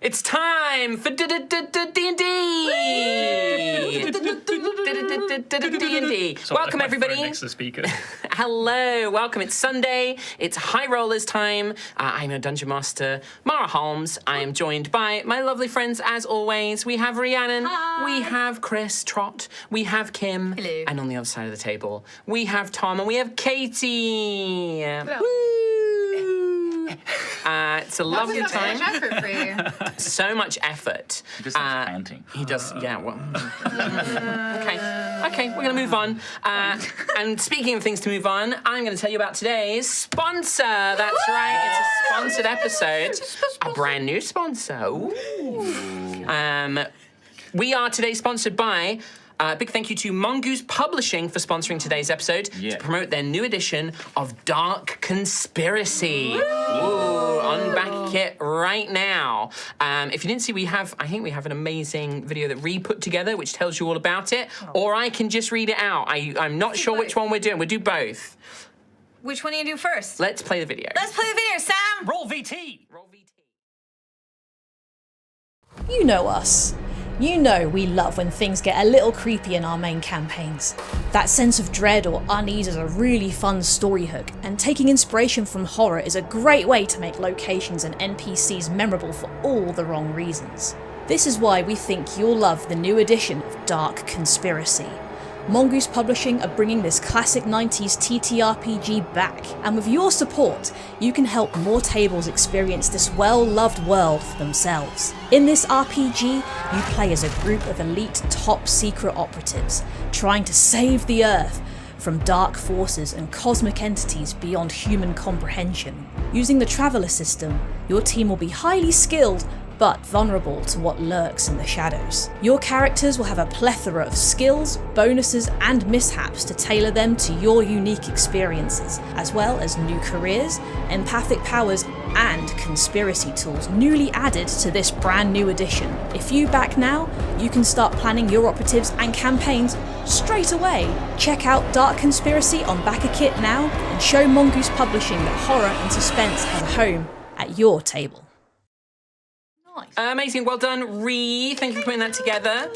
It's time for D&D! Welcome, everybody. Next to the speaker. Hello, welcome. It's Sunday. It's High Rollers time. I'm your Dungeon Master, Mara Holmes. I am joined by my lovely friends, as always. We have Rhiannon. Hi. We have Chris Trott. We have Kim. Hello. And on the other side of the table, we have Tom and we have Katie. Hello. Woo! It's a lovely time. So much effort for you. So much effort. He just likes panting. He does, yeah, well. Okay, we're going to move on. And speaking of things to move on, I'm going to tell you about today's sponsor. That's right, it's a sponsored episode. A brand new sponsor. Ooh. We are today sponsored by... big thank you to Mongoose Publishing for sponsoring today's episode to promote their new edition of Dark Conspiracy. Ooh, on back kit right now. If you didn't see, I think we have an amazing video that Ree put together which tells you all about it, or I can just read it out. I'm not sure which one we're doing. We'll do both. Which one do you do first? Let's play the video. Let's play the video, Sam! Roll VT! Roll VT. You know us. You know we love when things get a little creepy in our main campaigns. That sense of dread or unease is a really fun story hook, and taking inspiration from horror is a great way to make locations and NPCs memorable for all the wrong reasons. This is why we think you'll love the new edition of Dark Conspiracy. Mongoose Publishing are bringing this classic 90s TTRPG back, and with your support, you can help more tables experience this well-loved world for themselves. In this RPG, you play as a group of elite top-secret operatives, trying to save the Earth from dark forces and cosmic entities beyond human comprehension. Using the Traveller system, your team will be highly skilled but vulnerable to what lurks in the shadows. Your characters will have a plethora of skills, bonuses, and mishaps to tailor them to your unique experiences, as well as new careers, empathic powers, and conspiracy tools newly added to this brand new edition. If you back now, you can start planning your operatives and campaigns straight away. Check out Dark Conspiracy on Backer Kit now, and show Mongoose Publishing that horror and suspense has a home at your table. Amazing, well done, Ree. Thank you for putting that together.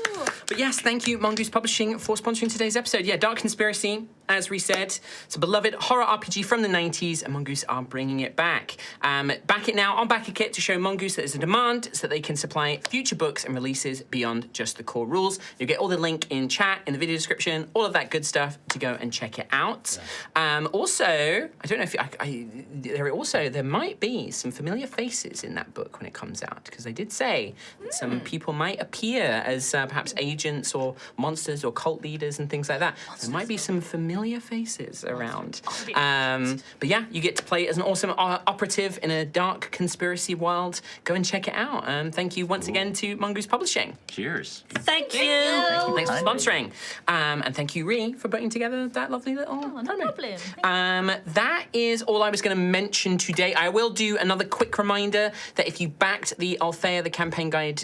But yes, thank you, Mongoose Publishing, for sponsoring today's episode. Yeah, Dark Conspiracy, as Ree said, it's a beloved horror RPG from the 90s, and Mongoose are bringing it back. Back it now on Backer Kit to show Mongoose that there's a demand so that they can supply future books and releases beyond just the core rules. You'll get all the link in chat, in the video description, all of that good stuff to go and check it out. Also, I don't know if there might be some familiar faces in that book when it comes out, because they did say that some people might appear as perhaps agents or monsters or cult leaders and things like that. There might be some familiar faces around. But yeah, you get to play as an awesome operative in a dark conspiracy world. Go and check it out. Thank you once again to Mongoose Publishing. Cheers. Thank you. Thanks for sponsoring. And thank you, Ree, for putting together that lovely little promo. No problem. That is all I was going to mention today. I will do another quick reminder that if you backed the Altheya, the campaign guide,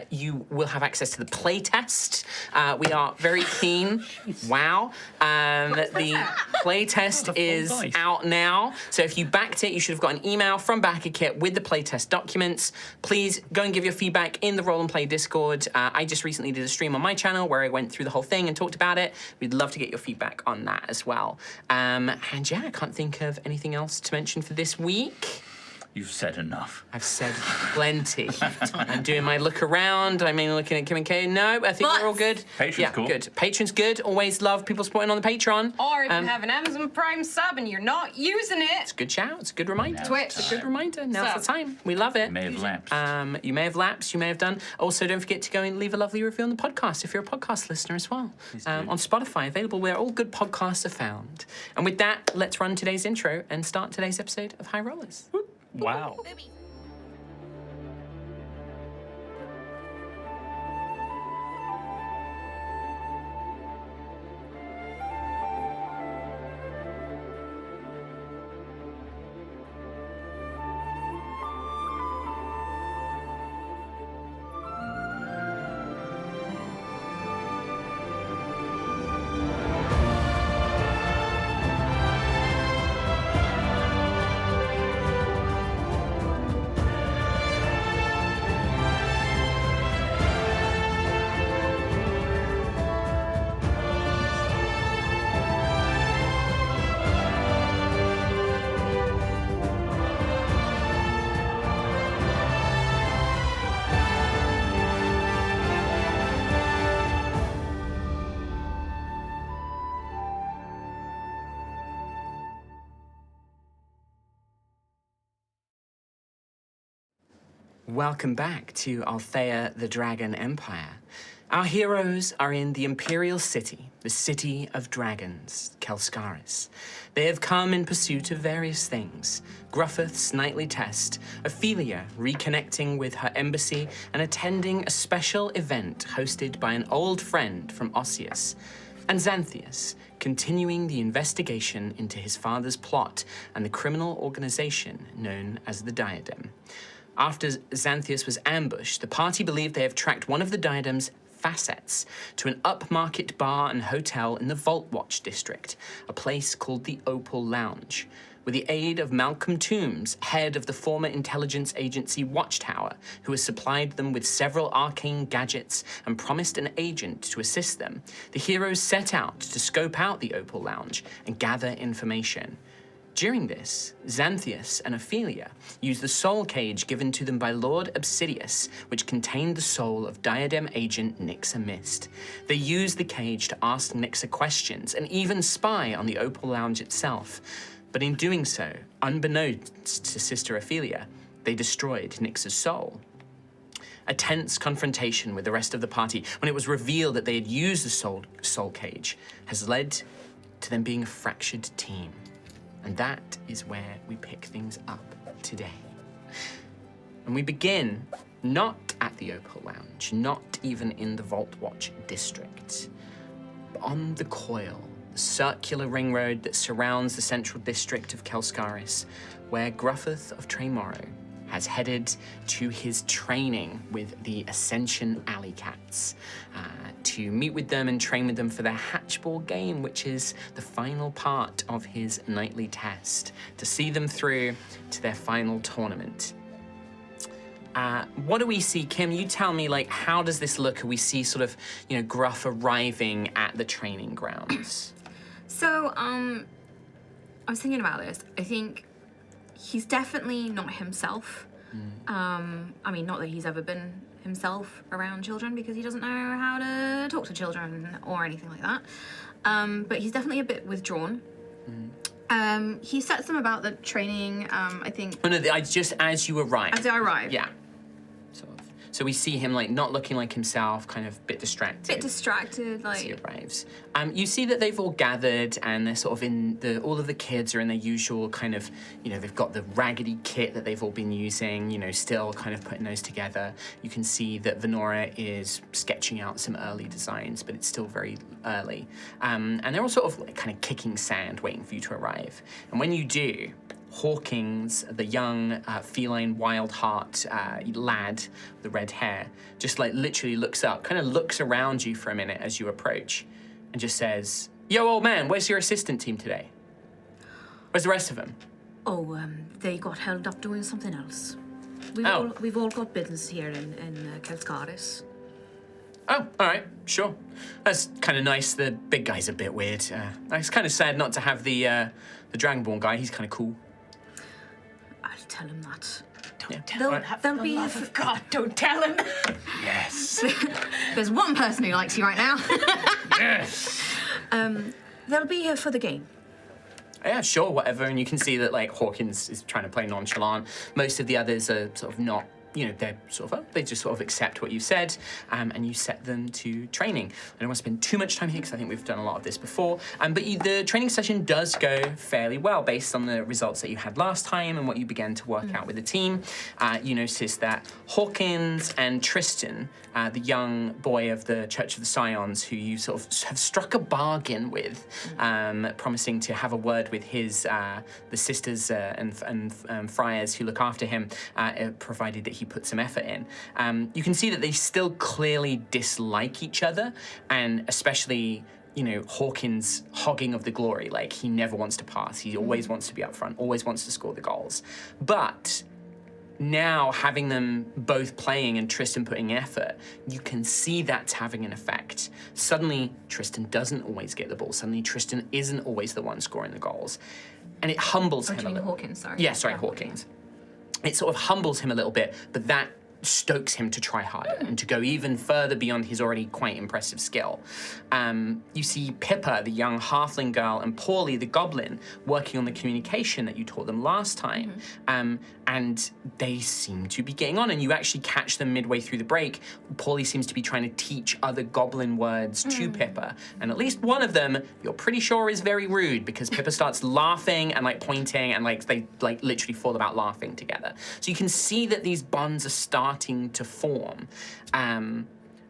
you will have access to the play test. We are very keen. Wow. The play test is out now. So if you backed it, you should have got an email from Backer Kit with the play test documents. Please go and give your feedback in the Roll and Play Discord. I just recently did a stream on my channel where I went through the whole thing and talked about it. We'd love to get your feedback on that as well. And yeah, I can't think of anything else to mention for this week. You've said enough. I've said plenty. I'm doing my look around. I'm mainly looking at Kim and Kay. No, I think we're all good. Patron's cool. Good. Patron's good. Always love people supporting on the Patreon. Or if you have an Amazon Prime sub and you're not using it. It's a good shout. It's a good reminder. Twitch. It's a good reminder. Now's the time. We love it. You may have lapsed. You may have lapsed. You may have done. Also, don't forget to go and leave a lovely review on the podcast if you're a podcast listener as well. On Spotify, available where all good podcasts are found. And with that, let's run today's intro and start today's episode of High Rollers. Wow. Welcome back to Altheya, the Dragon Empire. Our heroes are in the Imperial City, the City of Dragons, Kelskaris. They have come in pursuit of various things. Gruffith's nightly test, Ophelia reconnecting with her embassy and attending a special event hosted by an old friend from Osseous, and Xanthias continuing the investigation into his father's plot and the criminal organization known as the Diadem. After Xanthias was ambushed, the party believed they have tracked one of the Diadem's facets to an upmarket bar and hotel in the Vault Watch district, a place called the Opal Lounge. With the aid of Malcolm Toombs, head of the former intelligence agency Watchtower, who has supplied them with several arcane gadgets and promised an agent to assist them, the heroes set out to scope out the Opal Lounge and gather information. During this, Xanthias and Ophelia used the soul cage given to them by Lord Obsidius, which contained the soul of Diadem agent Nixa Mist. They used the cage to ask Nixa questions and even spy on the Opal Lounge itself. But in doing so, unbeknownst to Sister Ophelia, they destroyed Nix's soul. A tense confrontation with the rest of the party when it was revealed that they had used the soul cage has led to them being a fractured team. And that is where we pick things up today. And we begin not at the Opal Lounge, not even in the Vault Watch district, but on the Coil, the circular ring road that surrounds the central district of Kelskaris, where Gruffith of Tremorrow has headed to his training with the Ascension Alley Cats to meet with them and train with them for their hatchball game, which is the final part of his nightly test, to see them through to their final tournament. What do we see? Kim, you tell me, like, how does this look? We see sort of, Gruff arriving at the training grounds. So, I was thinking about this. I think he's definitely not himself. I mean, not that he's ever been himself around children, because he doesn't know how to talk to children or anything like that. But he's definitely a bit withdrawn. He sets them about the training, I think. Oh, no, just as you arrive. As I arrive. Yeah. Sort of. So we see him, like, not looking like himself, kind of a bit distracted. Bit distracted, like. As he arrives. You see that they've all gathered, and they're sort of all of the kids are in their usual kind of, they've got the raggedy kit that they've all been using, still kind of putting those together. You can see that Venora is sketching out some early designs, but it's still very early. And they're all sort of like, kind of kicking sand, waiting for you to arrive. And when you do, Hawkins, the young feline wild heart lad with the red hair, just like literally looks up, kind of looks around you for a minute as you approach, and just says, "Yo, old man, where's your assistant team today? Where's the rest of them?" Oh, they got held up doing something else. We've all got business here in Kelskaris. Oh, all right, sure. That's kind of nice. The big guy's a bit weird. It's kind of sad not to have the Dragonborn guy. He's kind of cool. I'll tell him that. Don't tell him. They'll For be the love of God, don't tell him. Yes. There's one person who likes you right now. Yes. They'll be here for the game. Yeah, sure, whatever. And you can see that, like, Hawkins is trying to play nonchalant. Most of the others are sort of not, they're sort of, they just sort of accept what you said, and you set them to training. I don't want to spend too much time here because I think we've done a lot of this before, but the training session does go fairly well based on the results that you had last time and what you began to work out with the team. You notice that Hawkins and Tristan, the young boy of the Church of the Scions, who you sort of have struck a bargain with, promising to have a word with his the sisters and friars who look after him, provided that he put some effort in. You can see that they still clearly dislike each other, and especially, Hawkins hogging of the glory. Like, he never wants to pass. He always wants to be up front, always wants to score the goals. But now, having them both playing and Tristan putting effort, you can see that's having an effect. Suddenly, Tristan doesn't always get the ball. Suddenly, Tristan isn't always the one scoring the goals. And it humbles him a little. Hawkins, sorry. Yeah, sorry, Hawkins. It sort of humbles him a little bit, but that stokes him to try harder and to go even further beyond his already quite impressive skill. You see Pippa, the young halfling girl, and Paulie, the goblin, working on the communication that you taught them last time. And they seem to be getting on, and you actually catch them midway through the break. Paulie seems to be trying to teach other goblin words to Pippa, and at least one of them you're pretty sure is very rude, because Pippa starts laughing and like pointing, and like they like literally fall about laughing together. So you can see that these bonds are starting to form.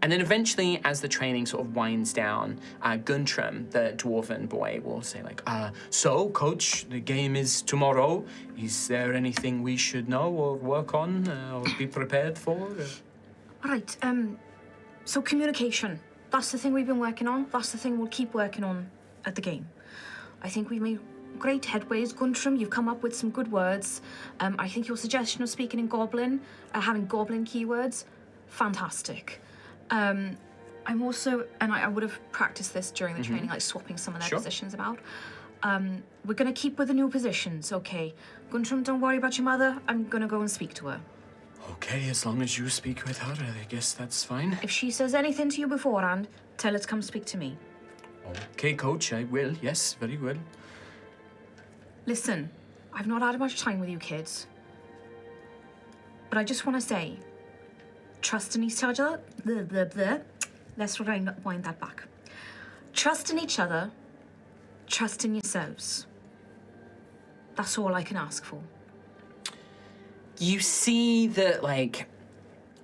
And then eventually, as the training sort of winds down, Guntram, the dwarven boy, will say like, so, coach, the game is tomorrow. Is there anything we should know or work on or be prepared for? All right, so communication. That's the thing we've been working on. That's the thing we'll keep working on at the game. I think we've made great headways. Guntram, you've come up with some good words. I think your suggestion of speaking in Goblin, having Goblin keywords, fantastic. I'm also, and I would have practiced this during the training, like swapping some of their positions about. We're gonna keep with the new positions, okay? Guntram, don't worry about your mother. I'm gonna go and speak to her. Okay, as long as you speak with her, I guess that's fine. If she says anything to you beforehand, tell her to come speak to me. Okay, coach, I will. Yes, very well. Listen, I've not had much time with you kids, but I just want to say, trust in each other. Let's wind that back. Trust in each other. Trust in yourselves. That's all I can ask for. You see that, like,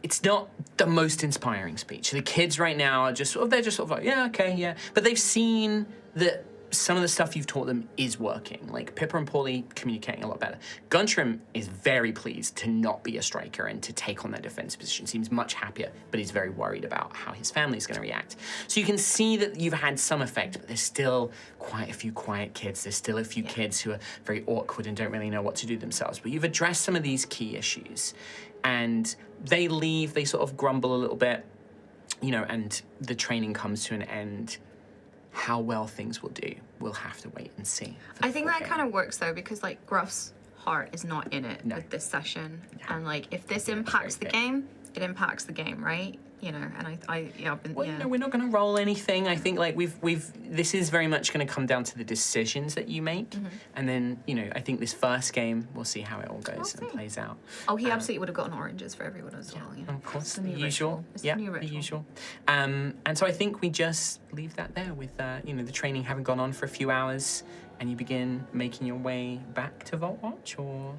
it's not the most inspiring speech. The kids right now are just sort of, they're just sort of like, yeah, okay, yeah. But they've seen that some of the stuff you've taught them is working. Like Pippa and Paulie communicating a lot better. Guntram is very pleased to not be a striker and to take on that defensive position. Seems much happier, but he's very worried about how his family's going to react. So you can see that you've had some effect, but there's still quite a few quiet kids. There's still a few kids who are very awkward and don't really know what to do themselves. But you've addressed some of these key issues. And they leave, they sort of grumble a little bit, you know, and the training comes to an end. How well things will do, we'll have to wait and see. I think that kind of works though, because like Gruff's heart is not in it with this session, and like if this impacts the game, it impacts the game, right? You know, and I've been. Well, no, we're not going to roll anything. I think like this is very much going to come down to the decisions that you make, and then you know I think this first game we'll see how it all goes and plays out. Oh, he absolutely would have gotten oranges for everyone as well. You know? Of course, the the usual. Yeah, the usual. And so I think we just leave that there with you know the training having gone on for a few hours, and you begin making your way back to Vault Watch, or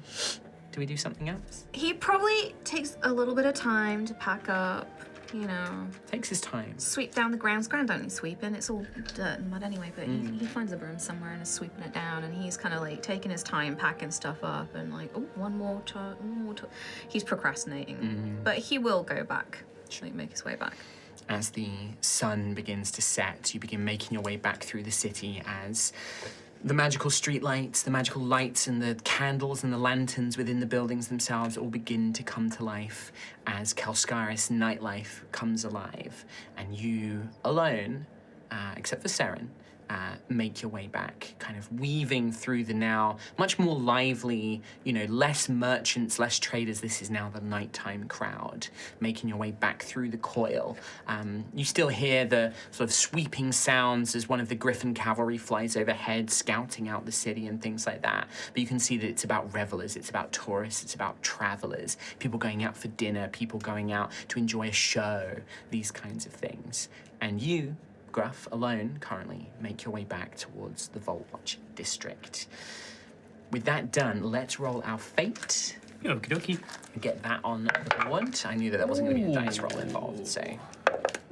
do we do something else? He probably takes a little bit of time to pack up. You know, takes his time. Sweep down the grounds. Ground don't need sweeping. It's all dirt and mud anyway. But he finds a broom somewhere and is sweeping it down. And he's kind of like taking his time, packing stuff up, and like, oh, one more time. He's procrastinating, but he will go back. Like, make his way back. As the sun begins to set, you begin making your way back through the city as the magical streetlights, the magical lights and the candles and the lanterns within the buildings themselves all begin to come to life as Kalskaris nightlife comes alive. And you alone, except for Seren, make your way back, kind of weaving through the now much more lively, you know, less merchants, less traders. This is now the nighttime crowd, making your way back through the coil. You still hear the sort of sweeping sounds as one of the Griffin cavalry flies overhead, scouting out the city and things like that. But you can see that it's about revelers, it's about tourists, it's about travelers, people going out for dinner, people going out to enjoy a show, these kinds of things. And you, Gruff, alone, currently make your way back towards the Vault Watch district. With that done, let's roll our fate. Okie dokie. Get that on the board. I knew that there wasn't going to be a dice roll involved, so.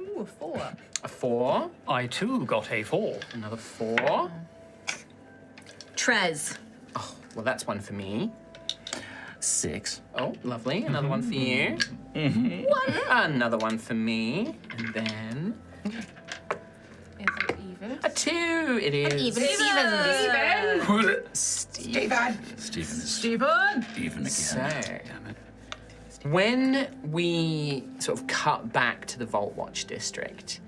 Ooh, a 4. A 4. I too got a 4. Another 4. Trez. Oh, well, that's one for me. 6. Oh, lovely. Another one for you. 1. Another one for me. And then Is it even? a 2. It is. Even. Stephen. Even again. So, Damn it. when we sort of cut back to the Vault Watch district,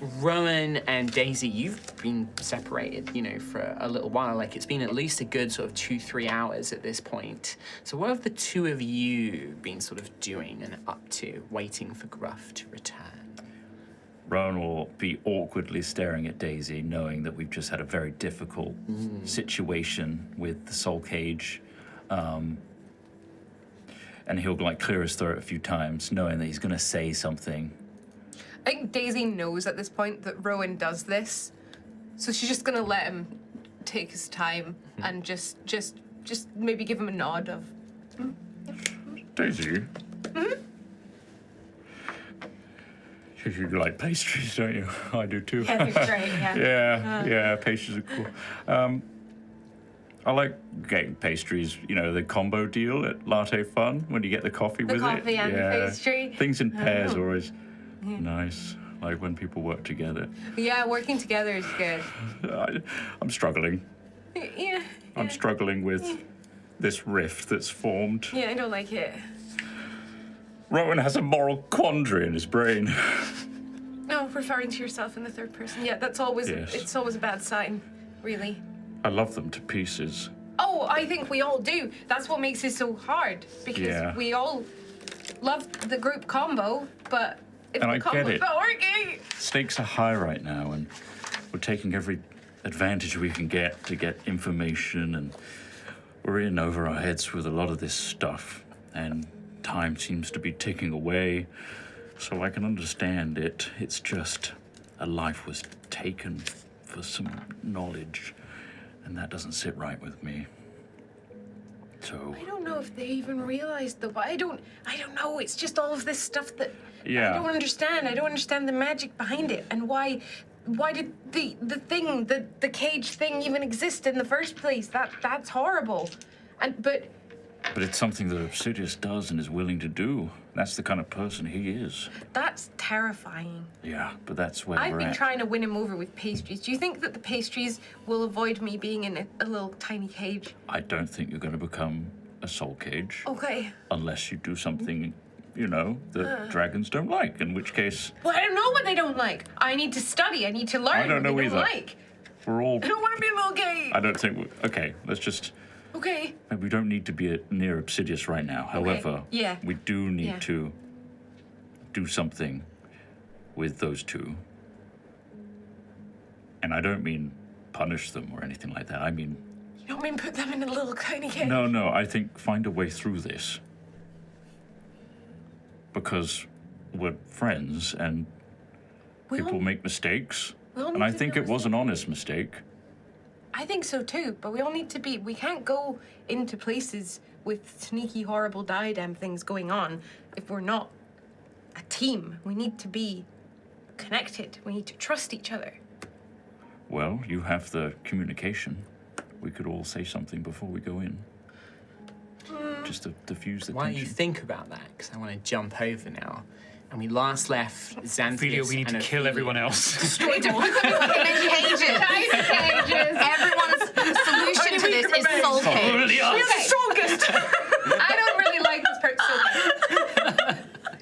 Rowan and Daisy, you've been separated, for a little while. Like, it's been at least a good sort of 2-3 hours at this point. So what have the two of you been sort of doing and up to, waiting for Gruff to return? Rowan will be awkwardly staring at Daisy, knowing that we've just had a very difficult situation with the soul cage. And he'll clear his throat a few times, knowing that he's going to say something. I think Daisy knows at this point that Rowan does this, so she's just gonna let him take his time and just maybe give him a nod of. Daisy? You like pastries, don't you? I do too. Yeah, they're great. Yeah. Yeah, pastries are cool. I like getting pastries, the combo deal at Latte Fun, when you get the coffee with it. The coffee and the pastry. Things in pairs are always nice, like when people work together. Yeah, working together is good. I'm struggling. Yeah. I'm struggling with this rift that's formed. Yeah, I don't like it. Rowan has a moral quandary in his brain. No, referring to yourself in the third person. Yeah, that's always it's always a bad sign, really. I love them to pieces. Oh, I think we all do. That's what makes it so hard, because we all love the group combo, but if And the I combo's get it. not working. Stakes are high right now, and we're taking every advantage we can get to get information, and we're in over our heads with a lot of this stuff, and time seems to be ticking away, so I can understand it. It's just a life was taken for some knowledge, and that doesn't sit right with me. So I don't know if they even realized though. I don't know. It's just all of this stuff that I don't understand. I don't understand the magic behind it, and why did the cage thing even exist in the first place? That's horrible. But it's something that Obsidious does and is willing to do. That's the kind of person he is. that's terrifying. Yeah, but that's where I've we're been at. trying to win him over with pastries. Do you think that the pastries will avoid me being in a little tiny cage? I don't think you're going to become a soul cage Okay. unless you do something, that dragons don't like, in which case Well, I don't know what they don't like. I need to study. I need to learn I don't what know they either. don't like. we're all... I don't want to be a little cage. I don't think... Okay, let's just... Okay. We don't need to be near Obsidious right now. However, Yeah. we do need Yeah. to do something with those two. And I don't mean punish them or anything like that. I mean... You don't mean put them in a little tiny cage? No, I think find a way through this. Because we're friends and people make mistakes. we all And need I to think do it was an honest mistake. I think so too, but we all need to be. We can't go into places with sneaky, horrible diadem things going on if we're not a team. We need to be connected. We need to trust each other. Well, you have the communication. We could all say something before we go in. Just to diffuse the Why don't you tension. think about that? Because I want to jump over now. And we last left Xanthias Ophelia, we need to and kill Ophelia. everyone else. In cages. Everyone's solution to this is soul cage. the strongest. I don't really like this part. Soul cage.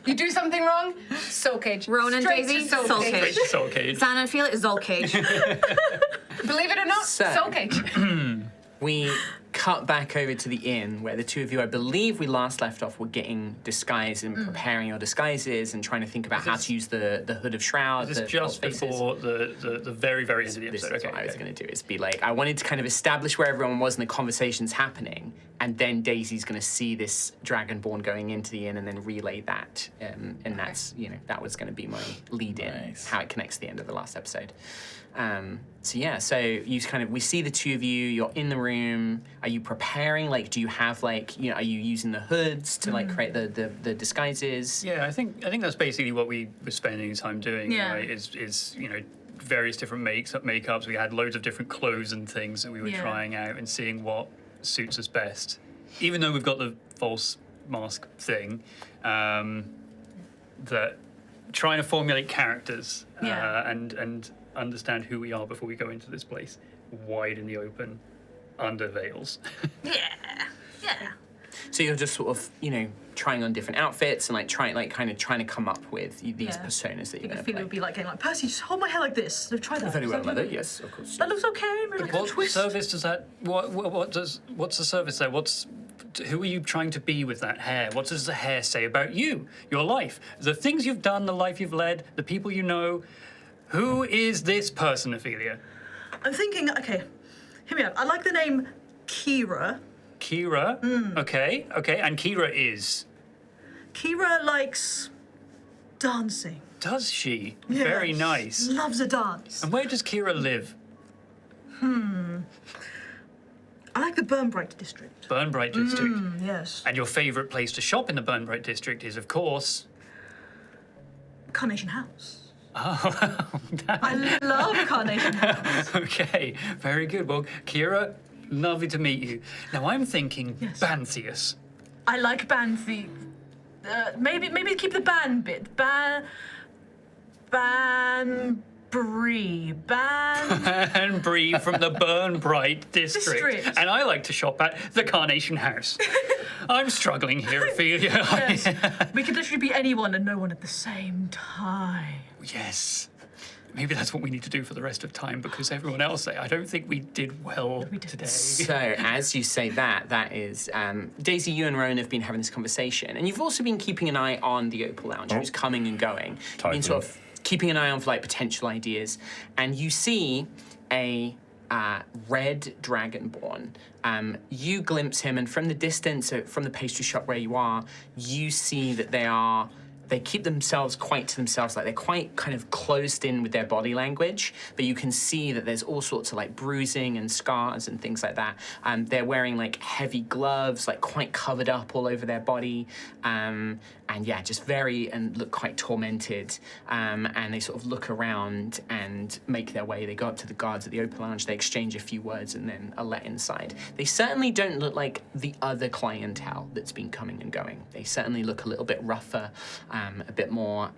You do something wrong, soul cage. Rowan and Straight to Daisy, soul soul cage. cage. Soul cage. Zan and Ophelia is soul cage. Believe it or not, So- soul cage. We cut back over to the inn where the two of you, I believe we last left off, were getting disguised and preparing your disguises and trying to think about how to use the hood of shroud. This the is just false faces. before the very, very end of the This episode. is Okay. what I was going to do. Is be like, I wanted to kind of establish where everyone was and the conversation's happening, and then Daisy's going to see this dragonborn going into the inn and then relay that, and that's that was going to be my lead-in, Nice. how it connects to the end of the last episode. So you kind of, we see the two of you. You're in the room. Are you preparing? Like, do you have are you using the hoods to create the disguises? Yeah, I think that's basically what we were spending time doing. Yeah. Right? Is various different makeups. We had loads of different clothes and things that we were trying out and seeing what suits us best. Even though we've got the false mask thing, that trying to formulate characters and understand who we are before we go into this place, wide in the open, under veils. Yeah. So you're just sort of, trying on different outfits and trying to come up with these personas that you're going to I feel play. it would be like getting like, Percy, just hold my hair like this. No, try that. Very Is well, that mother. okay? Yes, of course. That looks okay. Maybe like a What twist. service does that? What's the service there? Who are you trying to be with that hair? What does the hair say about you, your life, the things you've done, the life you've led, the people you know? Who is this person, Ophelia? I'm thinking, okay, hear me out. I like the name Kira. Kira. Okay. And Kira is. Kira likes dancing. Does she? Yes. Very nice. Loves a dance. And where does Kira live? I like the Burnbright district. Burnbright district. Yes. And your favourite place to shop in the Burnbright district is, of course. Carnation House. Oh, I love Carnation House. okay. Very good. Well, Kira, lovely to meet you. Now I'm thinking Bantheus. I like Banthy. Maybe keep the ban bit. Banbury. And Bree from the Burnbright district. And I like to shop at the Carnation House. I'm struggling here, Ophelia. Yes. We could literally be anyone and no one at the same time. Yes. Maybe that's what we need to do for the rest of time, because everyone else, I don't think we did well today. So, as you say that is, Daisy, you and Rowan have been having this conversation, and you've also been keeping an eye on the Opal Lounge, who's coming and going. You've been sort of keeping an eye on for potential ideas, and you see a red dragonborn. You glimpse him, and from the distance, from the pastry shop where you are, you see that they keep themselves quite to themselves, they're quite kind of closed in with their body language, but you can see that there's all sorts of bruising and scars and things like that. They're wearing heavy gloves, quite covered up all over their body, and yeah, just and look quite tormented. And they sort of look around and make their way. They go up to the guards at the Opal Lounge, they exchange a few words, and then are let inside. They certainly don't look like the other clientele that's been coming and going. They certainly look a little bit rougher, a bit more,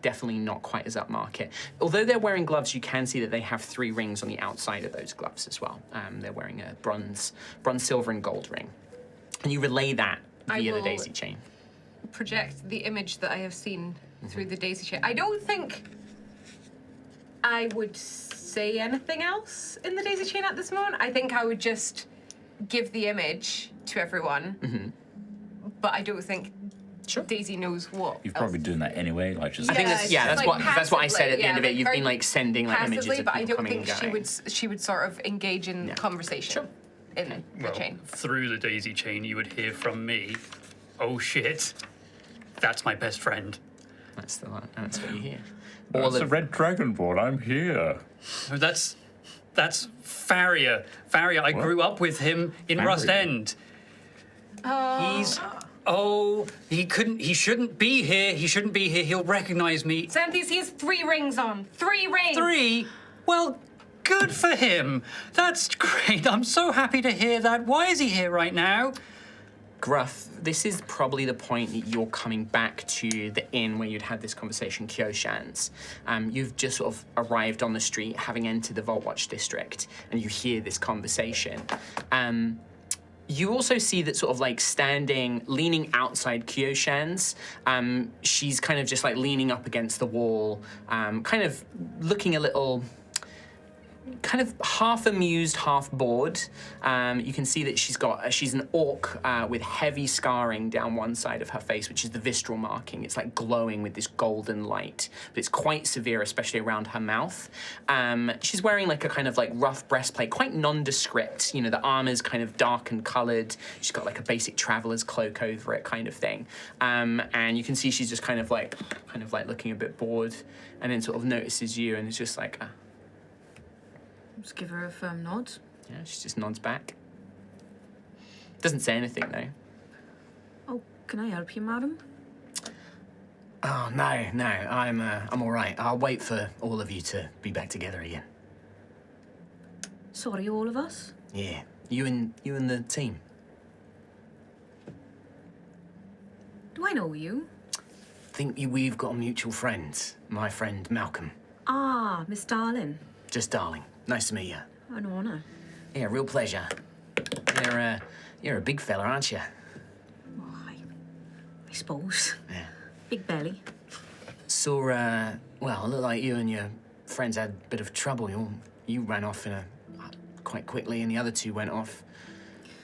definitely not quite as upmarket. Although they're wearing gloves, you can see that they have 3 rings on the outside of those gloves as well. They're wearing a bronze, silver, and gold ring. And you relay that via the daisy chain. Project the image that I have seen through the daisy chain. I don't think I would say anything else in the daisy chain at this moment. I think I would just give the image to everyone. But I don't think Daisy knows what. You're probably doing that anyway, just. I think that's what I said at the end of it. You've been sending images of but I people don't coming think and going. she would sort of engage in conversation in the chain. Through the daisy chain, you would hear from me, "Oh shit, that's my best friend." That's the one. That's what you hear. It's a red dragonborn. I'm here. No, that's Farrier. Farrier, I grew up with him in Rust End. He shouldn't be here. He shouldn't be here. He'll recognize me. Xanthes, he has 3 rings on. 3 rings. 3? Well, good for him. That's great. I'm so happy to hear that. Why is he here right now? Gruff, this is probably the point that you're coming back to the inn where you'd had this conversation, Kyoshan's. You've just sort of arrived on the street, having entered the Vault Watch district, and you hear this conversation. You also see that sort of standing, leaning outside Kyoshan's, she's kind of just leaning up against the wall, kind of looking a little, kind of half amused, half bored. You can see that she's an orc with heavy scarring down one side of her face, which is the visceral marking. It's glowing with this golden light, but it's quite severe, especially around her mouth. She's wearing a kind of rough breastplate, quite nondescript. The armor's kind of dark and colored. She's got a basic traveler's cloak over it, kind of thing. And you can see she's just kind of looking a bit bored, and then sort of notices you, and is just Just give her a firm nod. Yeah, she just nods back. Doesn't say anything, though. Oh, can I help you, madam? Oh, no, I'm all right. I'll wait for all of you to be back together again. Sorry, all of us? Yeah, you and the team. Do I know you? We've got a mutual friend, my friend Malcolm. Ah, Miss Darling. Just darling. Nice to meet you. An honour. Yeah, real pleasure. You're a big fella, aren't you? Oh, I suppose. Yeah. Big belly. Saw, well, it looked like you and your friends had a bit of trouble. You ran off quite quickly, and the other two went off.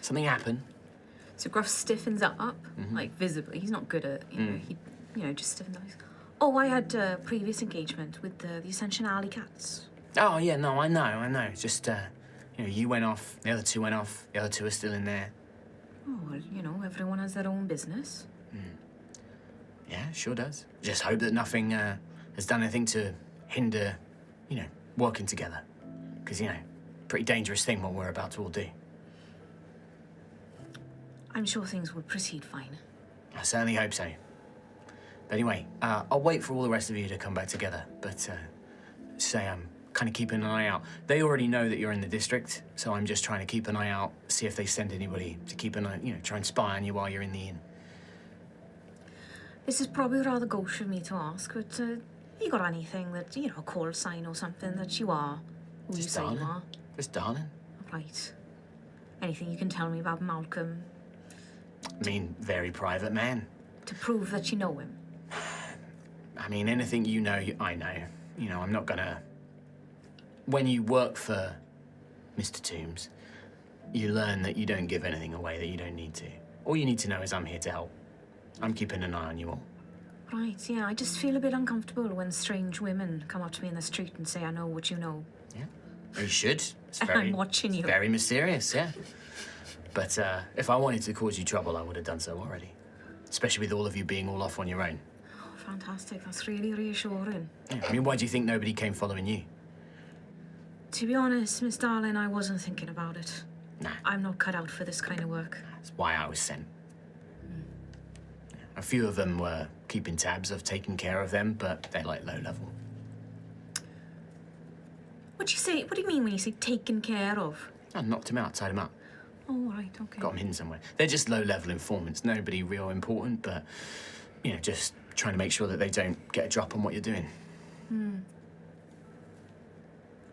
Something happened. So Gruff stiffens up, like visibly. He's not good at, he, just stiffens up. Oh, I had a previous engagement with the Ascension Alley Cats. Oh, yeah, no, I know. It's just, you went off, the other two went off, the other two are still in there. Oh, well, everyone has their own business. Yeah, sure does. Just hope that nothing has done anything to hinder, working together. Because, pretty dangerous thing what we're about to all do. I'm sure things will proceed fine. I certainly hope so. But anyway, I'll wait for all the rest of you to come back together. But, say I'm kind of keeping an eye out. They already know that you're in the district, so I'm just trying to keep an eye out, see if they send anybody to keep an eye, try and spy on you while you're in the inn. This is probably rather gauche of me to ask, but you got anything that, a call sign or something that you are who you Just say darling. you are? Just darling. Right. Anything you can tell me about Malcolm I mean, very private man. to prove that you know him? I mean, anything you know, I know. I'm not gonna... When you work for Mr. Toombs, you learn that you don't give anything away that you don't need to. All you need to know is I'm here to help. I'm keeping an eye on you all. Right, yeah, I just feel a bit uncomfortable when strange women come up to me in the street and say, I know what you know. Yeah, you should. It's And very, I'm watching you. It's very mysterious, yeah. But if I wanted to cause you trouble, I would have done so already. Especially with all of you being all off on your own. Oh, fantastic, that's really reassuring. Yeah. I mean, why do you think nobody came following you? To be honest, Miss Darling, I wasn't thinking about it. Nah, I'm not cut out for this kind of work. that's why I was sent. A few of them were keeping tabs. I've taken care of them, but they're like low level. What do you mean when you say taken care of? I knocked him out, tied him up, Oh, right, okay. got him hidden somewhere. They're just low level informants. Nobody real important, but, just trying to make sure that they don't get a drop on what you're doing.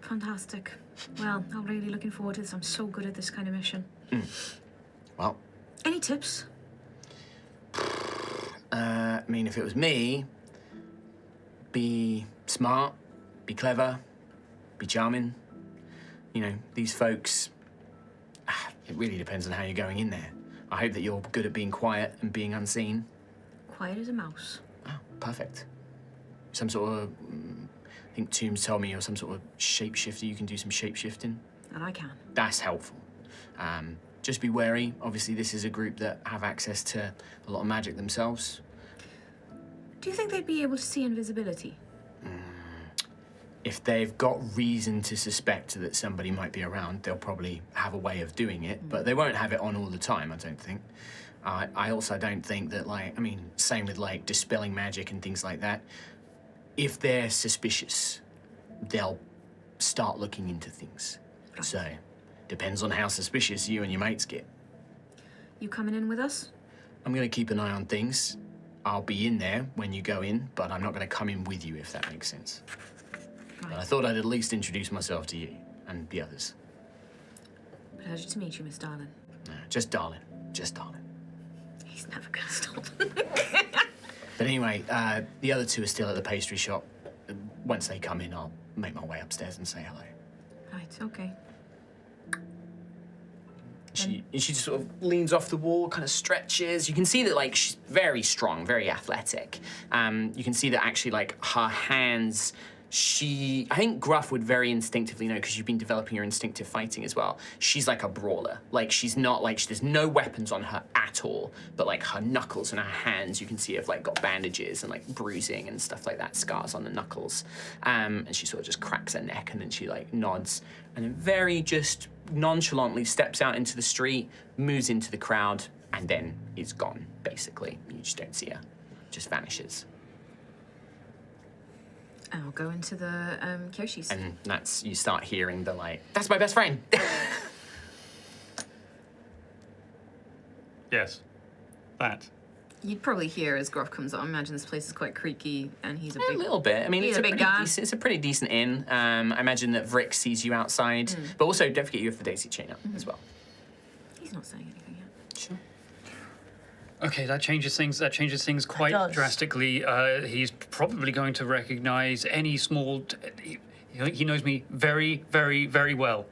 Fantastic. Well, I'm really looking forward to this. I'm so good at this kind of mission. Well, Any tips? I mean, if it was me, be smart, be clever, be charming. These folks, it really depends on how you're going in there. I hope that you're good at being quiet and being unseen. Quiet as a mouse. Oh, perfect. Some sort of, I think Toombs told me you're some sort of shapeshifter. You can do some shapeshifting. And I can. That's helpful. Just be wary. Obviously, this is a group that have access to a lot of magic themselves. Do you think they'd be able to see invisibility? If they've got reason to suspect that somebody might be around, they'll probably have a way of doing it, but they won't have it on all the time, I don't think. I also don't think that, same with, dispelling magic and things like that. If they're suspicious, they'll start looking into things. Right. So, depends on how suspicious you and your mates get. You coming in with us? I'm going to keep an eye on things. I'll be in there when you go in, but I'm not going to come in with you, if that makes sense. But I thought I'd at least introduce myself to you and the others. Pleasure to meet you, Miss Darling. Just darling. Just darling. He's never gonna stop. But anyway, the other two are still at the pastry shop. Once they come in, I'll make my way upstairs and say hello. Right, okay. She just sort of leans off the wall, kind of stretches. You can see that, she's very strong, very athletic. You can see that actually, her hands... I think Gruff would very instinctively know, because you've been developing your instinctive fighting as well. She's like a brawler. She's not there's no weapons on her at all, but her knuckles and her hands, you can see have got bandages and bruising and stuff like that, scars on the knuckles. And she sort of just cracks her neck, and then she nods, and then very just nonchalantly steps out into the street, moves into the crowd, and then is gone, basically. You just don't see her. Just vanishes. I'll go into the Kirschis. And you start hearing the that's my best friend. Yes. That. You'd probably hear as Gruff comes up. I imagine this place is quite creaky, and he's a A big... little bit. I mean, He's it's a big guy. It's a pretty decent inn. I imagine that Vrick sees you outside, but also don't forget you have the daisy chain up as well. He's not saying anything yet. Sure. Okay, that changes things. That changes things quite does. drastically. He's probably going to recognize any small. He knows me very, very, very well.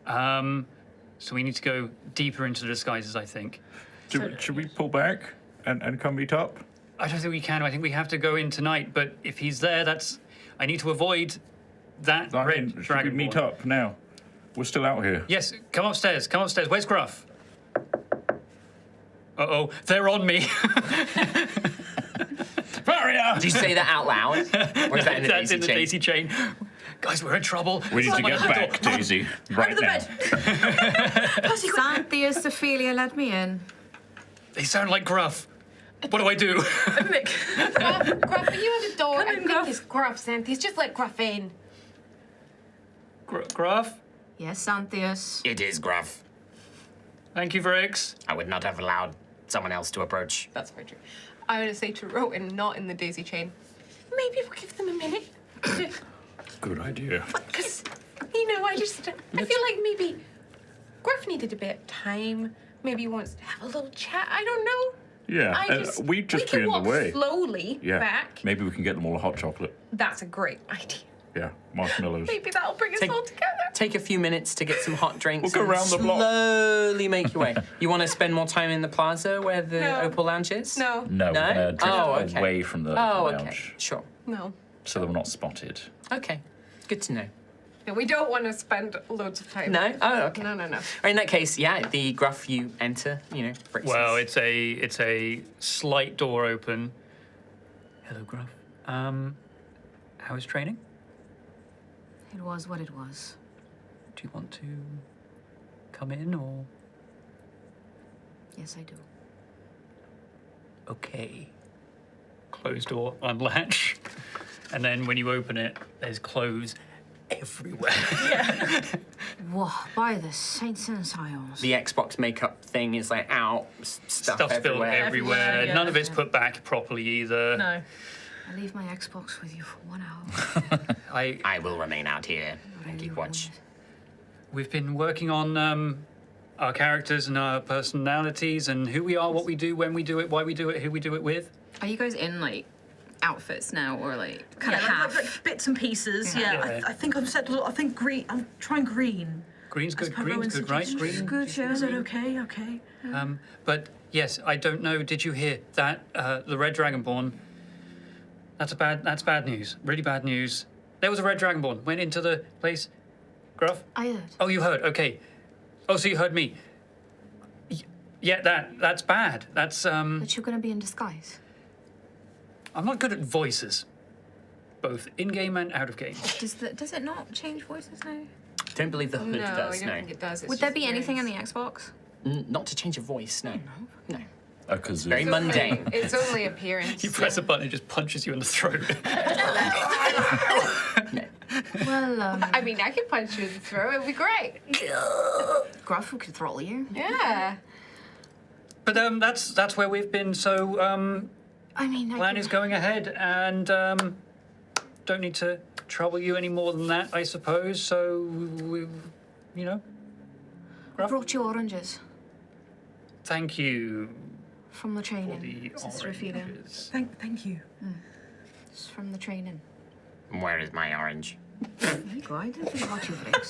So we need to go deeper into the disguises, I think. Should we pull back and come meet up? I don't think we can. I think we have to go in tonight. But if he's there, I need to avoid that red Should we dragon. meet up now? We're still out here. Yes, come upstairs. Come upstairs. Where's Gruff? Uh-oh, they're on me. Barrier! Did you say that out loud? Or is that in the That's daisy in the chain? daisy chain. Guys, we're in trouble. We need to get back, Daisy, right Under the now. bed. Percy, quick. Xanthia's Ophelia let me in. They sound like Gruff. What do I do? Mick. Gruff, are you at the door? Come I in, think Gruff. it's Gruff, Xanthias. Just let Gruff in. Gruff? Yes, Xanthias. It is Gruff. Thank you, Vrix. I would not have allowed someone else to approach. That's very true. I'm going to say to Rowan, not in the daisy chain. Maybe we'll give them a minute. Good idea. Because, I feel like maybe Gruff needed a bit of time. Maybe he wants to have a little chat. I don't know. Yeah, we'd just be we in can the walk way. slowly Yeah. back. Maybe we can get them all a hot chocolate. That's a great idea. Yeah, marshmallows. Maybe that'll bring us all together. Take a few minutes to get some hot drinks. We'll go and round the block. Slowly make your way. You want to spend more time in the plaza where the No. Opal Lounge is? No. No, we're No? gonna drift Oh, okay. away from the Oh, lounge okay. Sure. No. so that we're not spotted. Okay. Good to know. No, we don't want to spend loads of time. No? Oh, okay. No. Or in that case, yeah, the Gruff you enter, Brixton's. Well, it's a slight door open. Hello, Gruff. How is training? It was what it was. Do you want to come in or? Yes, I do. Okay. Closed door, unlatch. And then when you open it, there's clothes everywhere. Whoa, by the saints and scions. The Xbox makeup thing is like out, stuff Stuff's spilled everywhere. everywhere. yeah. None of it's put back properly either. No. I leave my Xbox with you for 1 hour. I will remain out here and keep watch. We've been working on our characters and our personalities and who we are, what we do, when we do it, why we do it, who we do it with. Are you guys in outfits now, or kind of Yeah, half? like bits and pieces. Yeah, Yeah. I think I'm set. I think green. I'm trying green. Green's good. As per Green's Rowan's good, right? suggestion. Green. Good, yeah. Is it okay? Okay. But yes, I don't know. Did you hear that? The Red Dragonborn. That's bad news. Really bad news. There was a Red Dragonborn. Went into the place. Gruff. I heard. Oh, you heard. Okay. Oh, so you heard me. Yeah, that's bad. That's But you're going to be in disguise. I'm not good at voices, both in game and out of game. Does it not change voices now? Don't believe the hood No, I does, don't no. think it does. It's Would there just be anything in earrings. the Xbox? Not to change a voice, no. No. Because Very mundane. It's only appearance. You press a button, it just punches you in the throat. Well, I mean, I could punch you in the throat. It'd be great. Gruff could throttle you. Yeah. But that's where we've been. So I mean, plan is going ahead, and don't need to trouble you any more than that, I suppose. So we, I brought you oranges thank you from the for training. the Sister Ophelia. oranges. Thank you. It's from the training. Where is my orange? There you go. I didn't think about you, Briggs.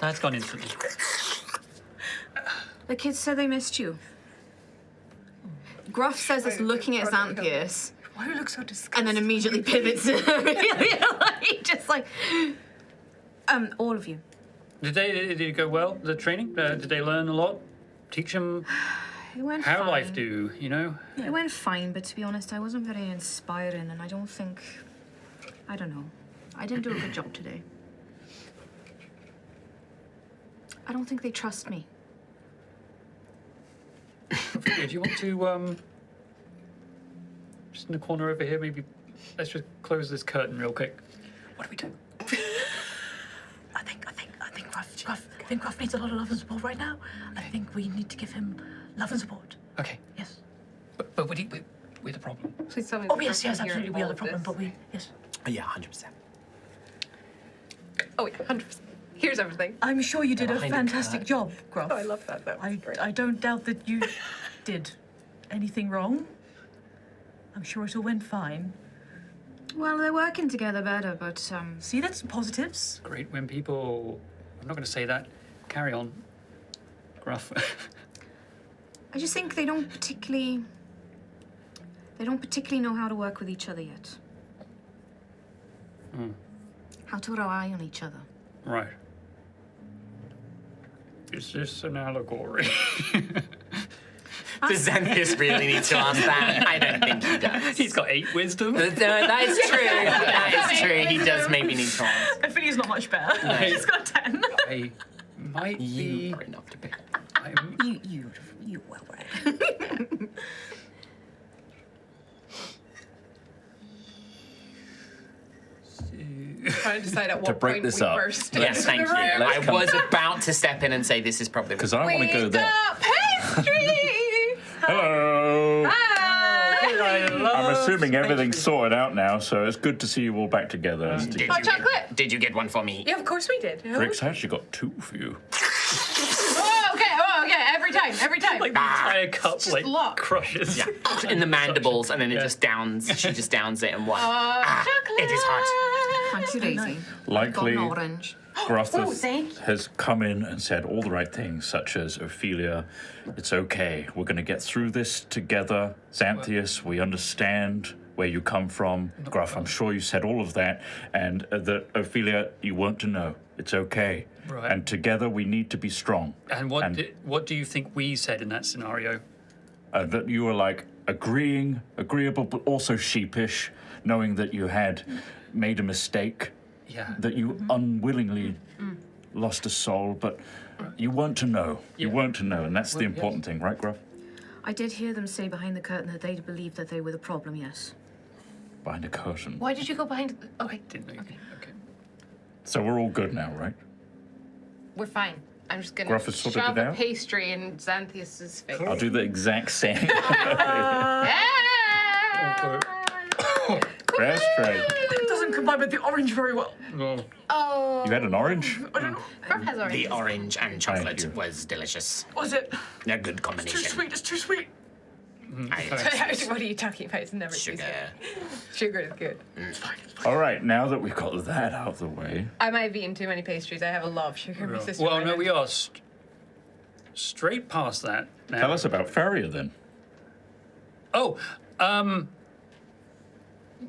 That's gone instantly. The kids said they missed you. Gruff says it's looking at Xanthias Why do you look so disgusted? and then immediately pivots to all of you. Did it go well? The training? Did they learn a lot? Teach them It went how fine. life do? It went fine, but to be honest, I wasn't very inspiring, and I don't know. I didn't do a good job today. I don't think they trust me. Do you want to just in the corner over here? Maybe let's just close this curtain real quick. What do we do? I think Gruff needs a lot of love and support right now. I think we need to give him love and support. Okay, Yes. but we're the problem. Please tell me. Oh the yes, person yes, here absolutely. We are the involved problem, this. but we yes. Oh, yeah, 100%. Oh yeah, 100%. Here's everything. I'm sure you did a Behind the fantastic curtain. job, Gruff. Oh, I love that. That was great. I don't doubt that you did anything wrong. I'm sure it all went fine. Well, they're working together better, but See, that's some positives. Great when people. I'm not going to say that. Carry on. Gruff. I just think they don't particularly know how to work with each other yet. How to rely on each other. Right. Is this an allegory? Does Xanthius really need to ask that? I don't think he does. He's got 8 wisdom. That is true. That is true. He does maybe need to ask. I think he's not much better. He's got 10. I might You be. are enough to be. You well read. Trying to decide at what break point this we up. burst. Yes, thank you. I was about to step in and say this is probably Because I want to go there. Pastry! Hello. Hi! I'm assuming everything's sorted out now, so it's good to see you all back together. Hot chocolate! Did you get one for me? Yeah, of course we did. Rick's actually got 2 for you. Oh, okay, every time. Like the entire cup, like, lock. crushes. Yeah, in the mandibles, and then it just downs. She just downs it, and what? Chocolate! It is hot. Thank you, Daisy. Likely, Got an orange. Gruff Oh, thank you. has come in and said all the right things, such as, Ophelia, it's okay. We're going to get through this together. Xanthius, we understand where you come from. Gruff, I'm sure you said all of that. And that, Ophelia, you weren't to know. It's okay. Right. And together we need to be strong. And what do you think we said in that scenario? That you were like agreeable, but also sheepish, knowing that you had made a mistake. Yeah. That you unwillingly lost a soul, but you weren't to know. You weren't to know, and that's the important thing, right, Gruff? I did hear them say behind the curtain that they believed that they were the problem, yes. Behind a curtain. Why did you go behind? Okay, Didn't know. Okay. So we're all good now, right? we're fine. I'm just gonna Gruff has sorted shove it a out? pastry in Xanthius's face. I'll do the exact same. Rest tray. It doesn't combine with the orange very well. Oh. You had an orange? I don't know. Gruff has orange. The orange and chocolate you. was delicious. Was it? A good Too combination. sweet. It's too sweet. What are you talking about? It's never too Sugar. sweet. Sugar is good. All right, now that we've got that out of the way, I might have eaten too many pastries. I have a lot of sugar. My sister Well, might no, have. we are straight past that now. tell us about Farrier then. Oh,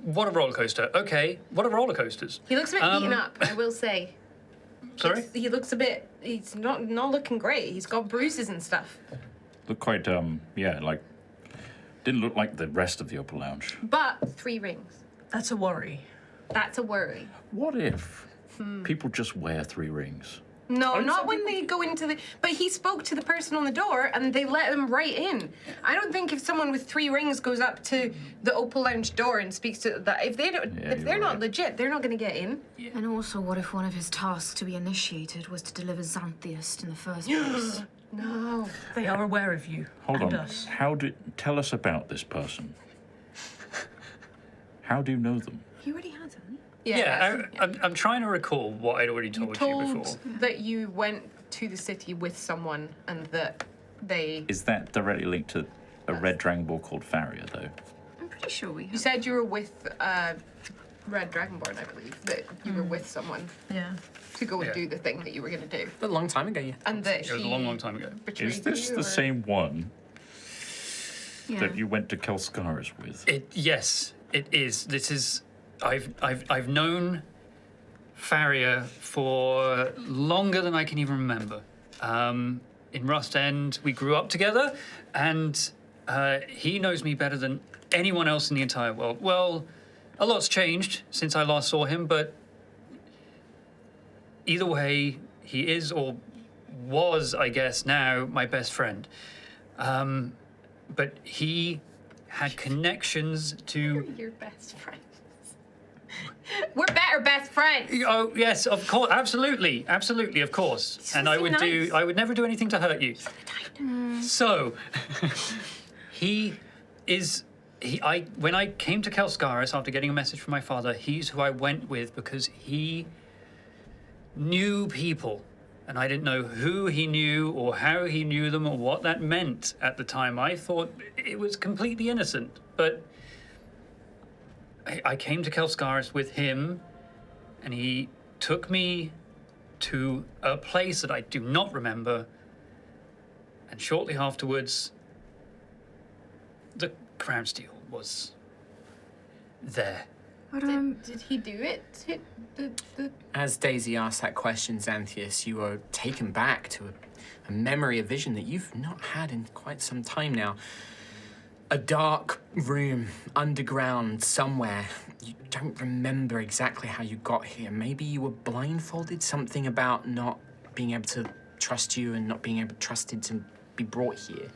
what a roller coaster. Okay, what are roller coasters? He looks a bit beaten up, I will say. Sorry? He looks a bit. He's not looking great. He's got bruises and stuff. Looked quite, like, didn't look like the rest of the Opal Lounge. But 3 rings. That's a worry. That's a worry. What if people just wear 3 rings? No, not when they go into the. But he spoke to the person on the door, and they let him right in. I don't think if someone with 3 rings goes up to the Opal Lounge door and speaks to that, if they don't, Yeah, if they're you're not right. legit, they're not going to get in. And also, what if one of his tasks to be initiated was to deliver Xanthius in the first place? No. They are aware of you. Hold and on. us. Tell us about this person. How do you know them? He already has him. Yeah, I'm trying to recall what I'd already told you Told before. that you went to the city with someone, and that they. Is that directly linked to a red Dragon Ball called Farrier, though? I'm pretty sure we You have. said you were with Red Dragonborn, I believe. That you were with someone Yeah. to go and Yeah. do the thing that you were going to do, A long time ago, yeah. and that It was a long, long time ago. betrayed Is this you, the or- same one Yeah. that you went to Kelskaris with? Yes, it is. This is. I've known Farrier for longer than I can even remember. In Rust End, we grew up together, and he knows me better than anyone else in the entire world. Well, a lot's changed since I last saw him, but either way, he is or was, I guess, now my best friend. But he had connections to. Your best friends. We're better best friends. Oh yes, of course, absolutely, of course. And I so would nice. I would never do anything to hurt you. So, when I came to Kelskaris after getting a message from my father, he's who I went with because he knew people. And I didn't know who he knew or how he knew them or what that meant at the time. I thought it was completely innocent. But I came to Kelskaris with him, and he took me to a place that I do not remember. And shortly afterwards, the crown steel was there. Did he do it? As Daisy asked that question, Xanthius, you were taken back to a memory, a vision that you've not had in quite some time now. A dark room, underground, somewhere. You don't remember exactly how you got here. Maybe you were blindfolded, something about not being able to trust you and not being able trusted to be brought here.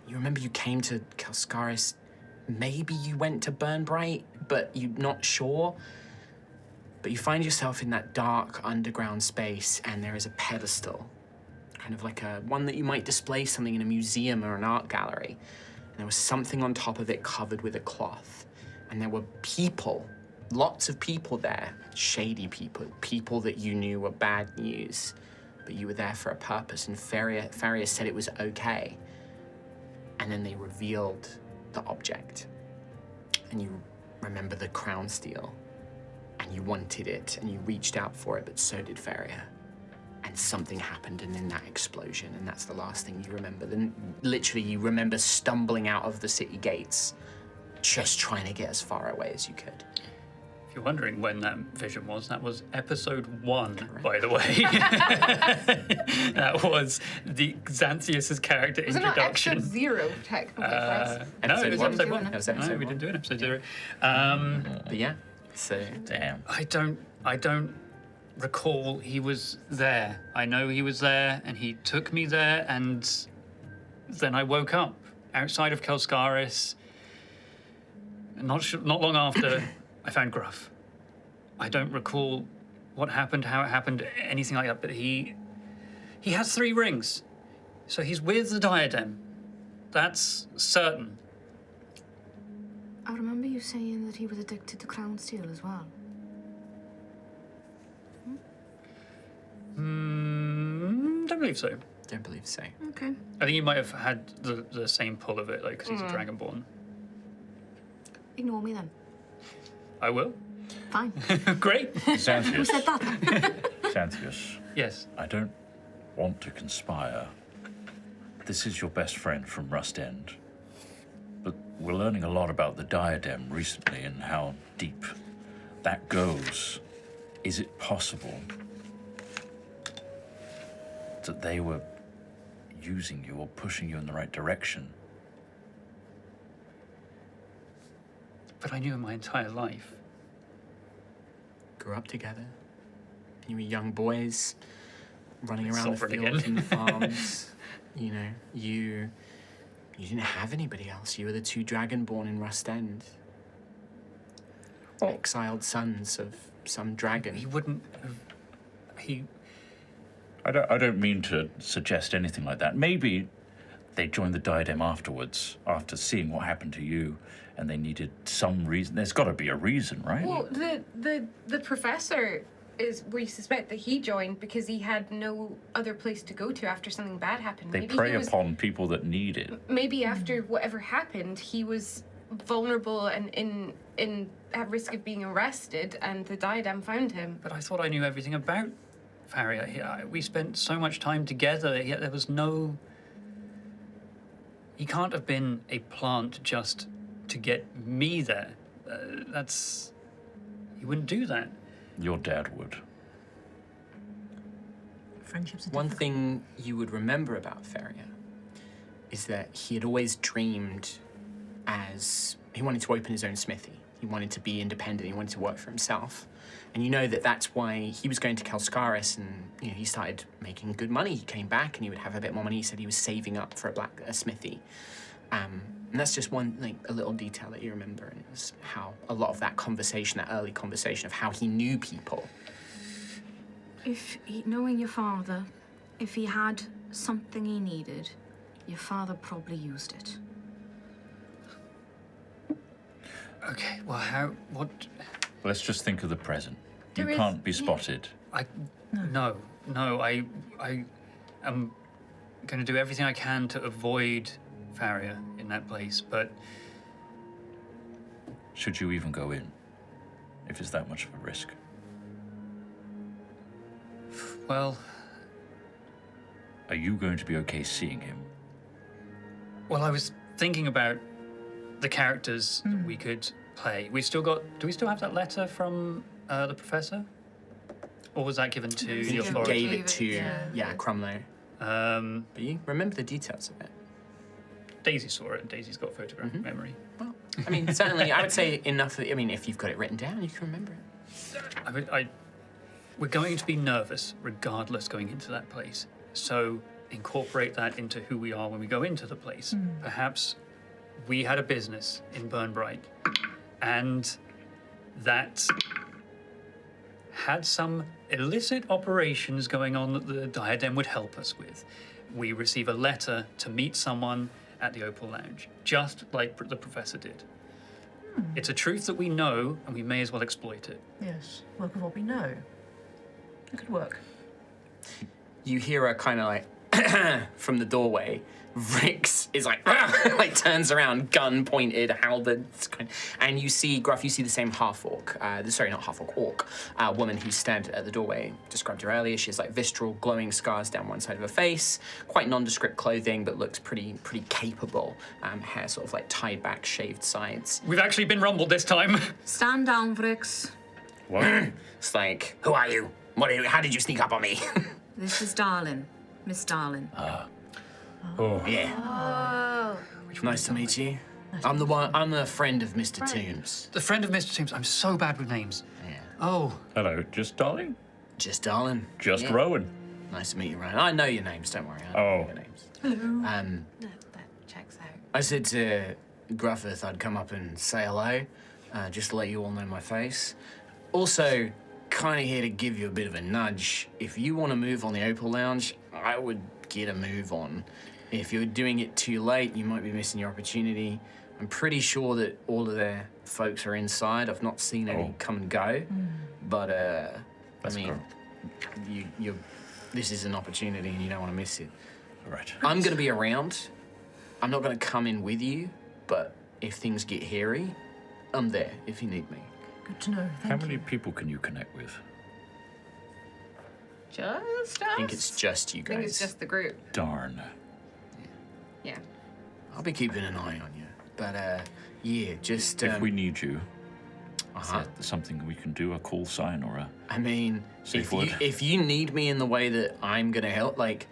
You remember you came to Kelskaris. Maybe you went to Burnbright, but you're not sure. But you find yourself in that dark underground space, and there is a pedestal, kind of like one that you might display something in a museum or an art gallery. And there was something on top of it covered with a cloth. And there were people, lots of people there, shady people, people that you knew were bad news, but you were there for a purpose. And Faria said it was okay. And then they revealed the object, and you remember the crown steel, and you wanted it, and you reached out for it, but so did Faria. And something happened, and in that explosion, and that's the last thing you remember. Then literally you remember stumbling out of the city gates, just trying to get as far away as you could. If you're wondering when that vision was, that was episode 1, by the way. That was the Xanthius' character Was it not introduction. episode 0, technically, for us? No, it was episode 1. That was episode No, we 1. didn't do an episode 0. But yeah, so Damn. I don't recall he was there. I know he was there, and he took me there, and then I woke up outside of Kelskaris. Not long after, I found Gruff. I don't recall what happened, how it happened, anything like that, but he has 3 rings. So he's with the Diadem. That's certain. I remember you saying that he was addicted to crown steel as well. Don't believe so. don't believe so. Okay. I think he might have had the same pull of it, like, because he's a Dragonborn. Ignore me then. I will. Fine. Great. Xanthius. Said that. Xanthius, Yes. I don't want to conspire. This is your best friend from Rust End. But we're learning a lot about the Diadem recently and how deep that goes. Is it possible that they were using you or pushing you in the right direction? But I knew him my entire life. Grew up together. You were young boys running around the Sovereign fields again. and the farms. You know, you didn't have anybody else. You were the 2 Dragonborn in Rust End. Exiled sons of some dragon. He wouldn't have... I don't mean to suggest anything like that. Maybe they joined the Diadem afterwards, after seeing what happened to you, and they needed some reason. There's got to be a reason, right? Well, the professor is, we suspect that he joined because he had no other place to go to after something bad happened. They Maybe prey he was, upon people that need it. maybe after whatever happened, he was vulnerable and in at risk of being arrested, and the Diadem found him. But I thought I knew everything about Faria. We spent so much time together, yet there was no... He can't have been a plant just to get me there. He wouldn't do that. Your dad would. Friendships are One difficult. thing you would remember about Faria is that he had always dreamed as he wanted to open his own smithy. He wanted to be independent. He wanted to work for himself. And you know that that's why he was going to Kelskaris, and you know, he started making good money. He came back and he would have a bit more money. He said he was saving up for a smithy. And that's just one, a little detail that you remember, and it was how a lot of that conversation, that early conversation of how he knew people. Knowing your father, if he had something he needed, your father probably used it. Okay, well, what... Let's just think of the present. You There is- can't be spotted. No. I am going to do everything I can to avoid Faria in that place, but Should you even go in, if it's that much of a risk? well, Are you going to be okay seeing him? I was thinking about the characters that we could play. Do we still have that letter from the professor? Or was that given to the You authority? gave it to Crumlow. But you remember the details of it. Daisy saw it, and Daisy's got photographic memory. Well, I mean, certainly, I would say enough. I mean, if you've got it written down, you can remember it. We're going to be nervous, regardless, going into that place. So incorporate that into who we are when we go into the place. Perhaps we had a business in Burnbright, and that had some illicit operations going on that the Diadem would help us with. We receive a letter to meet someone at the Opal Lounge, just like the professor did. It's a truth that we know, and we may as well exploit it. Yes, work with what we know. It could work. You hear a kind of like from the doorway. Rix is like turns around, gun pointed, halberd, and you see Gruff. You see the same half-orc, sorry, not half-orc, orc woman who stood at the doorway. Described her earlier. She has like visceral, glowing scars down one side of her face, quite nondescript clothing, but looks pretty capable. Hair sort of like tied back, shaved sides. We've actually been rumbled this time. Stand down, Vrix. What? It's like, who are you? What are you? How did you sneak up on me? This is Darlin. Miss Darlin. Oh, Yeah. Oh. Nice to meet you. I'm the friend of Mr. Toombs. The friend of Mr. Toombs. I'm so bad with names. Yeah. Oh, hello, just darling? Just Darlin. Just Yeah. Rowan. Nice to meet you, Ryan. I know your names, don't worry. I know Oh. your names. That checks out. I said to Gruffith I'd come up and say hello, just to let you all know my face. Also, kind of here to give you a bit of a nudge. If you want to move on the Opal Lounge, I would get a move on. If you're doing it too late, you might be missing your opportunity. I'm pretty sure that all of their folks are inside. I've not seen any come and go, but I mean, this is an opportunity and you don't want to miss it. All right. I'm going to be around. I'm not going to come in with you, but if things get hairy, I'm there if you need me. Good to know. How many people can you connect with? Just us? I think it's just you I guys. think it's just the group. Darn. Yeah. I'll be keeping an eye on you. But, yeah, just... If we need you, is Uh-huh. that something we can do, a call sign or a... I mean, Safe if you, word. if you need me in the way that I'm going to help, like,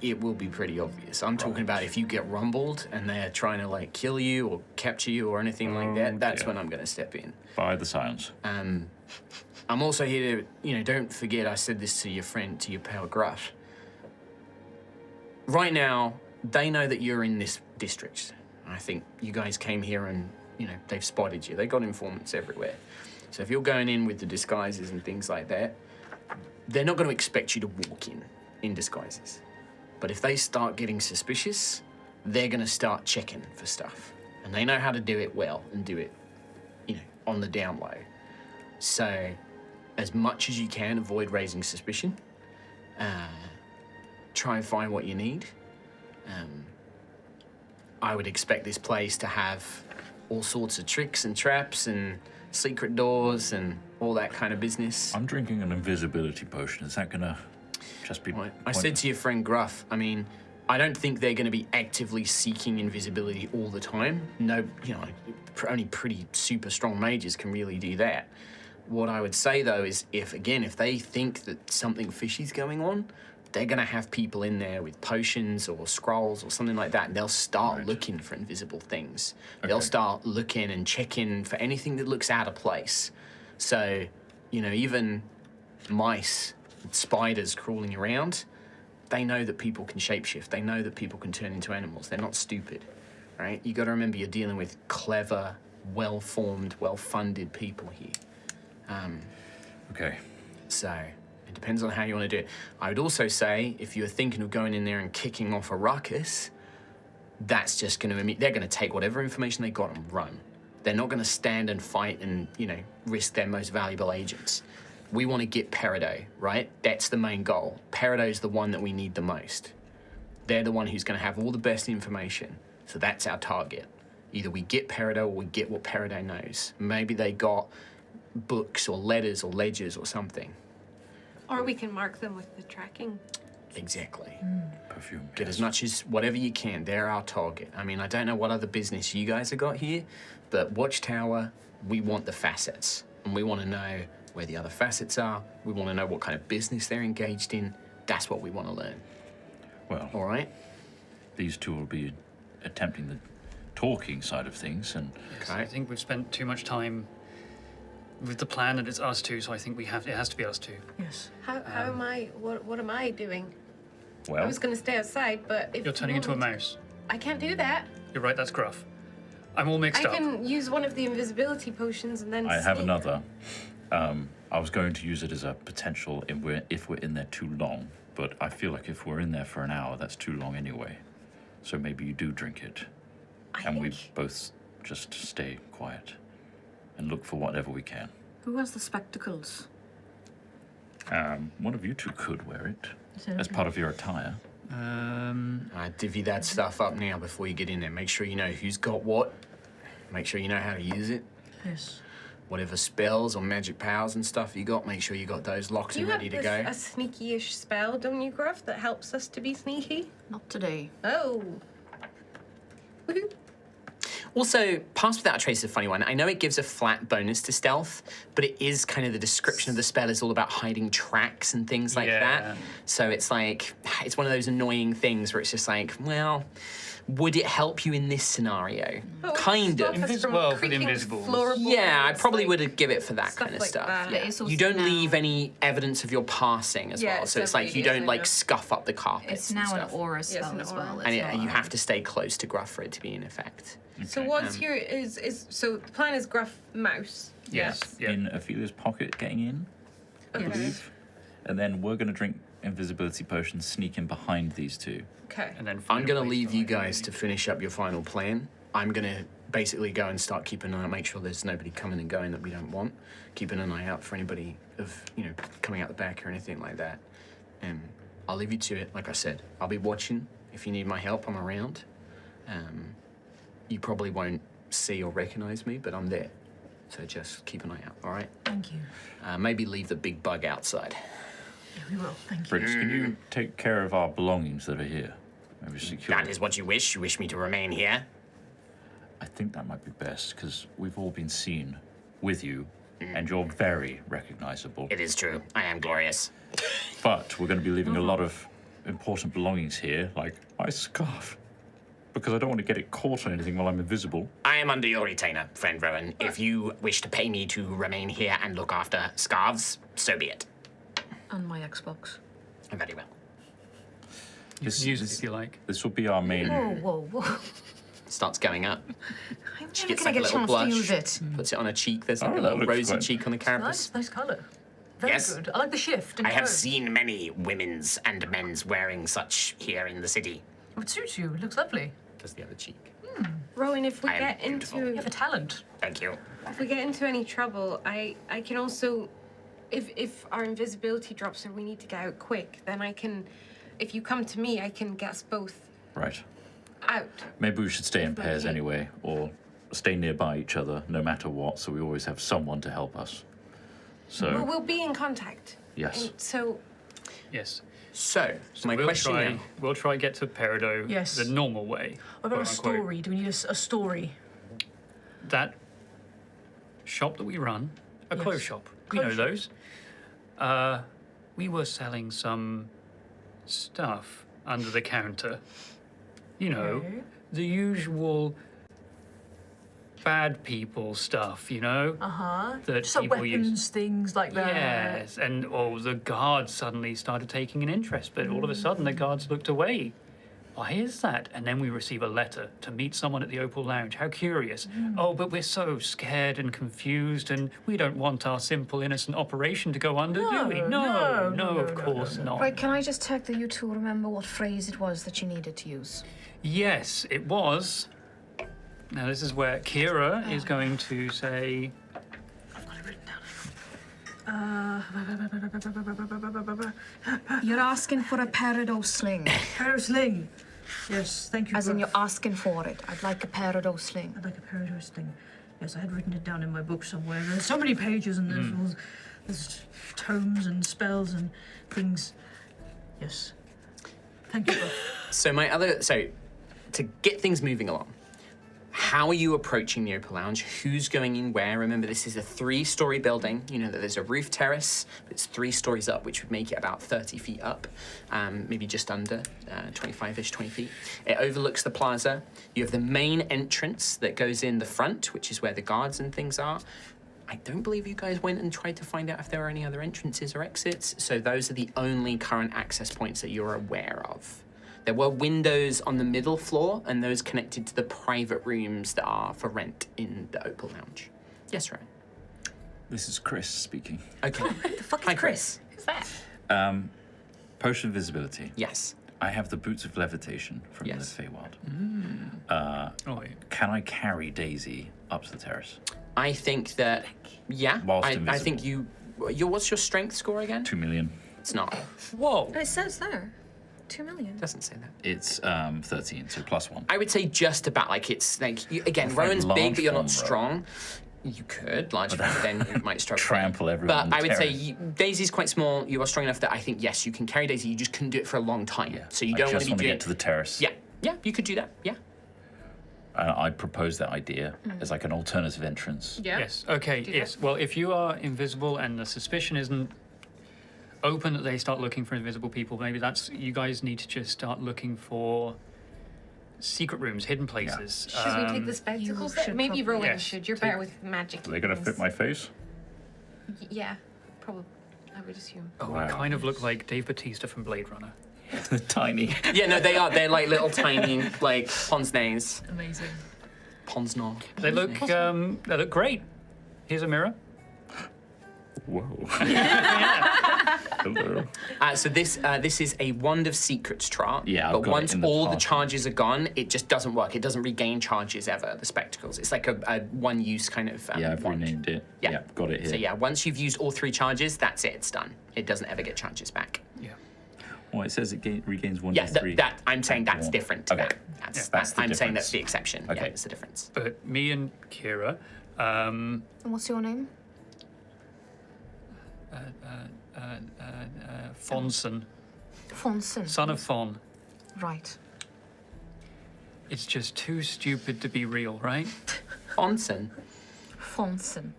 it will be pretty obvious. I'm talking about if you get rumbled and they're trying to, like, kill you or capture you or anything like that, that's dear. when I'm going to step in. By the silence. I'm also here to, don't forget I said this to your friend, to your pal Gruff. Right now, they know that you're in this district. I think you guys came here and, they've spotted you. They got informants everywhere. So if you're going in with the disguises and things like that, they're not going to expect you to walk in disguises. But if they start getting suspicious, they're going to start checking for stuff. And they know how to do it well and do it, on the down low. So as much as you can, avoid raising suspicion. Try and find what you need. I would expect this place to have all sorts of tricks and traps and secret doors and all that kind of business. I'm drinking an invisibility potion. Is that gonna just be... I said to your friend Gruff, I mean, I don't think they're going to be actively seeking invisibility all the time. No, only pretty super strong mages can really do that. What I would say, though, is if they think that something fishy's going on, they're going to have people in there with potions or scrolls or something like that, and they'll start looking for invisible things. They'll start looking and checking for anything that looks out of place. So, even mice, spiders crawling around, they know that people can shapeshift. They know that people can turn into animals. They're not stupid, right? You got to remember you're dealing with clever, well-formed, well-funded people here. Okay. So it depends on how you want to do it. I would also say if you're thinking of going in there and kicking off a ruckus, that's just going to they're going to take whatever information they got and run. They're not going to stand and fight and risk their most valuable agents. we want to get Peridot, right? That's the main goal. Peridot's the one that we need the most. They're the one who's going to have all the best information. So that's our target. Either we get Peridot or we get what Peridot knows. Maybe they got books or letters or ledgers or something. Or we can mark them with the tracking. Exactly. Perfume. Get as much as whatever you can. They're our target. I mean, I don't know what other business you guys have got here, but Watchtower, we want the facets. And we want to know where the other facets are. We want to know what kind of business they're engaged in. That's what we want to learn. Well, All right? these two will be attempting the talking side of things, and I think we've spent too much time with the plan that it's us two, so I think it has to be us two. Yes. How am I? What am I doing? I well, was going to stay outside, but if You're turning you into a want me mouse. I can't do that. You're right, that's Gruff. I'm all mixed I up. can use one of the invisibility potions and then I have sneak. another. I was going to use it as a potential if we're in there too long, but I feel like if we're in there for an hour, that's too long anyway. So maybe you do drink it, and we both just stay quiet and look for whatever we can. Who has the spectacles? One of you two could wear it as part of your attire. I divvy that stuff up now before you get in there. Make sure you know who's got what. Make sure you know how to use it. Yes. Whatever spells or magic powers and stuff you got, make sure you got those locked You and have ready to go. a sneaky-ish spell, don't you, Gruff, that helps us to be sneaky? Not today. Oh. Woohoo. Also, Pass Without a Trace is a funny one. I know it gives a flat bonus to stealth, but it is kind of the description of the spell is all about hiding tracks and things like that. So it's like, it's one of those annoying things where it's just like, well, would it help you in this scenario? Oh, Kind stop of. us from Well, for the creaking invisibles. floorboards, Yeah, I probably like, would give it for that stuff kind of like stuff. that. Yeah, it's also You don't now- leave any evidence of your passing as Yeah, well. it's So it's like you definitely don't like an scuff up the carpets It's and now an stuff. aura Yes, spell an as aura. well. And, it's and you not- have to stay close to Gruff for it to be in effect. So what's here is so the plan is Gruff Mouse. Yes. Yeah. In Ophelia's pocket, getting in, I Okay. believe. And then we're going to drink invisibility potions, sneak in behind these two. Okay. And then I'm going to find a way leave to you hide. guys to finish up your final plan. I'm going to basically go and start keeping an eye out, make sure there's nobody coming and going that we don't want. Keeping an eye out for anybody coming out the back or anything like that. And I'll leave you to it, like I said. I'll be watching. If you need my help, I'm around. You probably won't see or recognize me, but I'm there. So just keep an eye out, all right? Thank you. Maybe leave the big bug outside. Yeah, we will. Thank you. Briggs, can you take care of our belongings that are here? Maybe secure. That is what you wish? You wish me to remain here? I think that might be best, because we've all been seen with you, and you're very recognizable. It is true. I am glorious. But we're going to be leaving a lot of important belongings here, like my scarf, because I don't want to get it caught or anything while I'm invisible. I am under your retainer, friend Rowan. If you wish to pay me to remain here and look after scarves, so be it. And my Xbox. Very well. You can use it if you like. This will be our main. Whoa, whoa. Starts going up. I'm She never gets gonna like get a a little chance to blush. use it. Puts it on her cheek. There's like Oh, a that little looks rosy quite- cheek on the carapace. Nice colour. Very Yes. good. I like the shift. And I have tone. seen many women's and men's wearing such here in the city. It suits you. It looks lovely. Does the other cheek. Rowan, if we I am get beautiful. You into have a talent. Thank you. if we get into any trouble, I can also if our invisibility drops or we need to get out quick, then I can if you come to me, I can get us both Right. out. Maybe we should stay in my pairs cape. anyway, or stay nearby each other no matter what, so we always have someone to help us. So, Well, we'll be in contact. yes. And so Yes. So, my we'll question try. now. We'll try get to Peridot Yes. the normal way. I've got a quote unquote. story. Do we need a story? That shop that we run, a Yes. clothes shop. We know those. We were selling some stuff under the counter. You know, Okay. the usual bad people stuff, you know? Uh-huh. That Just like people weapons, use. things like that. Yes, and the guards suddenly started taking an interest, but all of a sudden the guards looked away. Why is that? And then we receive a letter to meet someone at the Opal Lounge. How curious. Oh, but we're so scared and confused, and we don't want our simple, innocent operation to go under, do we? No, of course not. Right, can I just check that you two remember what phrase it was that you needed to use? Yes, it was. Now, this is where Kira is going to say, I've got it written down. You're asking for a Peridot sling. Peridot sling. Yes, thank you. As in, Gruff. you're asking for it. I'd like a Peridot sling. I'd like a Peridot sling. Yes, I had written it down in my book somewhere. There's so many pages and there's tomes and spells and things. Yes. Thank you, Gruff. So to get things moving along, how are you approaching the Opal Lounge? Who's going in where? Remember, this is a 3-story building. You know that there's a roof terrace, but it's 3 stories up, which would make it about 30 feet up, maybe just under 25-ish, 20 feet. It overlooks the plaza. You have the main entrance that goes in the front, which is where the guards and things are. I don't believe you guys went and tried to find out if there are any other entrances or exits, so those are the only current access points that you're aware of. There were windows on the middle floor, and those connected to the private rooms that are for rent in the Opal Lounge. Yes, Ryan. This is Chris speaking. Okay. The fuck is Hi, Chris? Who's that? Potion of visibility. Yes. I have the boots of levitation from Yes. the Feywild. Oh, yeah. Can I carry Daisy up to the terrace? I think that, yeah. Whilst I think what's your strength score again? 2 million. It's not. Whoa. It says there. 2 million. Doesn't say that. It's 13, so +1. I would say just about, like, it's like, again, If I Rowan's large big, but you're form not strong. You could, large form, then you might struggle. Trample everyone on But the I would say terrace. Daisy's quite small. You are strong enough that I think, yes, you can carry Daisy. You just couldn't do it for a long time. Yeah. So you I don't want just to be want to doing get to the terrace. Yeah, yeah, you could do that. Yeah. I propose that idea as like an alternative entrance. Yeah. Yes. Okay. Yes. Well, if you are invisible and the suspicion isn't open that they start looking for invisible people, maybe that's you guys need to just start looking for secret rooms, hidden places. Should we take the spectacles? should Maybe probably- Rowan yes. should. You're Take- better with magic. Are they going to fit my face? Yeah, probably. I would assume. Oh, Wow. we kind of look like Dave Bautista from Blade Runner. Tiny. Yeah, no, they are. They're like little tiny, like, Ponsnays. Amazing. Ponsnor. They look great. Here's a mirror. Whoa. Hello. So this is a Wand of Secrets chart. Yeah, I've but got it once in the all the party. charges are gone, it just doesn't work. It doesn't regain charges ever. The spectacles. It's like a one-use kind of Yeah, I've wand. renamed it. Yeah. Got it here. So yeah, once you've used all 3 charges, that's it. It's done. It doesn't ever get charges back. Yeah. Well, it says it regains 1 Yeah, to 3. that I'm saying that's One. different to Okay. that. That's That's the I'm saying that's difference. the exception. Okay. Yeah, that's the difference. But me and Kira, And what's your name? Fonson, Fonson. son of Fon. Right. It's just too stupid to be real, right? Onsen. Fonson.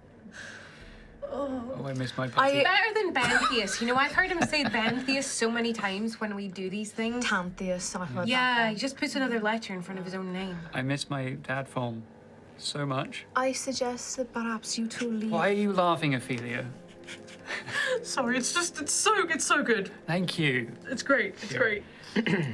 Oh, I missed my Better puppy. than Bantheus. You know, I've heard him say Bantheus so many times when we do these things. Tantheus, I heard Yeah, that. he just puts another letter in front of his own name. I miss my dad Fon so much. I suggest that perhaps you two leave. Why are you laughing, Ophelia? Sorry, it's so good. Thank you. It's great. It's great.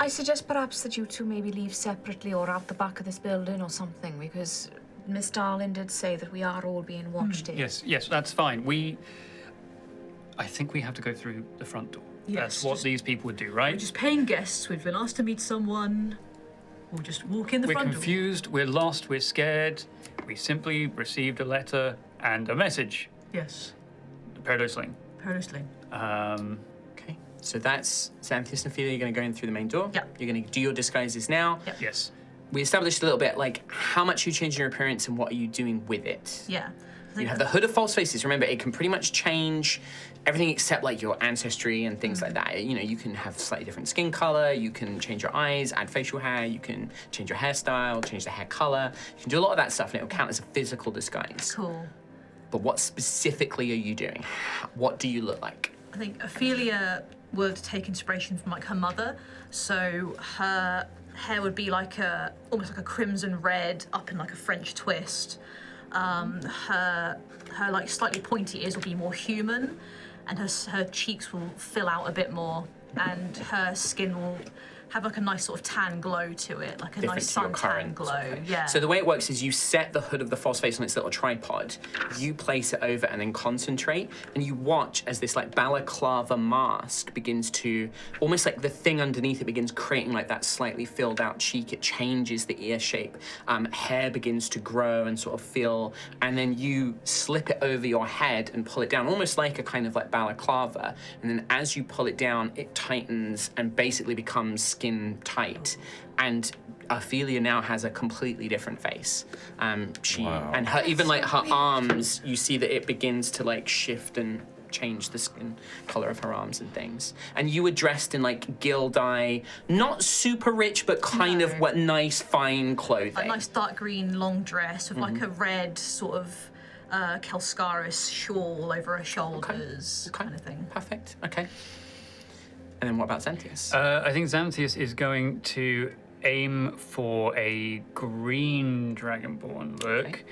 I suggest perhaps that you two maybe leave separately or out the back of this building or something, because Miss Darling did say that we are all being watched here. Yes, that's fine. I think we have to go through the front door. Yes, That's what just- these people would do, right? We're just paying guests. We've been asked to meet someone. We'll just walk in the We're front door. confused, we're lost, we're scared. We simply received a letter and a message. Yes. The Peridot sling. Peridot sling. Okay. So that's Xanthius and Ophelia. You're going to go in through the main door. Yep. You're going to do your disguises now. Yep. Yes. We established a little bit, like, how much you change your appearance and what are you doing with it? Yeah. You have the Hood of False Faces. Remember, it can pretty much change everything except, like, your ancestry and things like that. You know, you can have slightly different skin color, you can change your eyes, add facial hair, you can change your hairstyle, change the hair color. You can do a lot of that stuff and it will count as a physical disguise. Cool. But what specifically are you doing? What do you look like? I think Ophelia would take inspiration from like her mother, so her hair would be like almost like a crimson red up in like a French twist. Her like slightly pointy ears will be more human, and her cheeks will fill out a bit more, and her skin will have like a nice sort of tan glow to it, like a Different nice to your suntan current glow. sort of- Yeah. So the way it works is you set the hood of the false face on its little tripod, you place it over and then concentrate, and you watch as this like balaclava mask begins to, almost like the thing underneath it begins creating like that slightly filled out cheek. It changes the ear shape. Hair begins to grow and sort of fill, and then you slip it over your head and pull it down, almost like a kind of like balaclava. And then as you pull it down, it tightens and basically becomes skin tight. And Ophelia now has a completely different face. She and her even like her arms, you see that it begins to like shift and change the skin color of her arms and things. And you were dressed in like gilt-eye, not super rich, but kind of what nice fine clothing. A nice dark green long dress with like a red sort of Calscaris shawl over her shoulders, kind of thing. Perfect. Okay. And then what about Xanthias? I think Xanthias is going to aim for a green dragonborn look.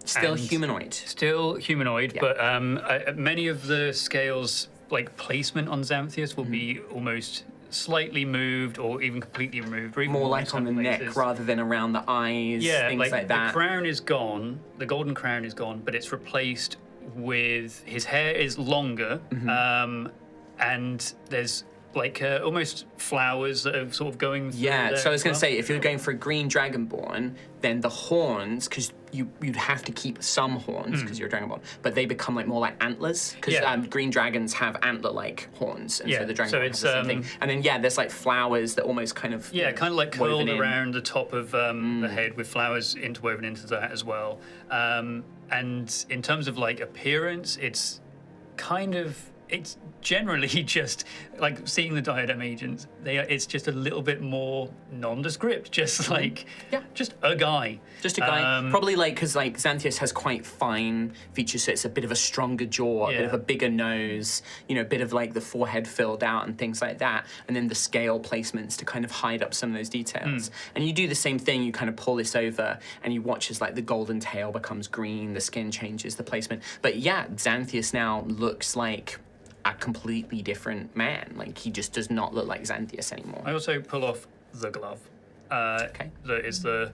Still and humanoid. Still humanoid, Yeah. but many of the scales, like placement on Xanthias, will be almost slightly moved or even completely removed. Or even More in like on some the neck places. rather than around the eyes, Yeah, things like that. The crown is gone, the golden crown is gone, but it's replaced with his hair is longer, and there's like almost flowers that are sort of going through Yeah, there so I was as going to well. say, if you're going for a green dragonborn, then the horns, because you'd have to keep some horns because you're a dragonborn, but they become like more like antlers, because Yeah. green dragons have antler-like horns, and Yeah, so the dragonborn so has it's, the same thing. And then yeah, there's like flowers that almost kind of Yeah, kind of like woven curled in. around the top of the head with flowers interwoven into that as well. And in terms of like appearance, it's generally just like seeing the Diadem agents. It's just a little bit more nondescript, just like just a guy. Just a guy, probably like, because like Xanthias has quite fine features, so it's a bit of a stronger jaw, a bit Yeah. of a bigger nose, a bit of like the forehead filled out and things like that, and then the scale placements to kind of hide up some of those details. And you do the same thing, you kind of pull this over and you watch as like the golden tail becomes green, the skin changes, the placement. But yeah, Xanthias now looks like a completely different man. Like he just does not look like Xanthias anymore. I also pull off the glove. Okay. That is the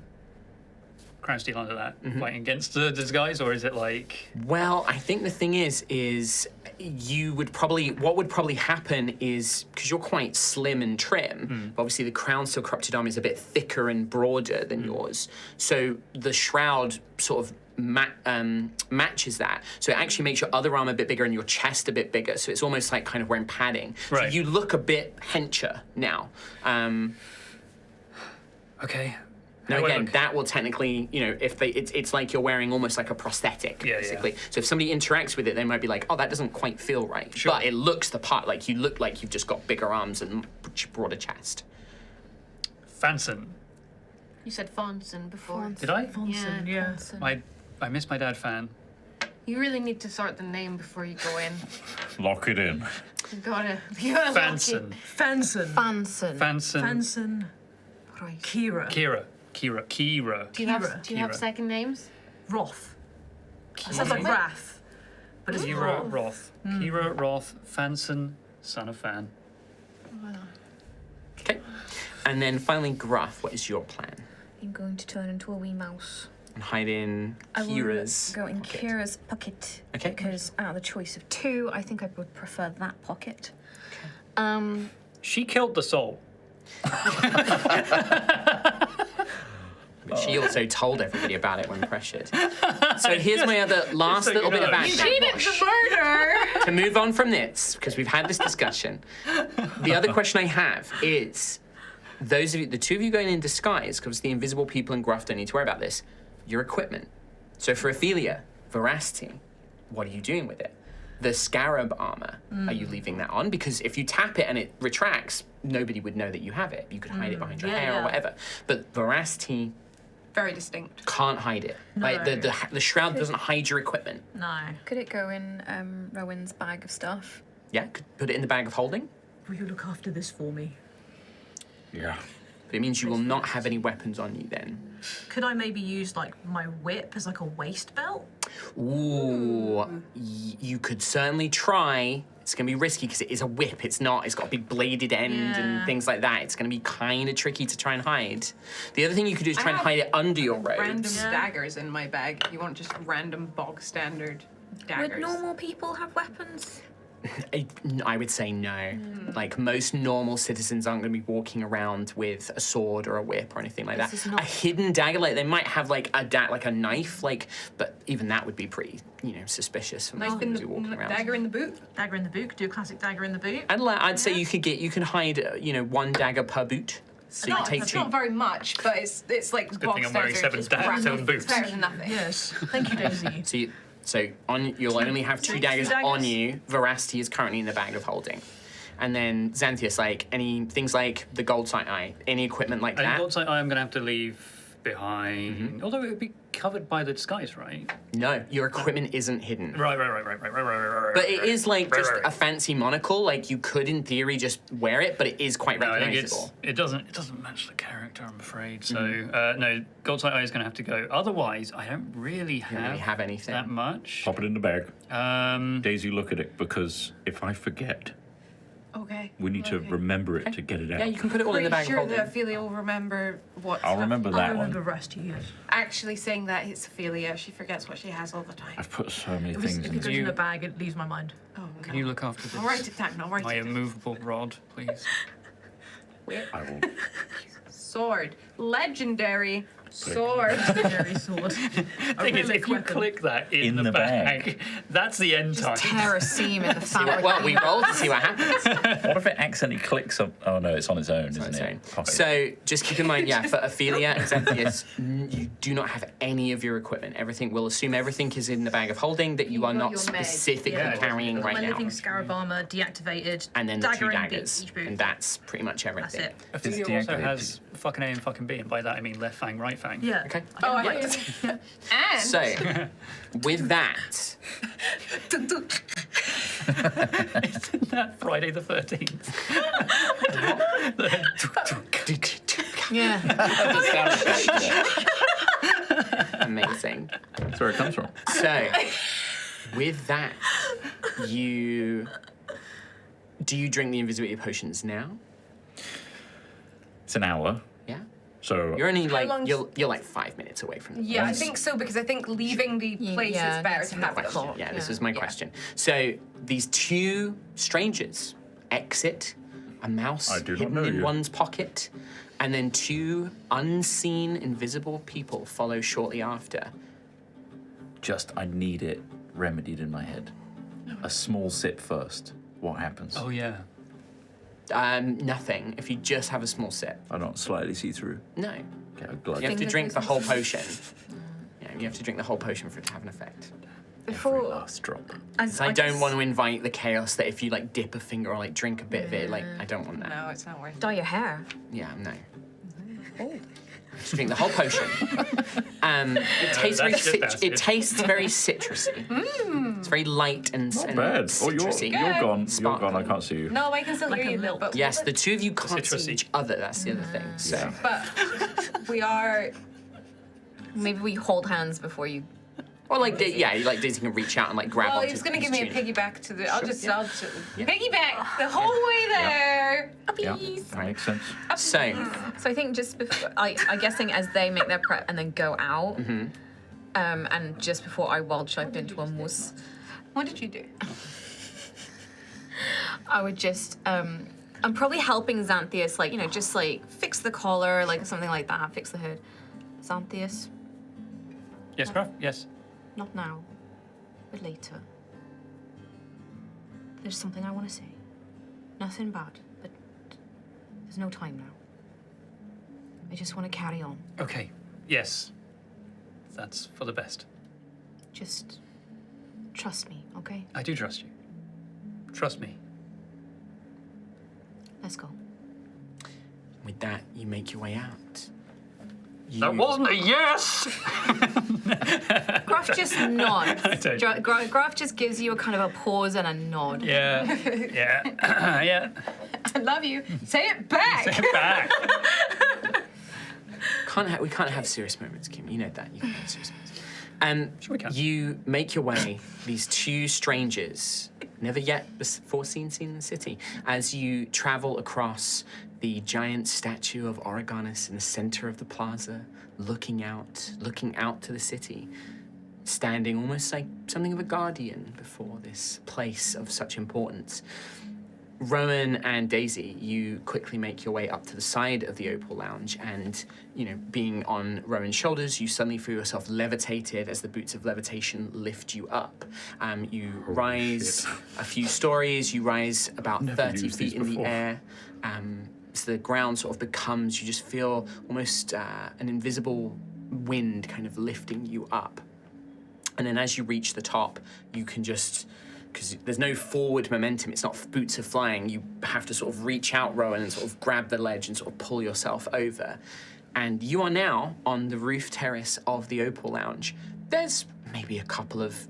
crown steel under that, fighting against the disguise, or is it like? Well, I think the thing is what would probably happen is, because you're quite slim and trim, but obviously the crown steel corrupted arm is a bit thicker and broader than yours. So the shroud sort of matches that. So it actually makes your other arm a bit bigger and your chest a bit bigger. So it's almost like kind of wearing padding. Right. So you look a bit hencher now. Okay. Now How do I again, look? that will technically, it's like you're wearing almost like a prosthetic, Yeah, basically. So if somebody interacts with it, they might be like, oh, that doesn't quite feel right. Sure. But it looks the part, like you look like you've just got bigger arms and broader chest. Fanson. You said Fonson before. Did I? Fonson, yeah. I miss my dad fan. You really need to sort the name before you go in. Lock it in. You gotta lock Fanson. it. Fanson. Fanson. Fanson. Fanson. Right. Kira. Kira. Do you have Kira. second names? Roth. That sounds like Wrath. But it's Kira Roth. Roth. Kira Roth. Fanson. Son of Fan. Okay. And then finally, Gruff, what is your plan? I'm going to turn into a wee mouse. And hide in I will Kira's go in pocket. Kira's pocket. Okay. Because out of the choice of two, I think I would prefer that pocket. She killed the soul. But she also told everybody about it when pressured. So here's my other last so you little bit of know. action. the murder! To move on from this, because we've had this discussion, the other question I have is, those of you, the two of you going in disguise, because the invisible people and Gruff don't need to worry about this, your equipment. So for Ophelia, Veracity, what are you doing with it? The scarab armor, are you leaving that on? Because if you tap it and it retracts, nobody would know that you have it. You could hide it behind your hair or whatever. But Veracity Very distinct. can't hide it. Like the shroud doesn't hide your equipment. No. Could it go in Rowan's bag of stuff? Yeah, could put it in the bag of holding. Will you look after this for me? Yeah. But it means you will not have any weapons on you then. Could I maybe use like my whip as like a waist belt? Ooh, you could certainly try. It's going to be risky because it is a whip. It's got a big bladed end and things like that. It's going to be kind of tricky to try and hide. The other thing you could do is try and hide it under your robes. Random daggers in my bag. You want just random bog standard daggers. Would normal people have weapons? I would say no. Like, most normal citizens aren't going to be walking around with a sword or a whip or anything like that. A hidden dagger, like they might have like a knife, like, but even that would be pretty, suspicious. For Knife in the walking around. dagger in the boot. Dagger in the boot. Do a classic dagger in the boot. I'd say you can hide, one dagger per boot. So you take it's two. not very much, but it's like Good thing I'm wearing seven boots. It's better than nothing. Yes. Thank you, Daisy. So you'll only have two daggers on you. Veracity is currently in the bag of holding. And then Xanthius, like things like the gold sight eye, any equipment like that. Gold sight eye I'm going to have to leave behind. Although it would be covered by the disguise, right? No, your equipment isn't hidden. Right. But it is like just a fancy monocle. Like you could, in theory, just wear it, but it is quite recognizable. It doesn't match the character, I'm afraid. So no, gold sight eye is going to have to go. Otherwise, I don't really have anything that much. Pop it in the bag. Daisy, look at it, because if I forget, Okay. we need to remember it to get it out. Yeah, you can put it all in the bag of Pretty sure holding. that Ophelia will remember what. I'll remember that I one. remember Rusty, yes. Actually, saying that it's Ophelia, she forgets what she has all the time. I've put so many If things it in goes this. in a bag, it leaves my mind. Oh, Can you look after this? I'll write it down. I'll write My it down. immovable rod, please. I will. Sword. Legendary sword. Legendary sword. Thing is, if you click that in the bag, that's the end time. Tear a seam in the fabric. Well, we roll to see what happens. What if it accidentally clicks on? Oh no, it's on its own, isn't it? Okay. So just keep in mind, for Ophelia and Xanthius, you do not have any of your equipment. We'll assume everything is in the bag of holding that you are not specifically carrying right My now. living scarab armor deactivated. And then the two dagger in daggers. each boot. And that's pretty much That's everything. it. Ophelia also has fucking A and fucking B, and by that I mean left fang, right fang. Yeah. Okay. Oh, I Right. And So, with that, Isn't that Friday the 13th? Yeah. amazing. That's where it comes from. So, with that, do you drink the invisibility potions now? It's an hour, Yeah. so You're only like long's- you're like 5 minutes away from the Yeah, I think so, because I think leaving the place yeah, is better that's to my have it. question. Yeah, this was my question. So these two strangers exit, a mouse I do not hidden know in you. one's pocket, and then two unseen, invisible people follow shortly after. I need it remedied in my head. A small sip first. What happens? Oh yeah. Nothing. If you just have a small sip. I don't slightly see through. No. Okay, I'm glad. You have to Finger drink the potions. whole potion. Yeah, you have to drink the whole potion for it to have an effect. Every Before, last drop. as I don't want to invite the chaos that if you like dip a finger or like drink a bit of it, like I don't want that. No, it's not worth it. dye your hair. Yeah, no. Just drink the whole potion. It tastes very That's just acid. it tastes very citrusy. It's very light and Not bad. Oh, you're citrusy. gone. You're Sparkling. gone. I can't see you. No, I can still Like hear a you, milk. but Yes, the two of you can't see Citrusy. each other. That's the other thing. So Yeah. but we are. Maybe we hold hands before you. or like Daisy can reach out and like grab Well, onto he was going to his give me a tunic. piggyback to the. I'll just Yeah. piggyback the whole way there. Yeah, Puppies. that makes sense. So So I think just before, I'm guessing as they make their prep and then go out, and just before I wild shape into a moose, What did you do? I would just, I'm probably helping Xanthius, like, just like fix the collar, like something like that, fix the hood. Xanthius, Yes, Graf? Yes. not now, but later. There's something I want to say. Nothing bad, but there's no time now. I just want to carry on. Okay. Yes. That's for the best. Just trust me, okay? I do trust you. Trust me. Let's go. with that, you make your way out. That wasn't a yes! Graf just nods. don't. Graf just gives you a kind of a pause and a nod. Yeah. Yeah. Yeah. I love you. Say it back. Back. We can't have serious moments, Kim. You know that. You can't have serious moments. we can. You make your way, these two strangers, never yet before seen in the city, as you travel across the giant statue of Oregonus in the center of the plaza, looking out to the city, standing almost like something of a guardian before this place of such importance. Rowan and Daisy, you quickly make your way up to the side of the Opal Lounge, and, being on Rowan's shoulders, you suddenly feel yourself levitated as the boots of levitation lift you up. You rise a few stories, you rise about 30 feet in the air. So the ground sort of becomes, you just feel almost an invisible wind kind of lifting you up. And then as you reach the top, you can just, because there's no forward momentum, it's not boots of flying, you have to sort of reach out, Rowan, and sort of grab the ledge and sort of pull yourself over. And you are now on the roof terrace of the Opal Lounge. There's maybe a couple of,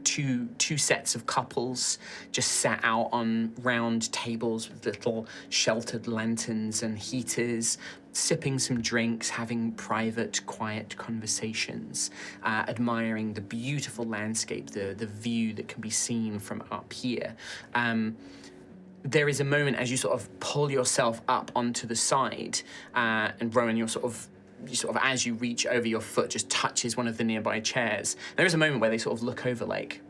two sets of couples just sat out on round tables with little sheltered lanterns and heaters, sipping some drinks, having private, quiet conversations, admiring the beautiful landscape, the view that can be seen from up here. There is a moment as you sort of pull yourself up onto the side, and Rowan, you sort of, as you reach over, your foot just touches one of the nearby chairs. There is a moment where they sort of look over, like,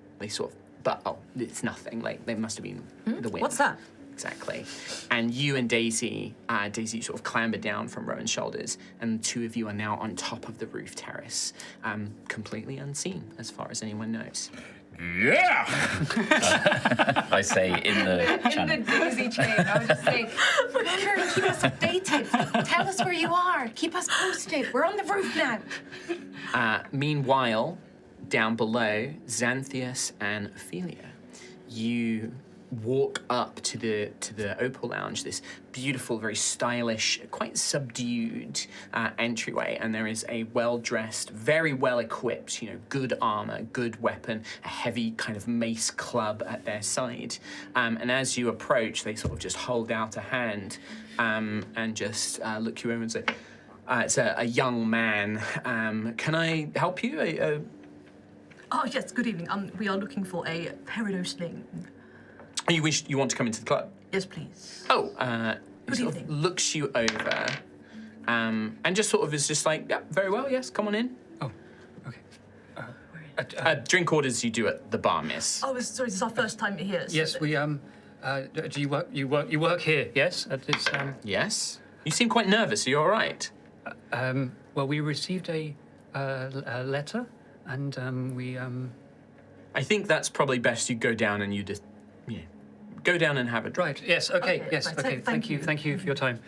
but it's nothing. Like, they must have been the wind. What's that? Exactly. And you and Daisy sort of clamber down from Rowan's shoulders, and the two of you are now on top of the roof terrace, completely unseen as far as anyone knows. Yeah! I say in the channel. In the Daisy chain, I was just saying, remember, keep us updated. Tell us where you are. Keep us posted. We're on the roof now. Meanwhile, down below, Xanthias and Ophelia, you walk up to the Opal Lounge, this beautiful, very stylish, quite subdued entryway, and there is a well-dressed, very well-equipped, good armor, good weapon, a heavy kind of mace club at their side. And as you approach, they sort of just hold out a hand and just look you over and say, it's a young man. Can I help you? Oh, yes, good evening. We are looking for a Peridot sling. You want to come into the club? Yes, please. Oh, Good he sort evening. of looks you over, and just sort of is just like, yeah, very well, yes, come on in. Oh, okay. Drink orders you do at the bar, miss. Oh, sorry, this is our first time here. So Yes, we do you work? You work here? Yes, at this. Yes? You seem quite nervous. Are you all right? Well, we received a letter, and we. I think that's probably best you go down and you just, go down and have a drink. Right. Yes. Okay. Okay, Yes. right, Okay. thank you. Thank you for your time.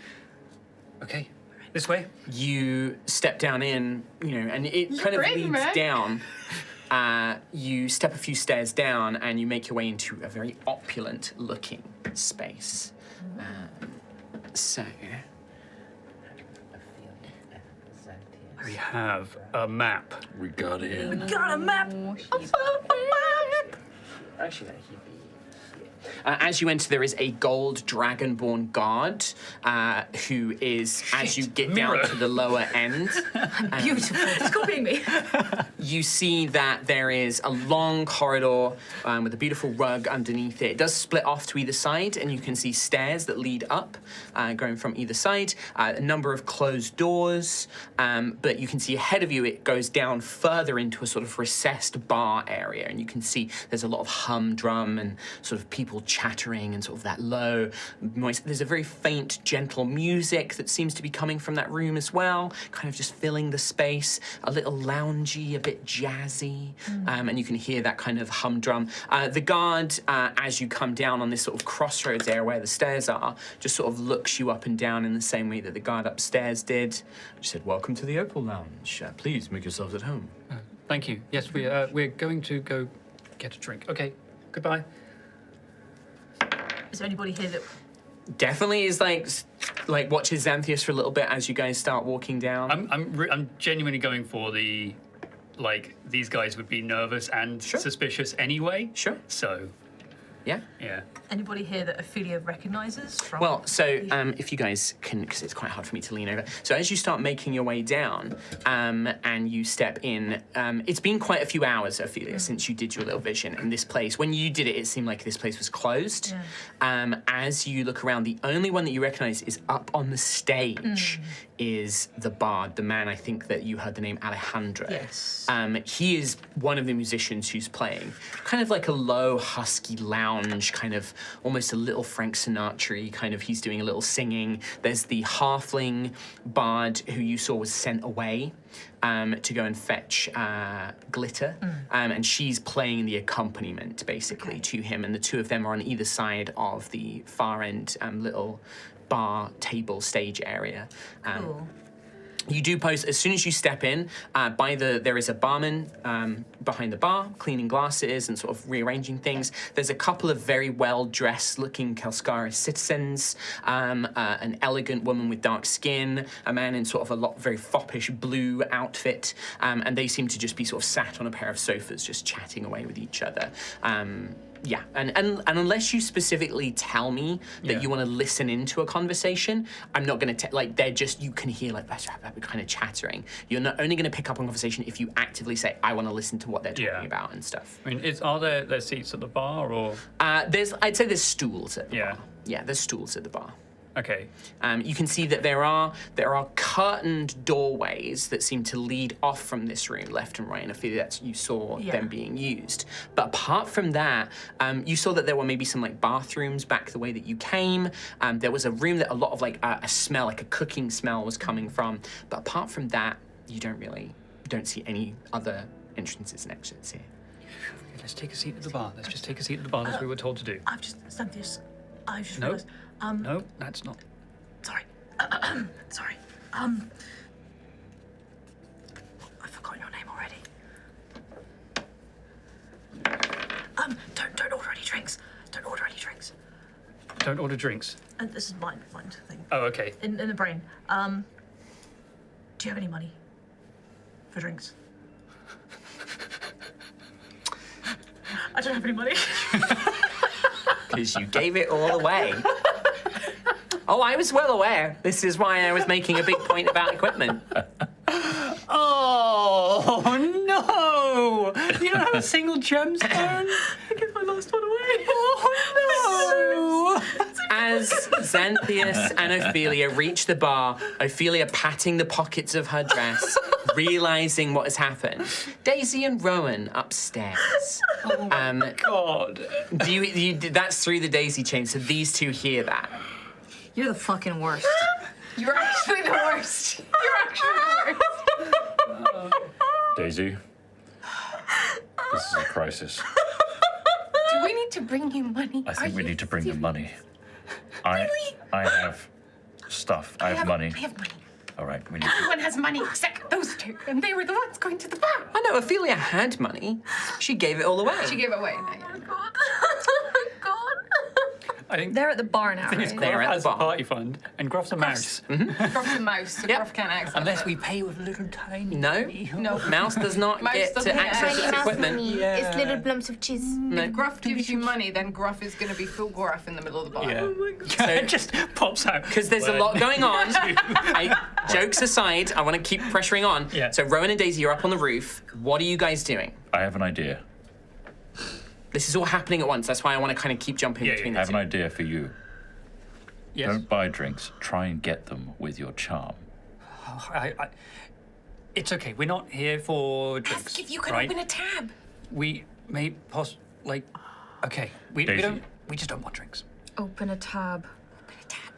Okay. This way. You step down in, and it kind of brave, leads man. down. You step a few stairs down and you make your way into a very opulent-looking space. So... We have a map. We got it. we got a map. Actually, no, he'd be here. As you enter, there is a gold dragonborn guard who is, as you get Mirror. down to the lower end, Beautiful. It's copying me. you see that there is a long corridor with a beautiful rug underneath it. It does split off to either side, and you can see stairs that lead up, going from either side. A number of closed doors, but you can see ahead of you it goes down further into a sort of recessed bar area, and you can see there's a lot of humdrum and sort of people chattering and sort of that low, moist. There's a very faint, gentle music that seems to be coming from that room as well, kind of just filling the space. A little loungy, a bit jazzy, and you can hear that kind of humdrum. The guard, as you come down on this sort of crossroads area where the stairs are, just sort of looks you up and down in the same way that the guard upstairs did. She said, "Welcome to the Opal Lounge. Please make yourselves at home." Thank you. Yes, we're going to go get a drink. Okay. Goodbye. Is there anybody here that... Definitely is like watches Xanthias for a little bit as you guys start walking down. I'm genuinely going for the, these guys would be nervous and Sure. suspicious anyway. Sure. So, Yeah? Yeah. Anybody here that Ophelia recognises from? Well, so if you guys can, because it's quite hard for me to lean over. So as you start making your way down and you step in, it's been quite a few hours, Ophelia, since you did your little vision in this place. When you did it, it seemed like this place was closed. Yeah. As you look around, the only one that you recognise is up on the stage is the bard, the man I think that you heard the name Alejandro. Yes. He is one of the musicians who's playing, kind of like a low, husky lounge, kind of almost a little Frank Sinatra-y, kind of, he's doing a little singing. There's the halfling bard who you saw was sent away to go and fetch Glitter, and she's playing the accompaniment, basically, to him, and the two of them are on either side of the far end little bar table stage area. Cool. You do post, as soon as you step in, there is a barman behind the bar, cleaning glasses and sort of rearranging things. There's a couple of very well-dressed looking Kalskaris citizens, an elegant woman with dark skin, a man in sort of a very foppish blue outfit, and they seem to just be sort of sat on a pair of sofas, just chatting away with each other. Yeah, and unless you specifically tell me that you want to listen into a conversation, I'm not going to, they're just, you can hear, that kind of chattering. You're not only going to pick up on conversation if you actively say, I want to listen to what they're talking about and stuff. I mean, are there seats at the bar, or? I'd say there's stools at the bar. Yeah. Yeah, there's stools at the bar. Okay. You can see that there are curtained doorways that seem to lead off from this room, left and right, and I feel that you saw them being used. But apart from that, you saw that there were maybe some bathrooms back the way that you came. There was a room that a lot of a smell, like a cooking smell, was coming from. But apart from that, you don't see any other entrances and exits here. Let's take a seat at the bar. Let's just take a seat at the bar as we were told to do. I've just realised. No, that's not. Sorry. Sorry. I've forgotten your name already. Don't order any drinks. Don't order any drinks. Don't order drinks. And this is mine thing. Oh, okay. In the brain. Do you have any money for drinks? I don't have any money. Because you gave it all away. Oh, I was well aware. This is why I was making a big point about equipment. Oh, no! You don't have a single gemstone? I gave my last one away. Oh, no! As Xanthias and Ophelia reach the bar, Ophelia patting the pockets of her dress, realizing what has happened. Daisy and Rowan upstairs. Oh, my God. That's through the daisy chain, so these two hear that. You're the fucking worst. You're actually the worst. You're actually the worst. Daisy, this is a crisis. Do we need to bring you money? I think we need to bring the money. Really? I have stuff. I have money. I have money. All right, we need to... Everyone has money except those two, and they were the ones going to the bar. I know, Ophelia had money. She gave it all away. She gave it away. I think They're at the bar now, right? They're Gruff at the has a bar. party fund, and Gruff's a mouse. Gruff's a mouse, so Yep. Gruff can't access Unless it. we pay with little tiny No. money. No. Mouse does not Mouse get doesn't to get access access its to equipment. It's little lumps of cheese. No. If Gruff gives you money, then Gruff is going to be full Gruff in the middle of the bar. Yeah. So- It just pops out. Because there's a lot going on. Jokes aside, I want to keep pressuring on. Yeah. So Rowan and Daisy are up on the roof. What are you guys doing? I have an idea. This is all happening at once. That's why I want to kind of keep jumping Yeah, between I the have an two. idea for you. Yes. Don't buy drinks. Try and get them with your charm. It's okay. We're not here for drinks. Ask if you can right? open a tab. We may okay. We Daisy. don't. We just don't want drinks. Open a tab. Open a tab.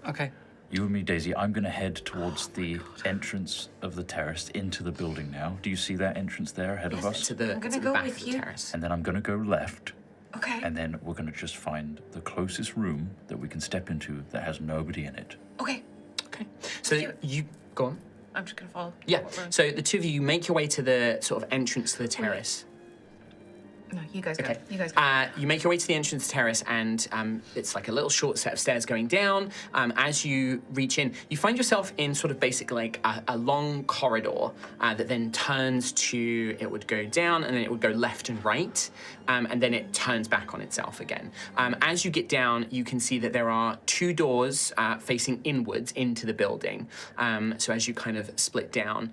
Okay. You and me, Daisy, I'm going to head towards the entrance of the terrace into the building now. Do you see that entrance there ahead of us? To the, I'm gonna to the go back with of the you. terrace. And then I'm going to go left, Okay. and then we're going to just find the closest room that we can step into that has nobody in it. Okay. Okay. So you go on. I'm just going to follow. Yeah. What room? So the two of you make your way to the sort of entrance to the terrace. No, you guys go. Okay. You guys go. You make your way to the entrance terrace, and it's like a little short set of stairs going down. As you reach in, you find yourself in sort of basically like a long corridor that then turns to, it would go down, and then it would go left and right, and then it turns back on itself again. As you get down, you can see that there are 2 doors facing inwards into the building. So as you kind of split down,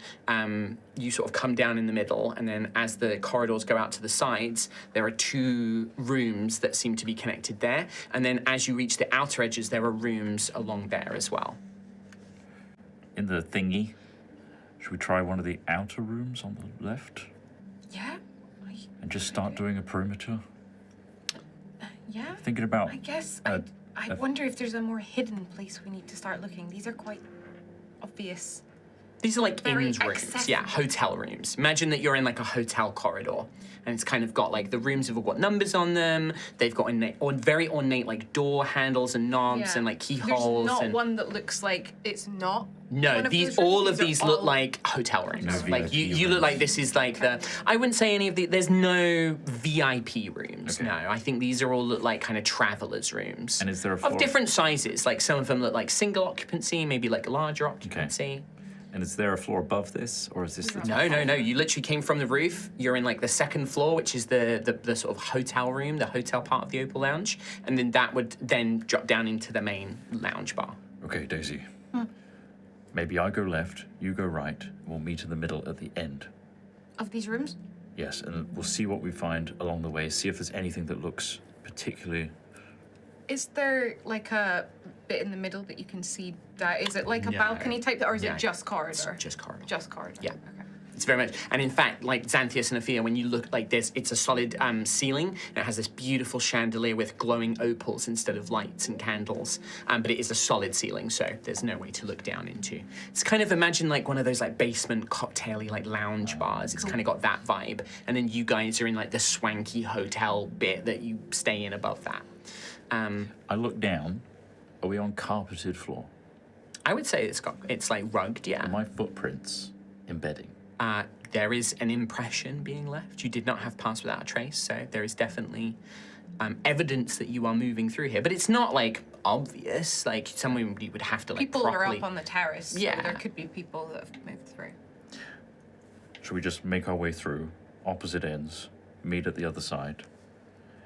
you sort of come down in the middle, and then as the corridors go out to the sides, there are 2 rooms that seem to be connected there. And then as you reach the outer edges, there are rooms along there as well. In the thingy, should we try one of the outer rooms on the left? Yeah. And just start doing a perimeter? Yeah. Thinking about... I guess uh, I wonder if there's a more hidden place we need to start looking. These are quite obvious. These are like Very inns rooms, accessible. yeah, hotel rooms. Imagine that you're in like a hotel corridor, and it's kind of got like the rooms have all got numbers on them. They've got very ornate like door handles and knobs and like keyholes. There's not and one that looks like it's not. no, one of these those rooms. all of are these look all- like hotel rooms. No Like VIP you look rooms. like this is like the. I wouldn't say any of the. There's no VIP rooms. Okay. No, I think these are all look like kind of travelers' rooms. And is there a floor? of different sizes? Like some of them look like single occupancy, maybe like larger occupancy. And is there a floor above this, or is this the top? No. You literally came from the roof. You're in like the second floor, which is the sort of hotel room, the hotel part of the Opal Lounge, and then that would then drop down into the main lounge bar. Okay, Daisy. Maybe I go left, you go right. We'll meet in the middle at the end. Of these rooms? Yes, and we'll see what we find along the way. See if there's anything that looks particularly. Is there like a bit in the middle that you can see? That is it like a No. balcony type, or is Yeah. it just corridor? Just corridor. Just corridor. Yeah. Okay. It's very much, and in fact, like Xanthias and Altheya, when you look like this, it's a solid ceiling, and it has this beautiful chandelier with glowing opals instead of lights and candles. But it is a solid ceiling, so there's no way to look down into. It's kind of imagine like one of those like basement cocktail-y like lounge bars. It's kind of got that vibe, and then you guys are in like the swanky hotel bit that you stay in above that. I look down. Are we on carpeted floor? I would say it's like rugged, yeah. Are my footprints embedding? There is an impression being left. You did not have Pass Without a Trace, so there is definitely evidence that you are moving through here. But it's not like obvious. Like somebody would have to like People properly. are up on the terrace. So Yeah. there could be people that have moved through. Should we just make our way through opposite ends, meet at the other side,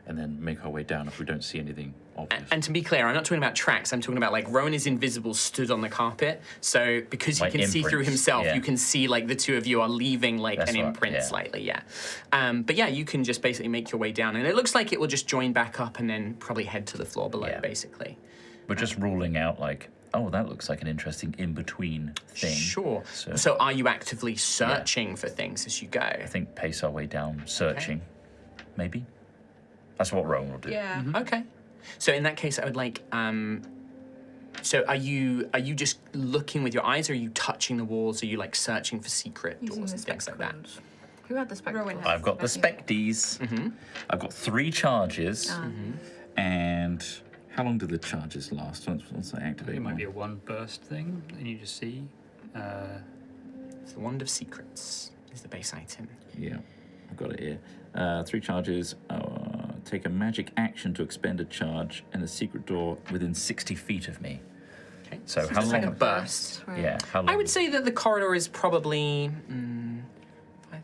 and then make our way down if we don't see anything obvious? And to be clear, I'm not talking about tracks. I'm talking about like Rowan is invisible, stood on the carpet. So because you Like can see through imprints, himself, yeah. you can see like the two of you are leaving like That's an right, imprint yeah. slightly, yeah. But yeah, you can just basically make your way down, and it looks like it will just join back up and then probably head to the floor below, Yeah. basically. We're just ruling out like, oh, that looks like an interesting in-between thing. Sure. So- So are you actively searching for things as you go? I think pace our way down, searching, maybe. That's what Rowan will do. Yeah. Okay. So in that case, I would like. So are you just looking with your eyes, or are you touching the walls? Are you like searching for secret doors and things like that? Who had the spectacles? Rowan has I've got the specties. Mm-hmm. I've got 3 charges. And how long do the charges last once I activate It might one? be a one burst thing, and you just see. It's the Wand of Secrets is the base item. Yeah, I've got it here. 3 charges. Take a magic action to expend a charge and a secret door within 60 feet of me. Okay. So how just like a long? burst. Right. Yeah, how long? I would say that the corridor is probably 5, 10,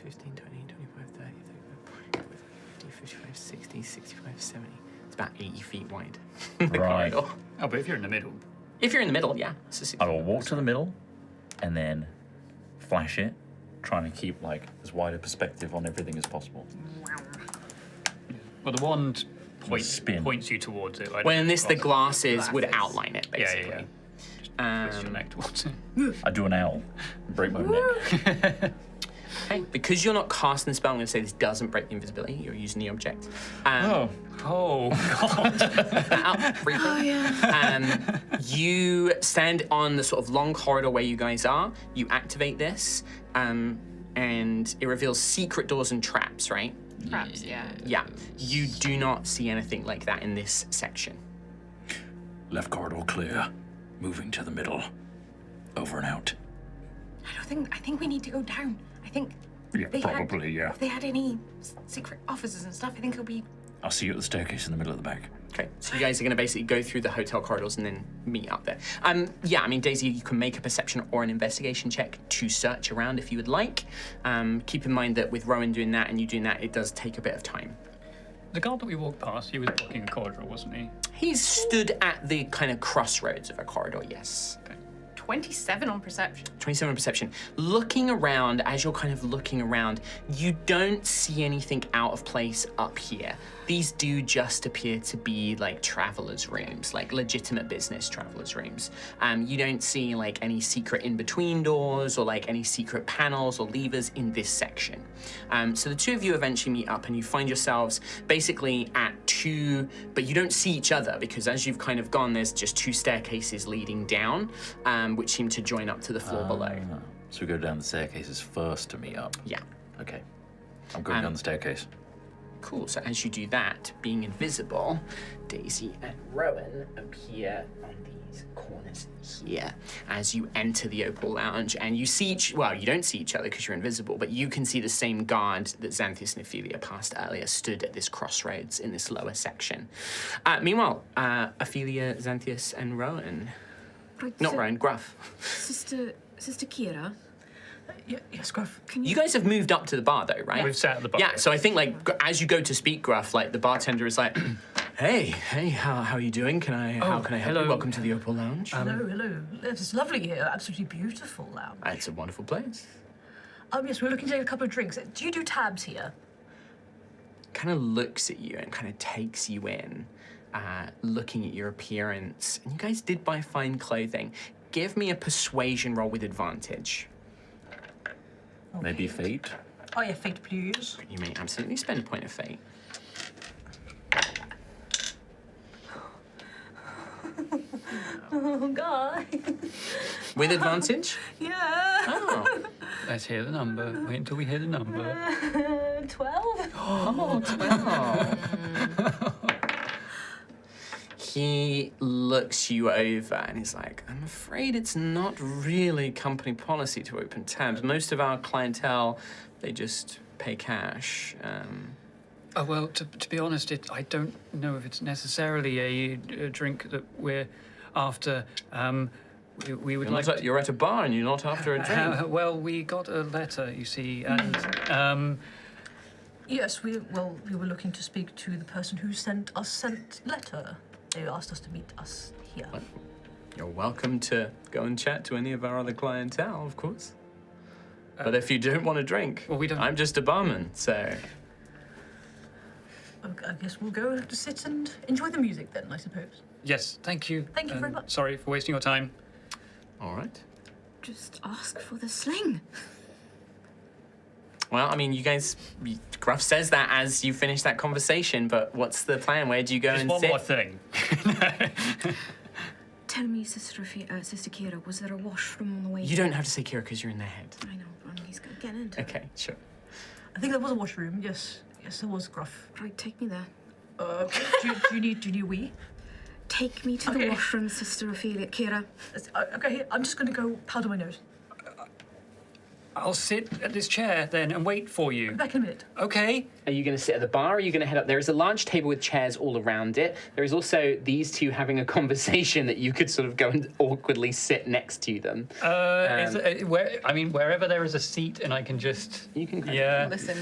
15, 20, 25, 30, 35, 40, 50, 55, 60, 65, 70. It's about 80 feet wide, the Right. corridor. Oh, but if you're in the middle, If you're in the middle, yeah. It's a 60 I will walk to the middle and then flash it, trying to keep like as wide a perspective on everything as possible. well, the wand Spin. points you towards it. Right? Well, in this, the Across. glasses would Glasses. outline it, Yeah, basically. yeah, yeah. Twist your neck towards it. I do an owl, break my neck. Okay, because you're not casting the spell, I'm going to say this doesn't break the invisibility. You're using the object. Oh, Oh God! Out briefly. You stand on the sort of long corridor where you guys are. You activate this, and it reveals secret doors and traps, right? Perhaps, yeah. Yeah. You do not see anything like that in this section. left corridor clear. Moving to the middle. Over and out. I think we need to go down. I think Yeah, they probably, yeah. If they had any secret offices and stuff, I think it'll be. I'll see you at the staircase in the middle of the back. Okay, so you guys are going to basically go through the hotel corridors and then meet up there. Yeah, I mean, Daisy, you can make a perception or an investigation check to search around if you would like. Keep in mind that with Rowan doing that and you doing that, it does take a bit of time. The guard that we walked past, he was blocking a corridor, wasn't he? He's stood at the kind of crossroads of a corridor, yes. 27 on perception. 27 perception. Looking around, as you're kind of looking around, you don't see anything out of place up here. These do just appear to be like travelers' rooms, like legitimate business travelers' rooms. You don't see like any secret in-between doors or like any secret panels or levers in this section. So the two of you eventually meet up and you find yourselves basically at two, but you don't see each other because as you've kind of gone, there's just two staircases leading down, which seem to join up to the floor below. So we go down the staircases first to meet up. Yeah. Okay. I'm going down the staircase. Cool, so as you do that, being invisible, Daisy and Rowan appear on these corners here as you enter the Opal Lounge, and you see well, you don't see each other because you're invisible, but you can see the same guard that Xanthias and Ophelia passed earlier stood at this crossroads in this lower section. Meanwhile, Ophelia, Xanthias, and Rowan. Right, Not so- Rowan, Gruff. Sister Kira. Yes, Gruff. You guys have moved up to the bar though, right? We've sat at the bar. Yeah, so I think like as you go to speak, Gruff, like the bartender is like, hey, how are you doing? How can I help hello. you? Welcome to the Opal Lounge. Hello. It's lovely here. Absolutely beautiful lounge. It's a wonderful place. Yes, we're looking to take a couple of drinks. Do you do tabs here? Kind of looks at you and kind of takes you in, looking at your appearance. And you guys did buy fine clothing. Give me a persuasion roll with advantage. Maybe fate? Oh yeah, fate please. You may absolutely spend a point of fate. Oh God. With advantage? Yeah. Oh. Let's hear the number. Wait until we hear the number. 12. Oh, 12. He looks you over and he's like, I'm afraid it's not really company policy to open tabs. Most of our clientele, they just pay cash. Oh, well, to be honest, I don't know if it's necessarily a drink that we're after. We would like You're at a bar and you're not after a drink. well, we got a letter, you see, and Yes, we were looking to speak to the person who sent letter. They asked us to meet us here. You're welcome to go and chat to any of our other clientele, of course. But if you don't want a drink, well, we don't. I'm just a barman, so... I guess we'll go to sit and enjoy the music then, I suppose. Yes, thank you. Thank you very much. Sorry for wasting your time. All right. Just ask for the sling. Well, I mean, Gruff says that as you finish that conversation, but what's the plan? Where do you go Just and one sit? more thing. Tell me, Sister Kira, was there a washroom on the way? You don't have to say Kira because you're in their head. I know, but he's gonna get into it. Okay, sure. I think there was a washroom. Yes, there was, Gruff. Right, take me there. Do you need wee? Take me to the washroom, Sister Kira. Okay, here, I'm just going to go powder my nose. I'll sit at this chair then and wait for you. Back in a minute. Okay. Are you going to sit at the bar or are you going to head up? There is a large table with chairs all around it. There is also these two having a conversation that you could sort of go and awkwardly sit next to them. Wherever there is a seat and I can just... You can kind Yeah. Listen.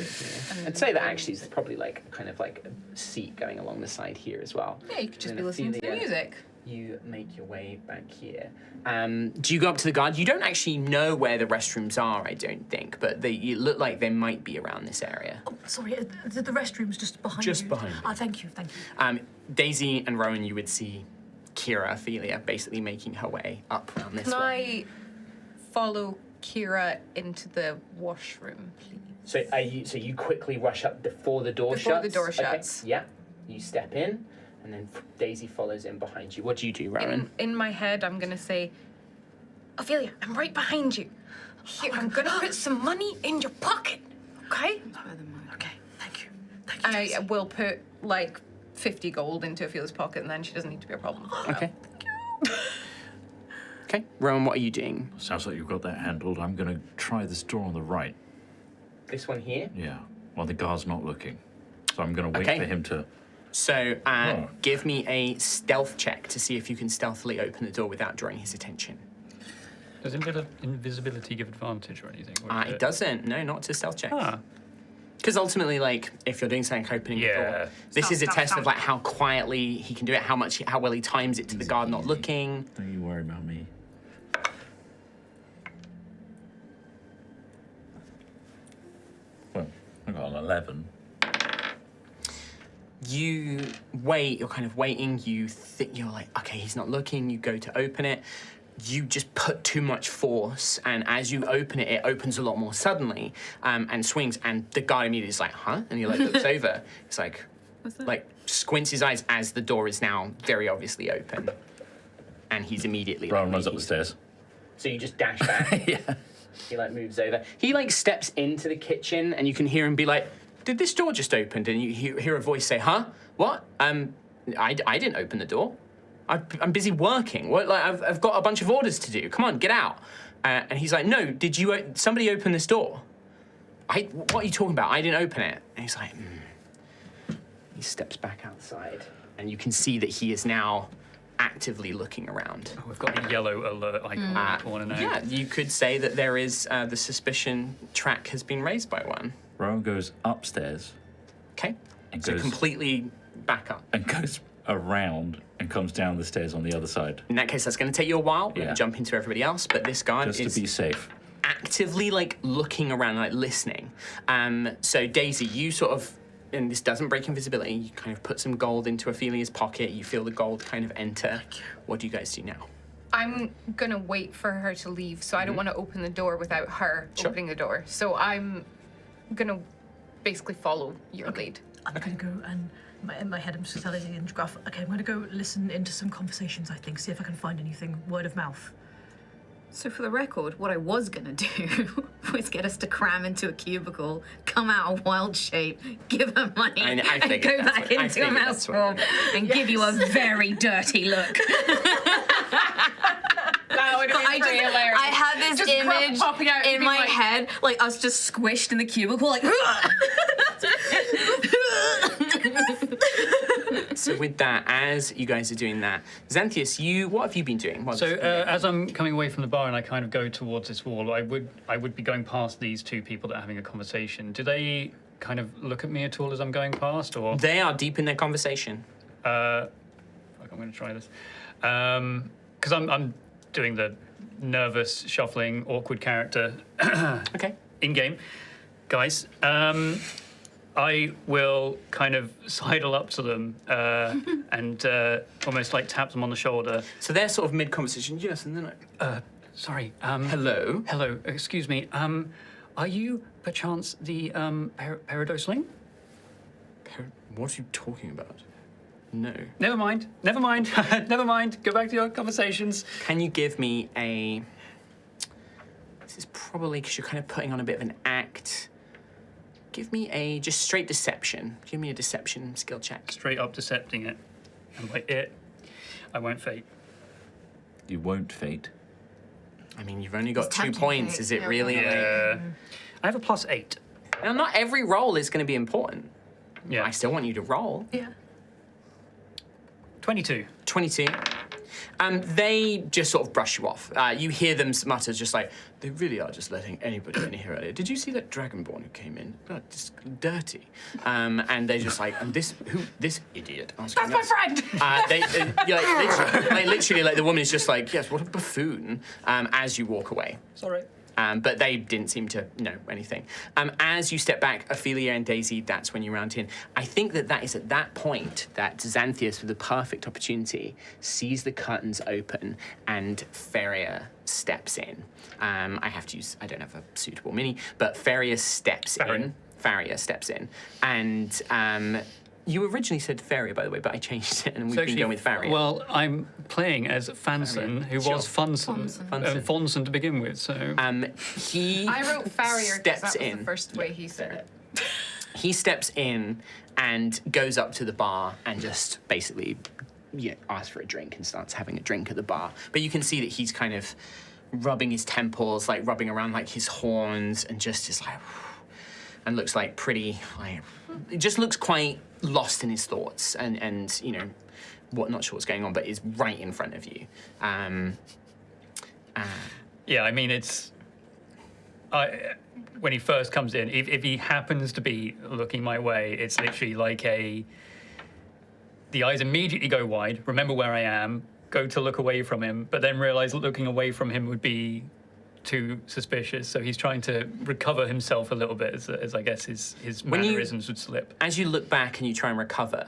I'd say that actually is probably like kind of like a seat going along the side here as well. Yeah, you could just Then be listening to the Ophelia, music. You make your way back here. Do you go up to the guard? You don't actually know where the restrooms are, I don't think, but you look like they might be around this area. Oh, sorry, the restroom's just behind you. Just behind you. Ah, thank you. Daisy and Rowan, you would see Kira, Ophelia, basically making her way up around this Can way. I follow Kira into the washroom, please? So you quickly rush up before the door shuts? Before the door Okay, shuts. yeah. You step in, and then Daisy follows in behind you. What do you do, Rowan? In my head, I'm gonna say, Ophelia, I'm right behind you. Here, I'm gonna put some money in your pocket, okay? Okay, thank you. I will put like 50 gold into Ophelia's pocket, and then she doesn't need to be a problem. Okay. Okay, Rowan, what are you doing? Sounds like you've got that handled. I'm going to try this door on the right. This one here. Yeah. Well, the guard's not looking, so I'm going to wait Okay. for him to. So give me a stealth check to see if you can stealthily open the door without drawing his attention. Does invisibility give advantage or anything? Or is It doesn't. No, not to stealth checks. Ah, Because ultimately, like, if you're doing something like opening the door, this is a test of like how quietly he can do it, how well he times it to the guard not looking. Don't you worry about me. Well, I got an 11. You wait. You're kind of waiting. You think you're like, okay, he's not looking. You go to open it. You just put too much force, and as you open it, it opens a lot more suddenly and swings. And the guy immediately is like, "Huh?" And he like looks over. It's like, squints his eyes as the door is now very obviously open, and he's immediately. Brian runs up the stairs. So you just dash back. Yeah. He like moves over. He like steps into the kitchen, and you can hear him be like, "Did this door just open?" And you hear a voice say, "Huh? What? I didn't open the door. I'm busy working. What? Like I've got a bunch of orders to do. Come on, get out." And he's like, "No, did you? Somebody open this door? What are you talking about? I didn't open it." And he's like, He steps back outside, and you can see that he is now actively looking around. Oh, we've got the yellow alert icon in the corner now. Yeah, you could say that there is the suspicion track has been raised by one. Rowan goes upstairs. Okay. And So goes, completely back up. and goes around and comes down the stairs on the other side. In that case, that's going to take you a while. We're going Yeah. to jump into everybody else, but this guard Just is to be safe. actively like looking around, like listening. So Daisy, you sort of, and this doesn't break invisibility, you kind of put some gold into Ophelia's pocket. You feel the gold kind of enter. What do you guys do now? I'm gonna wait for her to leave, so I don't want to open the door without her opening the door. So I'm gonna basically follow your lead. I'm gonna go and in my head I'm just telling in Gruff, okay, I'm gonna go listen into some conversations, I think, see if I can find anything word of mouth. So for the record, what I was gonna do was get us to cram into a cubicle, come out a wild shape, give her money, I and figured go that's back what- I into a figured mouse that's what- form and give you a very dirty look. That would have been pretty hilarious. I had this Just Gruff image popping out and in being my like- head, like us just squished in the cubicle, like. So with that, as you guys are doing that, Xanthius, what have you been doing? So as I'm coming away from the bar and I kind of go towards this wall, I would be going past these two people that are having a conversation. Do they kind of look at me at all as I'm going past, or? They are deep in their conversation. Fuck, I'm going to try this. Because I'm doing the nervous, shuffling, awkward character Okay. in-game. Guys, I will kind of sidle up to them and almost like tap them on the shoulder. So they're sort of mid-conversation. Yes, and then Sorry. hello. Hello, excuse me. Are you, perchance, the Peridot sling? What are you talking about? No. Never mind. Never mind. Never mind. Go back to your conversations. Can you give me a... This is probably because you're kind of putting on a bit of an act. Give me a just straight deception. Give me a deception skill check. Straight up decepting it. And by it, I won't fate. You won't fate. I mean, you've only got It's 2 tempting points. fate. Is it Yeah, really like... I have a +8. Now, not every roll is going to be important. Yeah. I still want you to roll. Yeah. 22. 22. They just sort of brush you off. You hear them mutter just like, they really are just letting anybody in here earlier. Did you see that Dragonborn who came in? Oh, just dirty. And they're just like, and this idiot asking That's my us. friend! Literally, like the woman is just like, yes, what a buffoon, as you walk away. Sorry. But they didn't seem to know anything. As you step back, Ophelia and Daisy, that's when you round in. I think that is at that point that Xanthius, with the perfect opportunity, sees the curtains open and Feria steps in. I don't have a suitable mini, but Feria steps in. Faria steps in. And you originally said Feria, by the way, but I changed it and we've been going with Faria. Well, I'm playing as Fanson, who was Funson. Fonson to begin with, so... He I wrote Farrier because steps that was in. the first way he said it. He steps in and goes up to the bar and just basically asks for a drink and starts having a drink at the bar. But you can see that he's kind of rubbing his temples, like rubbing around like his horns and just is like... and looks like pretty, like, it just looks quite lost in his thoughts and you know, not sure what's going on, but is right in front of you. Yeah, I mean, it's... when he first comes in, if he happens to be looking my way, it's literally like the eyes immediately go wide, remember where I am, go to look away from him, but then realize looking away from him would be too suspicious. So he's trying to recover himself a little bit as I guess his mannerisms would slip. As you look back and you try and recover,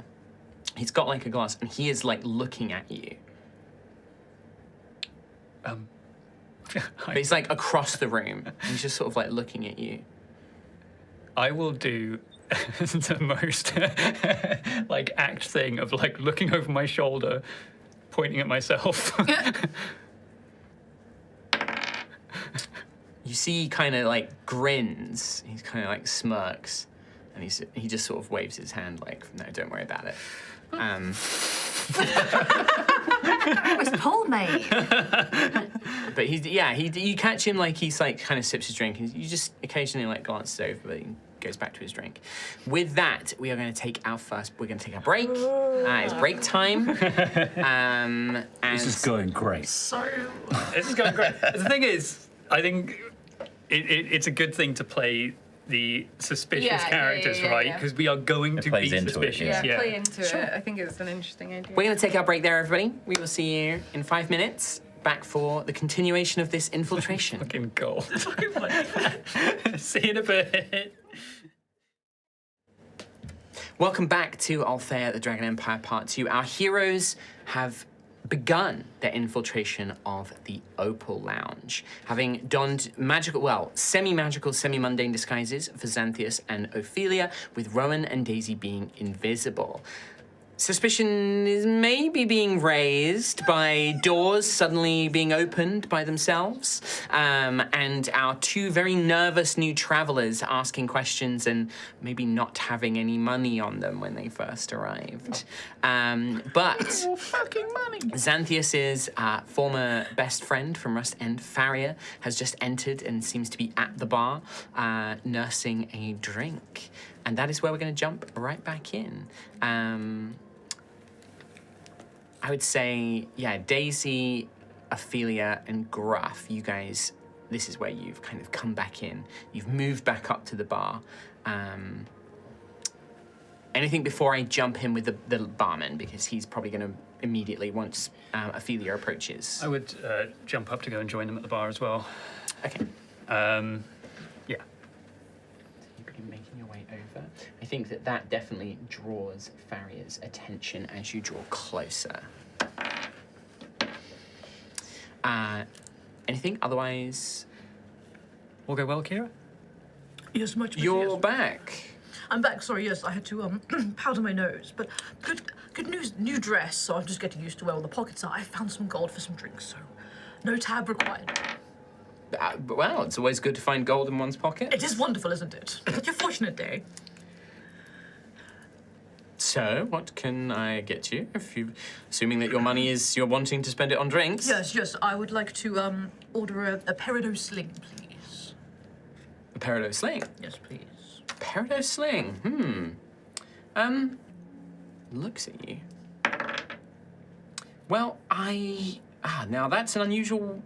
he's got like a glass and he is like looking at you. But he's like across the room and he's just sort of like looking at you. I will do the most like act thing of like looking over my shoulder, pointing at myself. You see he kind of like grins, he's kind of like smirks, and he just sort of waves his hand like, no, don't worry about it. Where's Paul, mate? But you catch him like he's like kind of sips his drink, and you just occasionally like glance over, but he goes back to his drink. With that, we're going to take our break. It's break time. This is going great. This is going great. The thing is, I think it's a good thing to play the suspicious characters, right? Because we are going to be suspicious. Play into it. I think it's an interesting idea. We're going to take our break there, everybody. We will see you in 5 minutes. Back for the continuation of this infiltration. Fucking gold. See you in a bit. Welcome back to Altheya, the Dragon Empire Part 2. Our heroes have begun their infiltration of the Opal Lounge, having donned semi-magical, semi-mundane disguises for Xanthias and Ophelia, with Rowan and Daisy being invisible. Suspicion is maybe being raised by doors suddenly being opened by themselves, and our two very nervous new travelers asking questions and maybe not having any money on them when they first arrived. But fucking money. Xanthias' former best friend from Rust End, Faria, has just entered and seems to be at the bar, nursing a drink. And that is where we're going to jump right back in. I would say, Daisy, Ophelia, and Gruff, you guys, this is where you've kind of come back in. You've moved back up to the bar. Anything before I jump in with the barman, because he's probably going to immediately, once Ophelia approaches. I would jump up to go and join them at the bar as well. Okay. Yeah. You're making your way over. I think that definitely draws Faria's attention as you draw closer. Anything? Otherwise... All go well, Kira? Yes, much better. You're back. I'm back. Sorry, yes, I had to powder my nose, but good news. New dress, so I'm just getting used to where all the pockets are. I found some gold for some drinks, so no tab required. Well, it's always good to find gold in one's pocket. It is wonderful, isn't it? Such a fortunate day. So, what can I get you? Assuming that your money is you're wanting to spend it on drinks. Yes. I would like to order a Peridot sling, please. A Peridot sling? Yes, please. Peridot sling. Looks at you. Well, now that's an unusual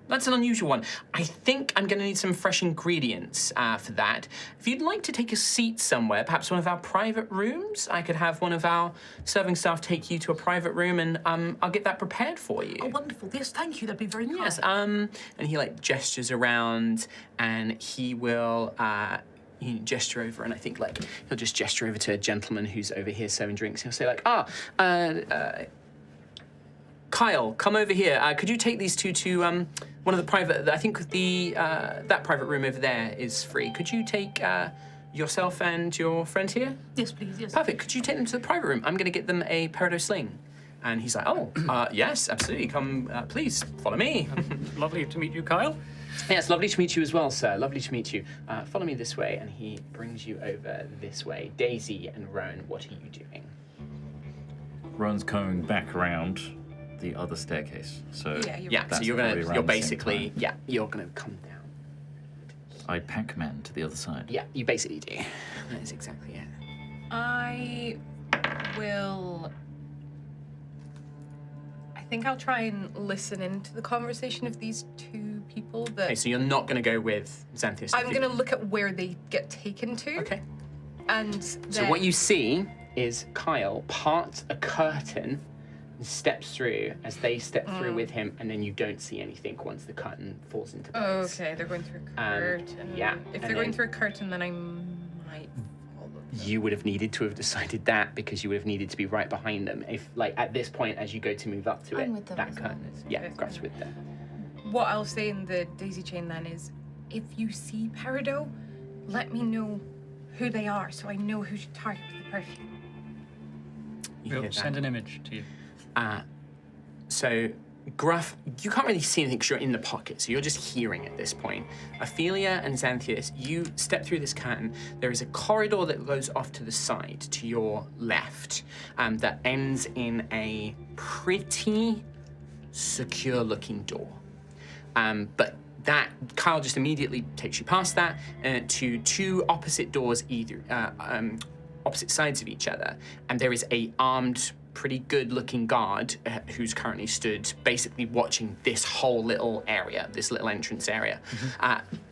one. I think I'm going to need some fresh ingredients for that. If you'd like to take a seat somewhere, perhaps one of our private rooms, I could have one of our serving staff take you to a private room, and I'll get that prepared for you. Oh, wonderful! Yes, thank you. That'd be very kind. Yes. And he like gestures around, and he will. You gesture over, and I think like he'll just gesture over to a gentleman who's over here serving drinks. He'll say like, Kyle, come over here. Could you take these two to one of the private? I think that private room over there is free. Could you take yourself and your friend here? Yes, please. Yes. Perfect. Could you take them to the private room? I'm going to get them a Peridot sling. And he's like, yes, absolutely. Come, please follow me. Lovely to meet you, Kyle. Yes, lovely to meet you as well, sir. Lovely to meet you. Follow me this way, and he brings you over this way. Daisy and Rowan, what are you doing? Rowan's coming back around the other staircase. So so you're gonna come down. I Pac-Man to the other side. Yeah, you basically do. That is exactly it. I will. I think I'll try and listen into the conversation of these two people. That Okay, so you're not going to go with Xanthias. I'm going to look at where they get taken to. Okay. And So what you see is Kyle parts a curtain and steps through as they step through with him, and then you don't see anything once the curtain falls into place. Oh, okay, they're going through a curtain. yeah, If and they're going then- through a curtain, then I might follow them. You would have needed to have decided that because you would have needed to be right behind them. If, like, at this point, as you go to move up to I'm it, with them that as well. curtain is, yeah, Grass with them. What I'll say in the daisy chain then is, if you see Peridot, let me know who they are so I know who to target with the perfume. You We'll hear that? send an image to you. So, Gruff, you can't really see anything because you're in the pocket, so you're just hearing at this point. Ophelia and Xanthias, you step through this curtain. There is a corridor that goes off to the side, to your left, that ends in a pretty secure-looking door. But that, Kyle just immediately takes you past that to two opposite doors, opposite sides of each other, and there is a armed, pretty good-looking guard who's currently stood basically watching this whole little area, this little entrance area.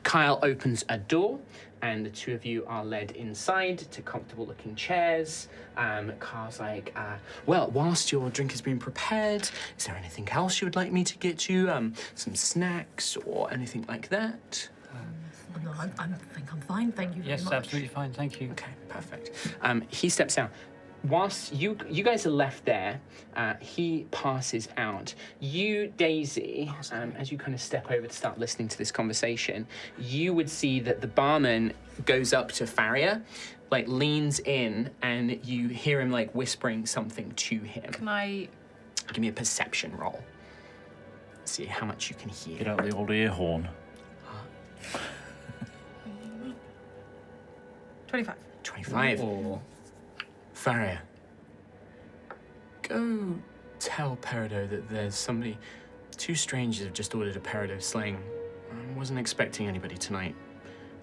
Kyle opens a door, and the two of you are led inside to comfortable-looking chairs. Kyle's like, well, whilst your drink is being prepared, is there anything else you would like me to get you? Some snacks or anything like that? No, I think I'm fine. Thank you very Yes, much. absolutely fine. Thank you. Okay, perfect. He steps down. Whilst you guys are left there, he passes out. You, Daisy, as you kind of step over to start listening to this conversation, you would see that the barman goes up to Faria, like leans in, and you hear him like whispering something to him. Can I... Give me a perception roll. See how much you can hear. Get out the old ear horn. 25. 25. Or Faria, go tell Peridot that there's somebody... Two strangers have just ordered a Peridot sling. I wasn't expecting anybody tonight.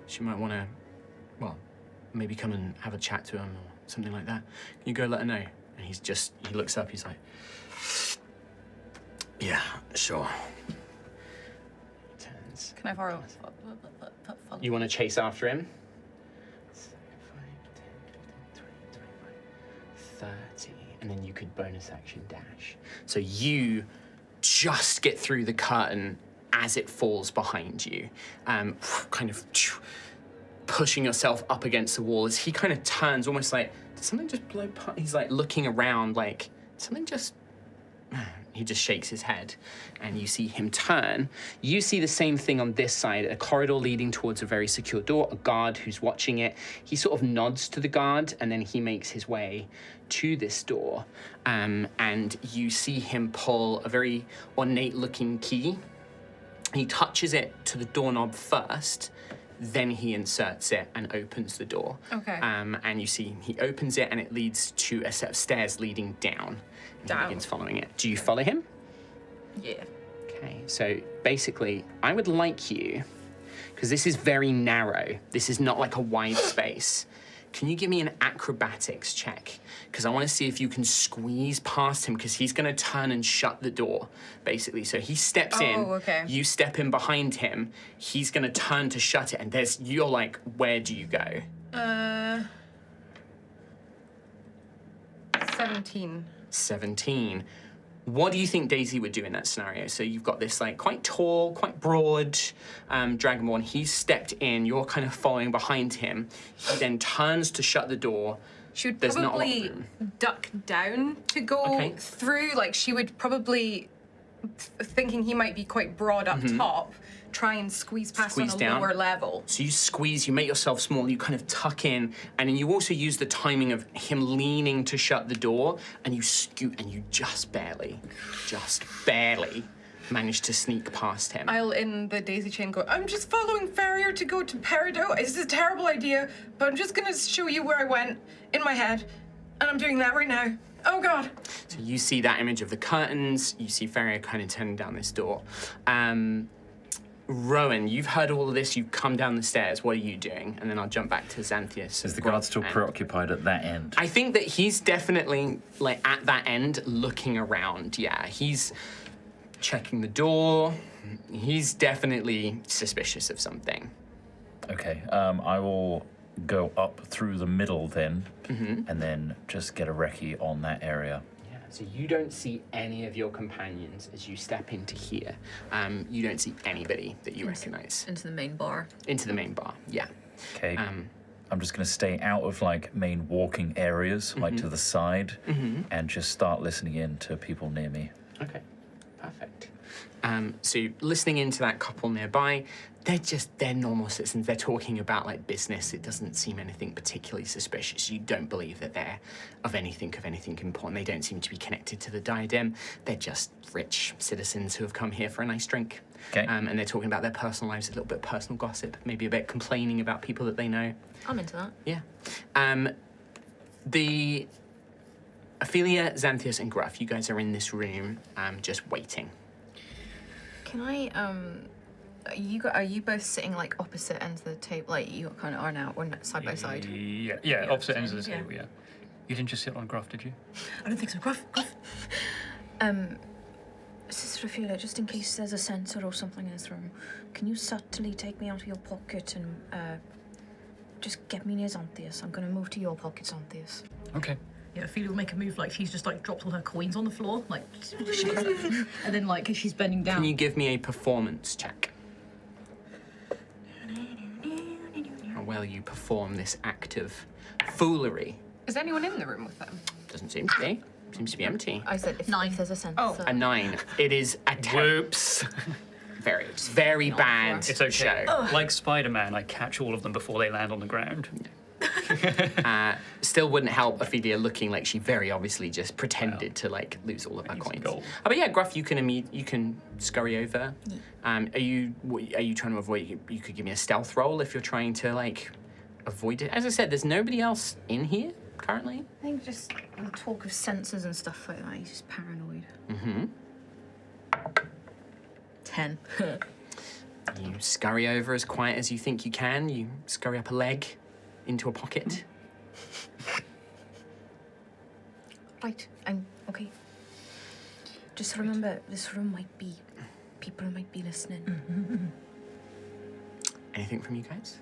She might want to, well, maybe come and have a chat to him or something like that. Can you go let her know? And he looks up, he's like, yeah, sure. He turns. Can I borrow? You want to chase after him? 30, and then you could bonus action dash. So you just get through the curtain as it falls behind you, kind of pushing yourself up against the wall as he kind of turns, almost like, did something just blow past? He's like looking around like, something just... He just shakes his head, and you see him turn. You see the same thing on this side, a corridor leading towards a very secure door, a guard who's watching it. He sort of nods to the guard, and then he makes his way to this door, and you see him pull a very ornate-looking key. He touches it to the doorknob first, then he inserts it and opens the door. Okay. And you see he opens it, and it leads to a set of stairs leading down. And he begins following it. Do you follow him? Yeah. Okay, so basically, I would like you, because this is very narrow, this is not like a wide space. Can you give me an acrobatics check? Because I want to see if you can squeeze past him, because he's going to turn and shut the door, basically. So he steps in, okay. you step in behind him, he's going to turn to shut it, and you're like, where do you go? 17. 17. What do you think Daisy would do in that scenario? So you've got this like quite tall, quite broad Dragonborn. He's stepped in, you're kind of following behind him. He then turns to shut the door. She would There's not a lot of probably room. duck down to go through. Like, she would probably, thinking he might be quite broad up top, try and squeeze past Squeeze on a down. lower level. So you squeeze, you make yourself small, you kind of tuck in, and then you also use the timing of him leaning to shut the door, and you scoot, and you just barely manage to sneak past him. I'll, in the daisy chain, go, I'm just following Farrier to go to Peridot. It's a terrible idea, but I'm just going to show you where I went in my head, and I'm doing that right now. Oh, God. So you see that image of the curtains, you see Farrier kind of turning down this door. Rowan, you've heard all of this. You've come down the stairs. What are you doing? And then I'll jump back to Xanthias. Is the guard still preoccupied at that end? I think that he's definitely like at that end, looking around. Yeah, he's checking the door. He's definitely suspicious of something. Okay, I will go up through the middle then, and then just get a recce on that area. Yeah, so you don't see any of your companions as you step into here. You don't see anybody that you recognize. Into the main bar. Into the main bar, yeah. Okay. I'm just going to stay out of like main walking areas, like to the side, and just start listening in to people near me. Okay, perfect. So listening into that couple nearby, they're normal citizens. They're talking about like business. It doesn't seem anything particularly suspicious. You don't believe that they're of anything important. They don't seem to be connected to the Diadem. They're just rich citizens who have come here for a nice drink. Okay. And they're talking about their personal lives, a little bit of personal gossip, maybe a bit complaining about people that they know. I'm into that. Yeah. The Ophelia, Xanthias, and Gruff, you guys are in this room just waiting. Can I, are you both sitting like opposite ends of the table? Like you kind of are now, or side by side? Yeah, opposite ends of the table, yeah. You didn't just sit on Gruff, did you? I don't think so. Gruff. Sister Ophelia, just in case there's a sensor or something in this room, can you subtly take me out of your pocket and just get me near Xanthias? I'm going to move to your pocket, Xanthias. Okay. Yeah, Ophelia will make a move like she's just like dropped all her coins on the floor, like, and then like as she's bending down. Can you give me a performance check? How well you perform this act of foolery. Is anyone in the room with them? Doesn't seem to be. Seems to be empty. I said if there's a sensor. Oh. A 9. It is a 10. Whoops. Very bad It's okay. show. Like Spider-Man, I catch all of them before they land on the ground. Still wouldn't help Ophelia looking like she very obviously just pretended to like lose all of her coins. Gold. But yeah, Gruff, you can scurry over. Are you trying to avoid? You could give me a stealth roll if you're trying to like avoid it. As I said, there's nobody else in here currently. I think just the talk of sensors and stuff like that, he's just paranoid. 10. You scurry over as quiet as you think you can. You scurry up a leg into a pocket. Right, I'm okay. Just remember, this room might be, people might be listening. Anything from you guys?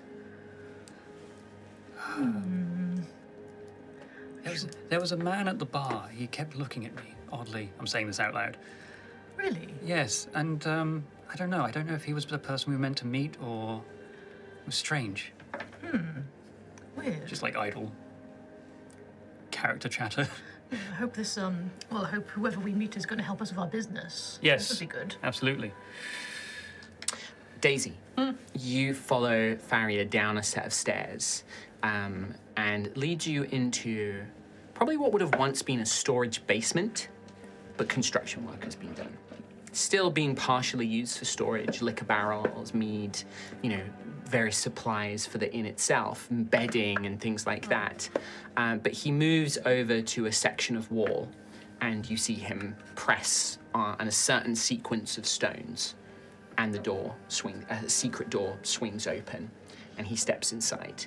There was a man at the bar. He kept looking at me, oddly. I'm saying this out loud. Really? Yes, and I don't know. I don't know if he was the person we were meant to meet or... It was strange. Weird. Just like idle character chatter. I hope this well, I hope whoever we meet is going to help us with our business. Yes. That would be good. Absolutely. Daisy, you follow Faria down a set of stairs and lead you into probably what would have once been a storage basement, but construction work has been done. Still being partially used for storage, liquor barrels, mead, various supplies for the inn itself, bedding and things like that. But he moves over to a section of wall and you see him press on a certain sequence of stones and a secret door swings open and he steps inside.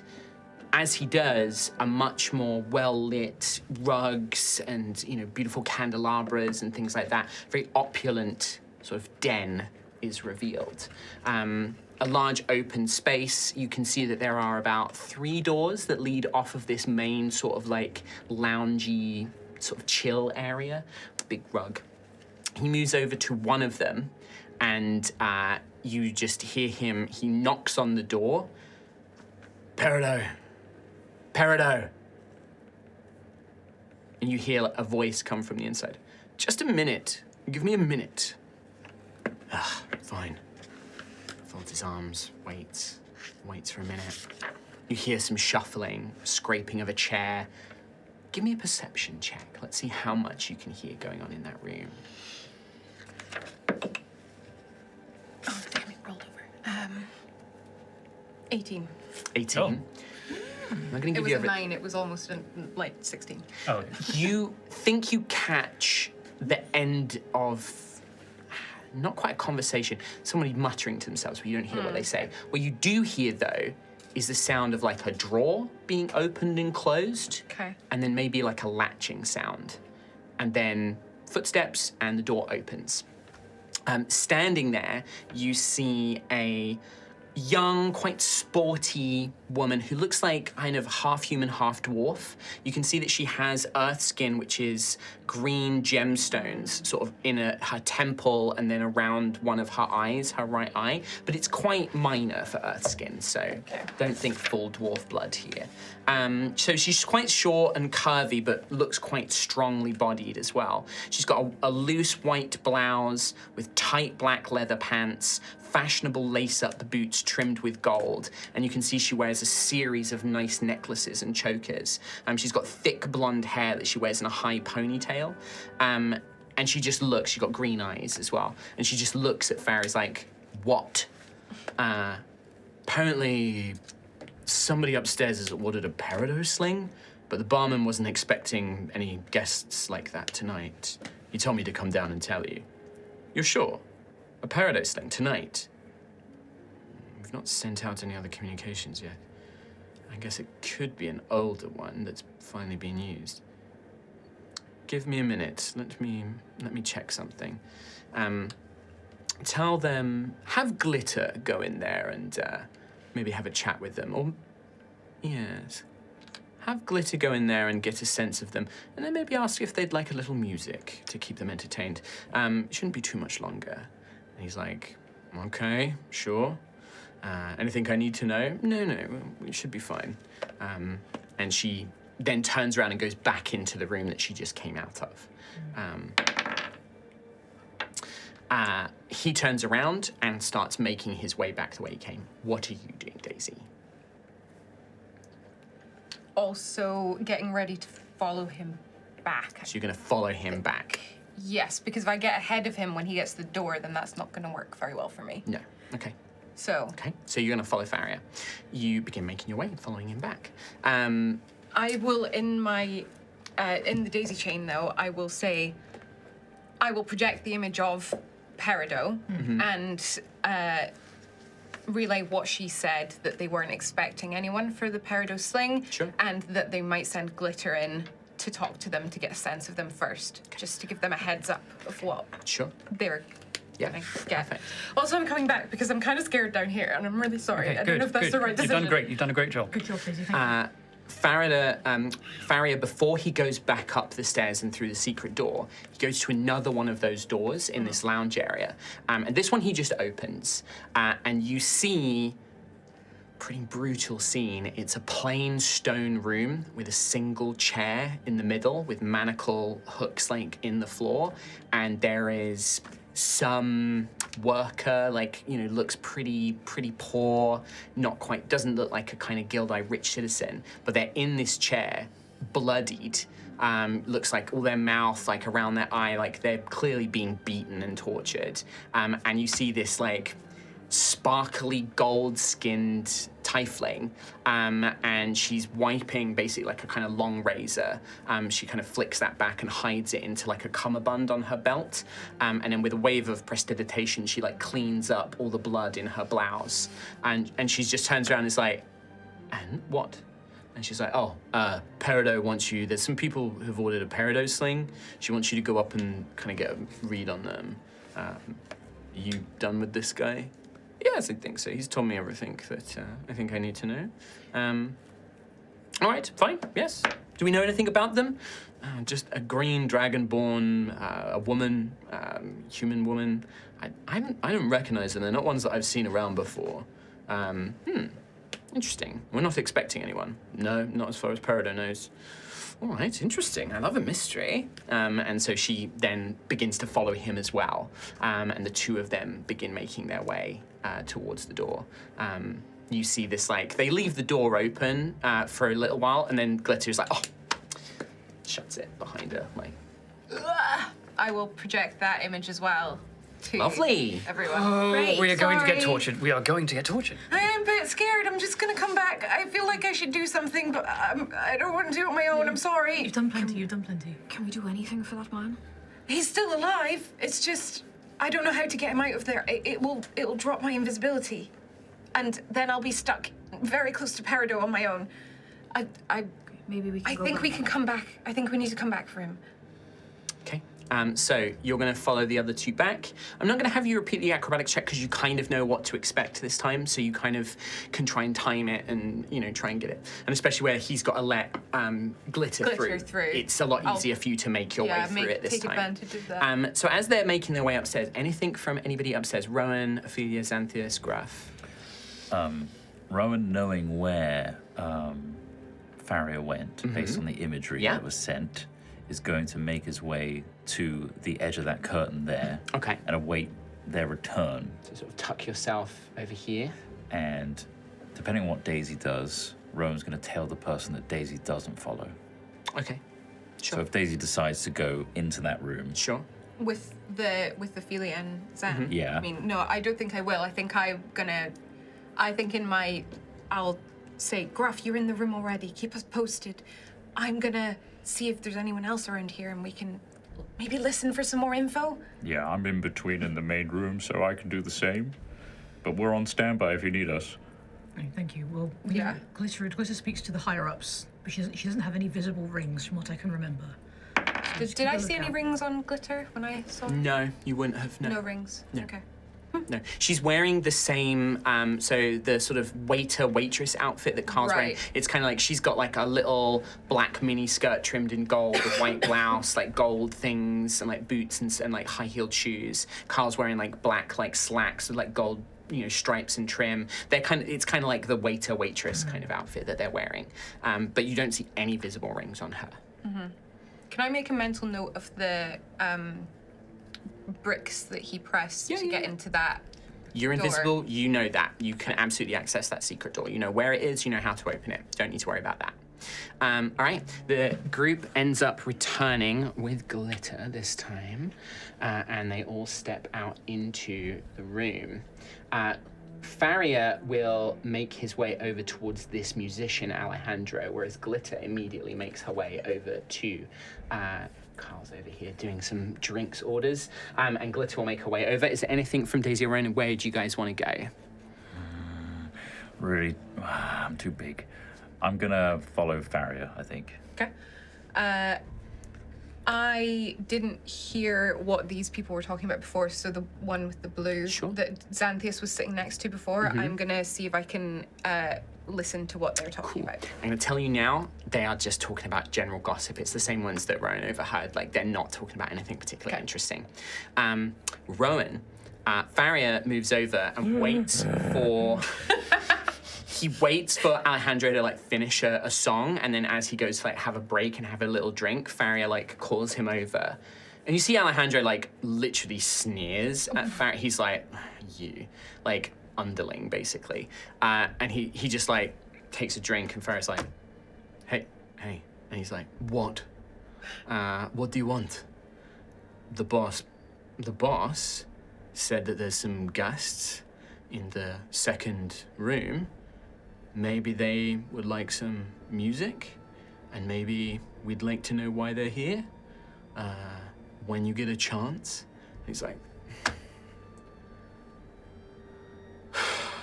As he does, a much more well-lit rugs and, beautiful candelabras and things like that, very opulent sort of den is revealed. A large open space. You can see that there are about 3 doors that lead off of this main sort of like loungy, sort of chill area, big rug. He moves over to one of them and you just hear him, he knocks on the door. Peridot. And you hear a voice come from the inside. Just a minute. Give me a minute. Fine. Folds his arms, waits for a minute. You hear some shuffling, scraping of a chair. Give me a perception check. Let's see how much you can hear going on in that room. Oh, damn it, rolled over. 18. 18. Oh. I'm not going to It give was you a 9. It was almost like 16. Oh, You think you catch the end of not quite a conversation, somebody muttering to themselves, but you don't hear what they say. What you do hear, though, is the sound of like a drawer being opened and closed. Okay. And then maybe like a latching sound. And then footsteps and the door opens. Standing there, you see a young, quite sporty woman who looks like kind of half human, half dwarf. You can see that she has earth skin, which is green gemstones sort of in her temple and then around one of her eyes, her right eye. But it's quite minor for earth skin, so don't think full dwarf blood here. So she's quite short and curvy, but looks quite strongly bodied as well. She's got a loose white blouse with tight black leather pants, fashionable lace-up boots trimmed with gold, and you can see she wears a series of nice necklaces and chokers. She's got thick blonde hair that she wears in a high ponytail, and she just looks, she's got green eyes as well, and she just looks at Farah's like, what? Apparently somebody upstairs has ordered a peridot sling, but the barman wasn't expecting any guests like that tonight. He told me to come down and tell you. You're sure? A peridot sling tonight? We've not sent out any other communications yet. I guess it could be an older one that's finally been used. Give me a minute. Let me check something. Tell them, have Glitter go in there and maybe have a chat with them. Or, yes, have Glitter go in there and get a sense of them, and then maybe ask if they'd like a little music to keep them entertained. It shouldn't be too much longer. And he's like, okay, sure. Anything I need to know? No, we should be fine. And she then turns around and goes back into the room that she just came out of. He turns around and starts making his way back the way he came. What are you doing, Daisy? Also getting ready to follow him back. So you're going to follow him back? Yes, because if I get ahead of him when he gets to the door, then that's not going to work very well for me. No. Okay. So. Okay. So you're going to follow Faria. You begin making your way and following him back. I will, in the daisy chain, though, I will say, I will project the image of Peridot and relay what she said, that they weren't expecting anyone for the Peridot sling. Sure. And that they might send Glitter in to talk to them to get a sense of them first, just to give them a heads up of what they're gonna get. Perfect. Also, I'm coming back because I'm kind of scared down here, and I'm really sorry. Okay, I don't know if that's the right decision. You've done great. You've done a great job. Good job, Daisy. Thank you. Faria, before he goes back up the stairs and through the secret door, he goes to another one of those doors in this lounge area. And this one he just opens, and you see pretty brutal scene. It's a plain stone room with a single chair in the middle with manacle hooks like in the floor, and there is some worker, like, you know, looks pretty poor, not quite, doesn't look like a kind of Guild-Eye rich citizen, but they're in this chair, bloodied. Looks like all their mouth, like around their eye, like they're clearly being beaten and tortured. And you see this like sparkly gold-skinned tiefling, and she's wiping basically like a kind of long razor. She kind of flicks that back and hides it into like a cummerbund on her belt, and then with a wave of prestidigitation, she like cleans up all the blood in her blouse, and she just turns around and is like, and what? And she's like, oh, Peridot wants you, there's some people who've ordered a Peridot sling. She wants you to go up and kind of get a read on them. Are you done with this guy? Yes, I think so. He's told me everything that I think I need to know. All right, fine, yes. Do we know anything about them? Just a green dragonborn, a woman, human woman. I don't recognize them. They're not ones that I've seen around before. Interesting. We're not expecting anyone. No, not as far as Peridot knows. All right, interesting. I love a mystery. And so she then begins to follow him as well. And the two of them begin making their way towards the door. You see this, like, they leave the door open for a little while, and then Glitter's like, oh, shuts it behind her. Like, I will project that image as well to lovely. Everyone. Great. We are going to get Sorry. tortured. We are going to get tortured. I'm a bit scared. I'm just gonna come back. I feel like I should do something, but I don't want to do it on my own. I'm sorry. You've done plenty. You've done plenty. Can we do anything for that man? He's still alive. It's just I don't know how to get him out of there. It'll drop my invisibility, and then I'll be stuck very close to Peridot on my own. Maybe we can. I think we can come back. I think we need to come back for him. Okay. So you're going to follow the other two back. I'm not going to have you repeat the acrobatics check because you kind of know what to expect this time, so you kind of can try and time it and, try and get it. And especially where he's got to let glitter through. It's a lot easier for you to make your way through it this take time. Advantage of that. So as they're making their way upstairs, anything from anybody upstairs? Rowan, Ophelia, Xanthias, Graf? Rowan, knowing where Farrier went, based on the imagery that was sent, is going to make his way to the edge of that curtain there. Okay. And await their return. So sort of tuck yourself over here. And depending on what Daisy does, Rowan's going to tell the person that Daisy doesn't follow. Okay. Sure. So if Daisy decides to go into that room... Sure. With Ophelia and Zan. Yeah. I mean, no, I don't think I will. I think I'll say, Gruff, you're in the room already. Keep us posted. I'm gonna see if there's anyone else around here and we can maybe listen for some more info. Yeah, I'm in between in the main room, so I can do the same. But we're on standby if you need us. Thank you. Well, Yeah. Glitter speaks to the higher-ups, but she doesn't have any visible rings from what I can remember. Did I see any rings on Glitter when I saw? No, you wouldn't have. No rings. No. Okay. No, she's wearing the same, so the sort of waitress outfit that Carl's wearing. Right. It's kind of like she's got like a little black mini skirt trimmed in gold, a white blouse, like gold things, and like boots and like high-heeled shoes. Carl's wearing like black like slacks with like gold, stripes and trim. It's kind of like the waitress kind of outfit that they're wearing. But you don't see any visible rings on her. Mm-hmm. Can I make a mental note of the bricks that he pressed to get into that? You're door? invisible, you know that. You can absolutely access that secret door. You know where it is, you know how to open it. Don't need to worry about that. All right, the group ends up returning with Glitter this time, and they all step out into the room. Farrier will make his way over towards this musician, Alejandro, whereas Glitter immediately makes her way over to Carl's over here doing some drinks orders, and Glitter will make her way over. Is there anything from Daisy or Ronan? Where do you guys want to go? Really, I'm too big. I'm gonna follow Farrier, I think. Okay. I didn't hear what these people were talking about before, so the one with the blue that Xanthias was sitting next to before, I'm gonna see if I can listen to what they're talking about. I'm gonna tell you now, they are just talking about general gossip. It's the same ones that Rowan overheard. Like, they're not talking about anything particularly interesting. Rowan, Farrier moves over and waits for... He waits for Alejandro to finish a song, and then as he goes to have a break and have a little drink, Farrier calls him over. And you see Alejandro literally sneers at Farrier. He's like, you, underling basically. And he just takes a drink, and Farrier's like, hey. And he's like, what? What do you want? The boss said that there's some guests in the second room. Maybe they would like some music, and maybe we'd like to know why they're here. When you get a chance. He's like,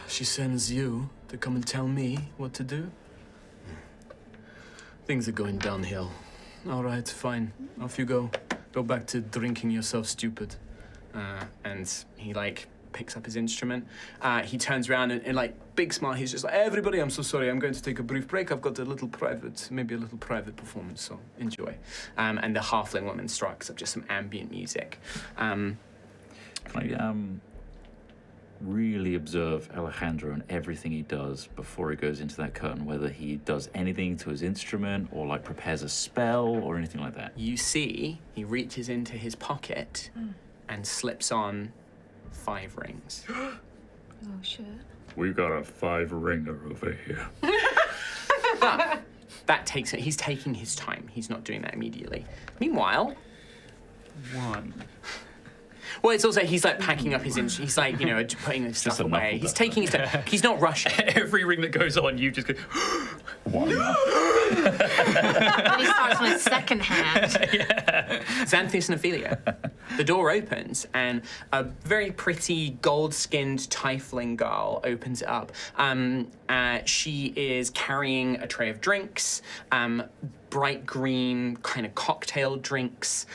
she sends you to come and tell me what to do? Things are going downhill. All right, fine. Off you go. Go back to drinking yourself stupid. And he picks up his instrument. He turns around and big smile. He's just like, everybody, I'm so sorry. I'm going to take a brief break. I've got maybe a little private performance, so enjoy. And the halfling woman strikes up just some ambient music. Can I really observe Alejandro and everything he does before he goes into that curtain, whether he does anything to his instrument or prepares a spell or anything like that? You see, he reaches into his pocket and slips on 5 rings. Oh, shit. We got a 5-ringer over here. But that takes it. He's taking his time. He's not doing that immediately. Meanwhile, 1. Well, it's also he's packing up his instruments. He's putting his stuff away. He's taking his time. He's not rushing. Every ring that goes on, you just go. 1. And he starts on his second hand. Xanthias and Ophelia. The door opens, and a very pretty gold-skinned tiefling girl opens it up. She is carrying a tray of drinks, bright green kind of cocktail drinks.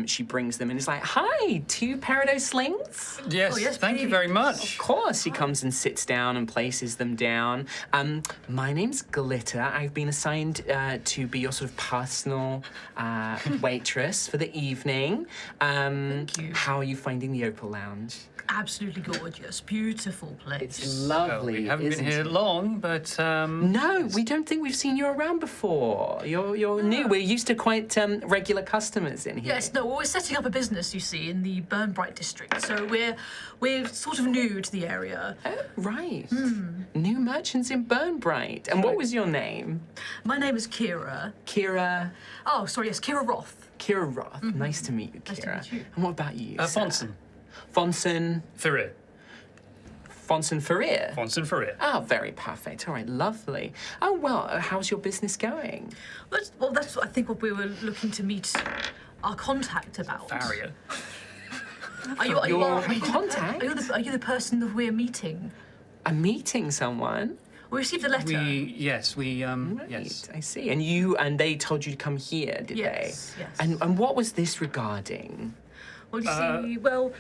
She brings them and is like, "Hi, 2 Peridot slings?" Yes, thank you very much. Of course, he comes and sits down and places them down. My name's Glitter. I've been assigned to be your sort of personal waitress for the evening. Thank you. How are you finding the Opal Lounge? Absolutely gorgeous, beautiful place. It's lovely. We haven't been isn't here it? long, but No, we don't think we've seen you around before. You're new. We're used to quite regular customers in here. Yes, no, well, we're setting up a business, you see, in the Burnbright district, so we're sort of new to the area. Oh, right. New merchants in Burnbright. And what was your name? My name is Kira. Kira. Oh, sorry, yes, Kira Roth. Kira Roth. Nice to meet you, Kira. Nice to meet you. And what about you? sir? Fonson. Fonson. Ferrer. Fonson Ferrer. Fonson Ferrer. Oh, very perfect. All right, lovely. Oh, well, how's your business going? Well, that's I think what we were looking to meet our contact about. Farrier. Your contact? Are you the person that we're meeting? I'm meeting someone. We received a letter. Yes. Right, I see. And they told you to come here, did Yes, they? yes. And what was this regarding? Well, you see, well...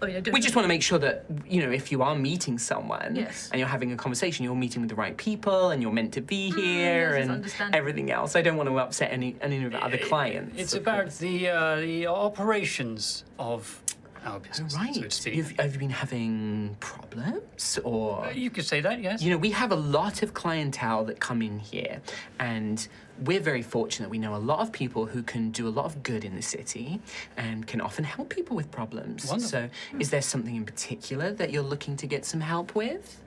Oh, yeah, We just want to make sure that, if you are meeting someone Yes. and you're having a conversation, you're meeting with the right people and you're meant to be here yes, and understandable. everything else. I don't want to upset any of the other clients. It's of about course. the operations of our business, Right. so to speak. Have you been having problems or... You could say that, yes. We have a lot of clientele that come in here, and we're very fortunate. We know a lot of people who can do a lot of good in the city and can often help people with problems. Wonderful. So, is there something in particular that you're looking to get some help with?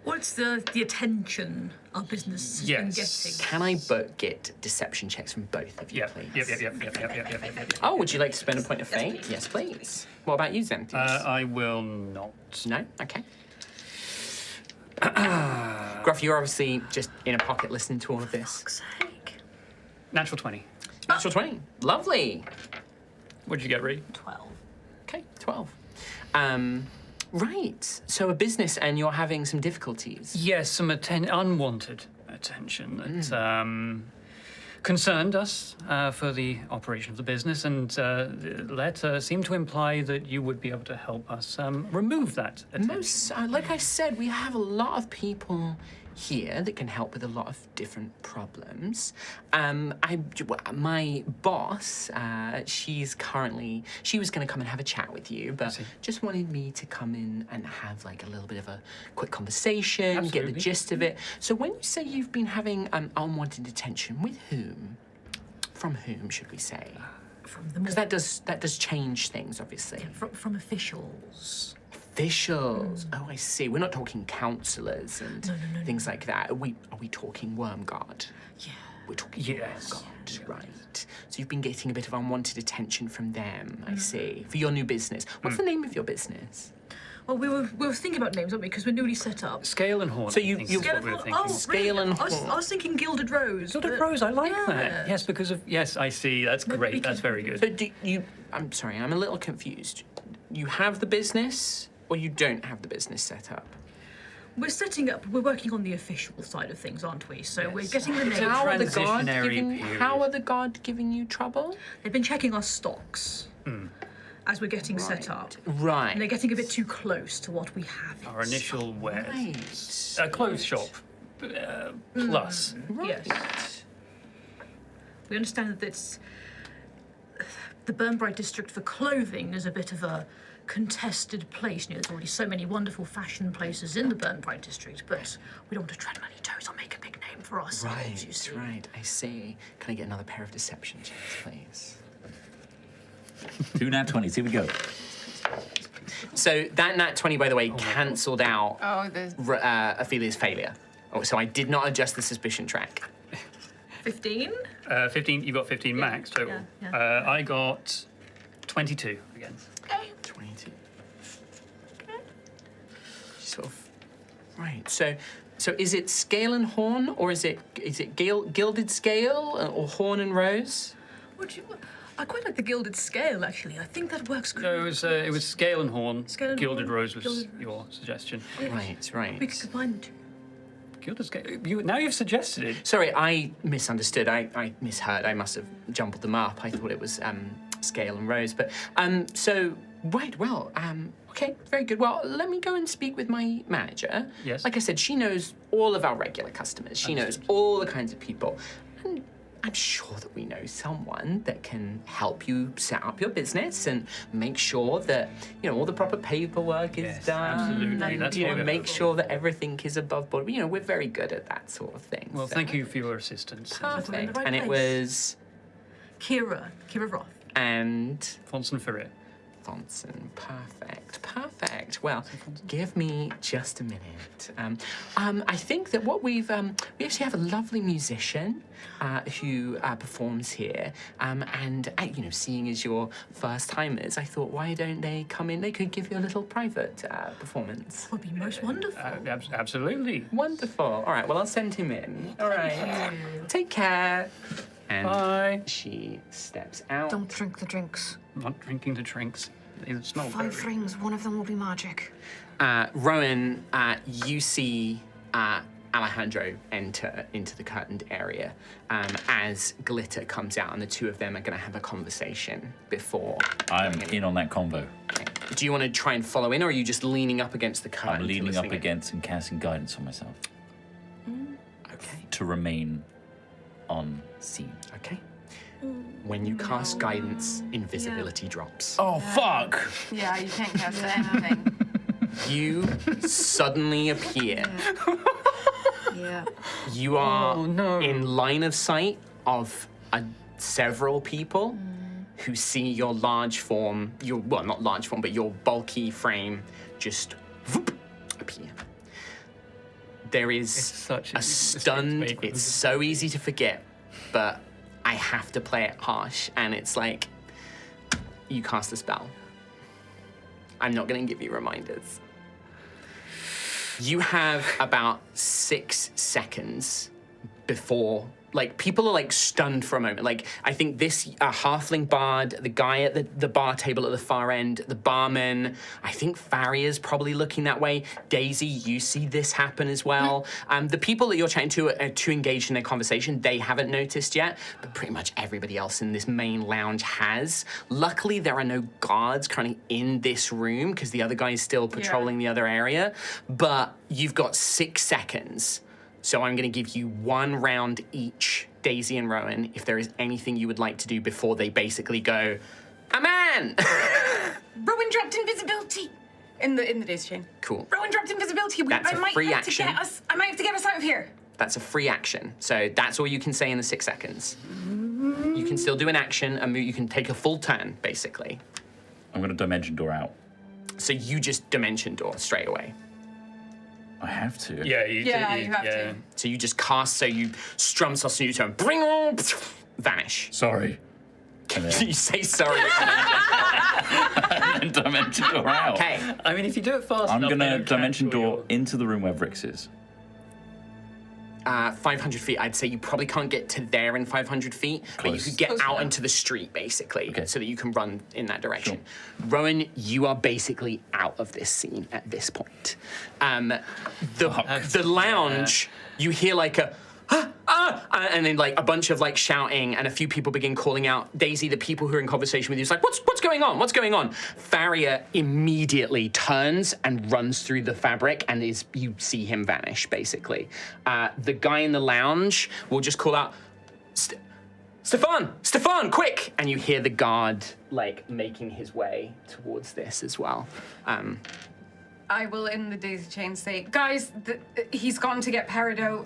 What's the attention our business has been Yes. getting? Can I get deception checks from both of you, Yep. please? Yep. Oh, would you like to spend a point of fate? Yes, please. What about you, Xanthius? I will not. No? Okay. Gruff, you're obviously just in a pocket listening to all of this. Fuck's sake. Natural 20. Natural 20. Lovely. What did you get, Ree? 12. Okay, 12. Right. So a business and you're having some difficulties. Yes, some unwanted attention that concerned us for the operation of the business, and the letter seemed to imply that you would be able to help us remove that attention. Like I said, we have a lot of people here that can help with a lot of different problems. My boss, she was going to come and have a chat with you, but just wanted me to come in and have like a little bit of a quick conversation, get the Absolutely. gist of it. So when you say you've been having unwanted attention, with whom? From whom, should we say? From the Because that does change things, obviously. from officials. Officials. Oh, I see. We're not talking councillors and things like that. Are we talking Wormguard? Yeah. We're talking Yes. Wormguard, right? So you've been getting a bit of unwanted attention from them. I see. For your new business. What's the name of your business? Well, we were thinking about names, weren't we? Because we're newly set up. Scale and Horn. So you- I think you- is what we were thinking. Scale and I Horn. was thinking Gilded Rose. Gilded but- Rose, I like Yeah. that. Yes, because of I see. That's great. That's very good. So do you? I'm sorry. I'm a little confused. You have the business, or you don't have the business set up? We're setting up. We're working on the official side of things, aren't we? So we're getting the names. How are the guard Transitionary giving? period. How are the guard giving you trouble? They've been checking our stocks as we're getting set up. Right. And they're getting a bit too close to what we have. Our initial wares. Right. A clothes shop. Plus. Yes. We understand that it's the Burnbright district for clothing is a bit of a contested place. There's already so many wonderful fashion places in the Burnbright district, but we don't want to tread on any toes or make a big name for ourselves, you see. Right. I see. Can I get another pair of deception checks, please? 2 nat 20s, here we go. So that nat 20, by the way, cancelled out Oh, the Ophelia's failure. Oh, so I did not adjust the suspicion track. 15? 15. You got 15 max total. Yeah. I got 22 again. 22. Sort of. Right. So is it Scale and Horn, or is it Gilded Scale or Horn and Rose? Would you... I quite like the gilded scale, actually. I think that works great. No, it was scale and horn. Scale and Gilded horn, rose was gilded your suggestion. Right. We could combine the two. Gilded scale. Now you've suggested it. Sorry, I misunderstood. I misheard. I must have jumbled them up. I thought it was scale and rose. But okay, very good. Well, let me go and speak with my manager. Yes. Like I said, she knows all of our regular customers. She knows all the kinds of people. And I'm sure that we know someone that can help you set up your business and make sure that, all the proper paperwork is done. Absolutely. And, That's make wonderful. sure that everything is above board. We're very good at that sort of thing. Well, so. thank you for your assistance. Perfect. right And it place. was... Kira Roth. And... Fonson Ferret. Thonson, perfect. Well, give me just a minute. I think that what we actually have a lovely musician who performs here, and seeing as you're first timers, I thought, why don't they come in? They could give you a little private performance. Would be most wonderful. Absolutely. Wonderful. All right. Well, I'll send him in. All right. Take care. And Bye. she steps out. Don't drink the drinks. Not drinking the drinks. It's not 5 rings, one of them will be magic. Rowan, you see Alejandro enter into the curtained area as Glitter comes out, and the two of them are going to have a conversation before. I'm in on that convo. Okay. Do you want to try and follow in, or are you just leaning up against the curtain? I'm leaning up listening in? against and casting guidance on myself Okay. to remain on scene. Okay. When you cast guidance, invisibility drops. Oh, fuck! Yeah, you can't cast anything. You suddenly appear. Yeah. You are in line of sight of several people who see your large form, not large form, but your bulky frame just appear. There is such a a mistake to stunned, make, it's wasn't so easy to forget, but I have to play it harsh, and it's like, you cast a spell. I'm not gonna give you reminders. You have about 6 seconds before, people are stunned for a moment. I think this halfling bard, the guy at the bar table at the far end, the barman, I think Faria's probably looking that way. Daisy, you see this happen as well. The people that you're chatting to are too engaged in their conversation. They haven't noticed yet, but pretty much everybody else in this main lounge has. Luckily, there are no guards currently in this room because the other guy is still patrolling the other area, but you've got 6 seconds. So I'm going to give you 1 round each, Daisy and Rowan, if there is anything you would like to do before they basically go, a man! Rowan dropped invisibility in the daisy chain. Cool. Rowan dropped invisibility. That's a free action. I might have to get us out of here. That's a free action. So that's all you can say in the 6 seconds. You can still do an action, and you can take a full turn, basically. I'm going to dimension door out. So you just dimension door straight away. I have to. Yeah, you have to. So you just cast, so you strum Sassuto and bring on, vanish. Sorry. And then, You say sorry. and dimension door out. Okay. I mean, if you do it fast I'm enough, going they to don't dimension catch all door your- into the room where Vrix is. 500 feet, I'd say you probably can't get to there in 500 feet, but you Close. could get Close out enough. into the street, basically, Okay. so that you can run in that direction. Rowan, you are basically out of this scene at this point. The lounge, you hear a and then a bunch of shouting, and a few people begin calling out. Daisy, the people who are in conversation with you, is like, what's going on? What's going on? Faria immediately turns and runs through the fabric, and you see him vanish, basically. The guy in the lounge will just call out, Stefan, quick! And you hear the guard making his way towards this as well. I will, in the daisy chain, say, guys, he's gone to get Peridot.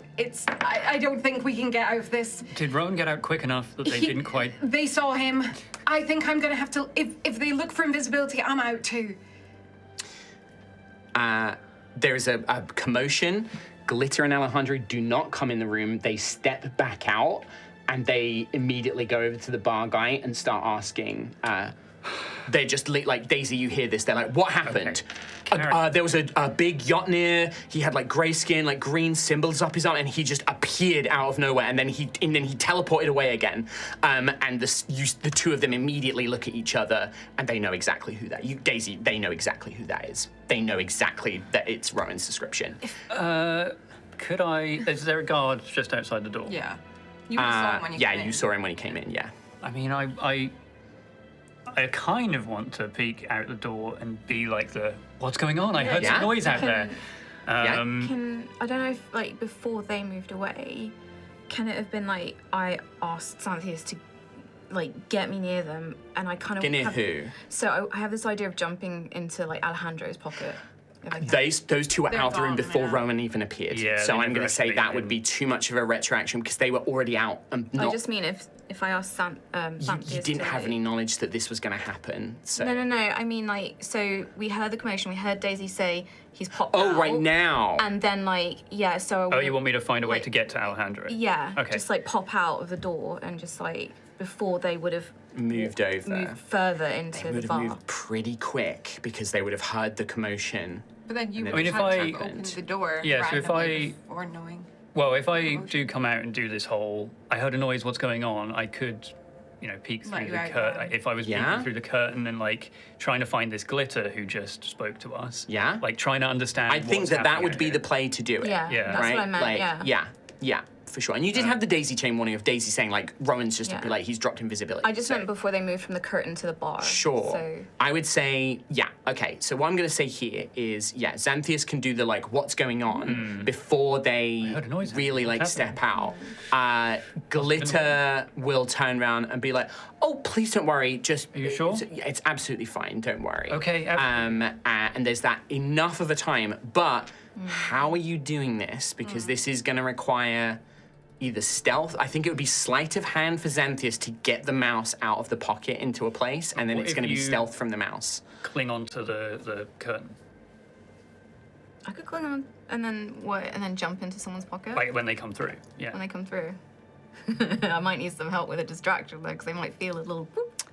I don't think we can get out of this. Did Rowan get out quick enough that they didn't quite? They saw him. I think I'm gonna have to. If they look for invisibility, I'm out too. There's a commotion. Glitter and Alejandro do not come in the room. They step back out, and they immediately go over to the bar guy and start asking, They're just like, Daisy, you hear this, they're like, what happened? Okay. There was a big yacht near, he had like grey skin, like green symbols up his arm, and he just appeared out of nowhere, and then he teleported away again. And the two of them immediately look at each other, and they know exactly who that, Daisy, they know exactly who that is. They know exactly that it's Rowan's description. Could I? Is there a guard just outside the door? Yeah. You saw him when you came in. You saw him when he came in, yeah. I mean, I kind of want to peek out the door and be like what's going on? I heard some noise out there. I don't know if, like, before they moved away, can it have been, like, I asked Xanthias to, like, get me near them, and I kind of... Get near who? So I have this idea of jumping into, like, Alejandro's pocket. Those two were out the room gone, before yeah. Rowan even appeared. Yeah, so they I'm never going to say that actually, would be too much of a retroaction because they were already out and not... I just mean if I asked Xanthias you didn't to, have like- any knowledge that this was going to happen. So. No. I mean, like, so we heard the commotion. We heard Daisy say he's popped out. Oh, right now. And then, like, yeah, so... Oh, you want me to find a way like, to get to Alejandro? Yeah. Okay. Just, like, pop out of the door and just, like, before they would have... Moved over. Moved further into They the would have bar. moved pretty quick because they would have heard the commotion. But then you I would mean, have if had I- to have opened the door Yeah, so if randomly before knowing. Well, if I do come out and do this whole, I heard a noise, what's going on? I could, peek Let through you the out, curtain. yeah. If I was peeking through the curtain and like trying to find this glitter who just spoke to us. Yeah. Like trying to understand. I think what's that happening would out be here. the play to do it. Yeah, Yeah. that's right? what I meant, Like, yeah, for sure. And you did have the daisy chain warning of Daisy saying, like, Rowan's just, Yeah. like, he's dropped invisibility. I just meant before they moved from the curtain to the bar. Sure. So... I would say, okay. So what I'm going to say here is, Xanthias can do the, like, what's going on before they heard a noise. really, like, What's step out. Glitter will turn around and be like, oh, please don't worry. Just... Are you sure? It's absolutely fine. Don't worry. Okay, and there's that enough of a time. But how are you doing this? Because this is going to require... either stealth. I think it would be sleight of hand for Xanthias to get the mouse out of the pocket into a place, and then What it's if going to be you- stealth from the mouse. Cling onto the curtain. I could cling on and then jump into someone's pocket Like when they come through. Yeah. when they come through. I might need some help with a distraction though, because they might feel a little boop.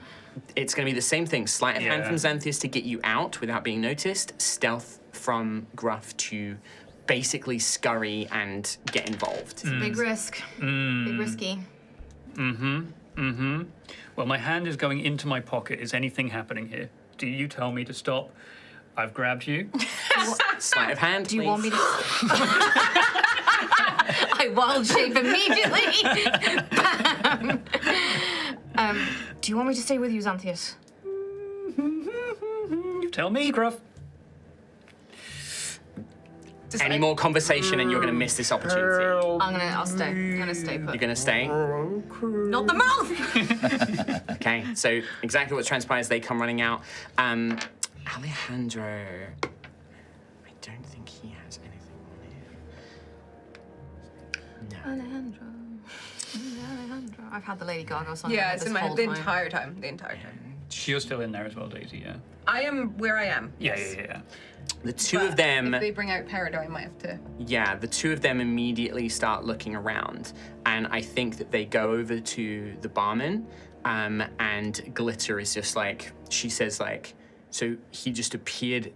It's going to be the same thing. Sleight of hand Yeah. from Xanthias to get you out without being noticed. Stealth from Gruff to basically scurry and get involved. Big risk. Big risky. Well, my hand is going into my pocket. Is anything happening here? Do you tell me to stop? I've grabbed you. Sleight of hand, Do you please. want me to... I wild shape immediately. Bam. Do you want me to stay with you, Xanthias? You tell me, Gruff. Any more conversation and you're going to miss this opportunity. I'll stay. I'm gonna stay put. You're going to stay? Not the mouth! Okay, so exactly what transpires, they come running out. Alejandro, I don't think he has anything on here. No. Alejandro. I've had the Lady Gaga song. Yeah, it's this in my whole the time. entire time. The entire time. You're still in there as well, Daisy, yeah? I am where I am. Yeah. The two But of them, If they bring out Peridot, I might have to. the two of them immediately start looking around, and I think that they go over to the barman, and Glitter is just like, she says like, so he just appeared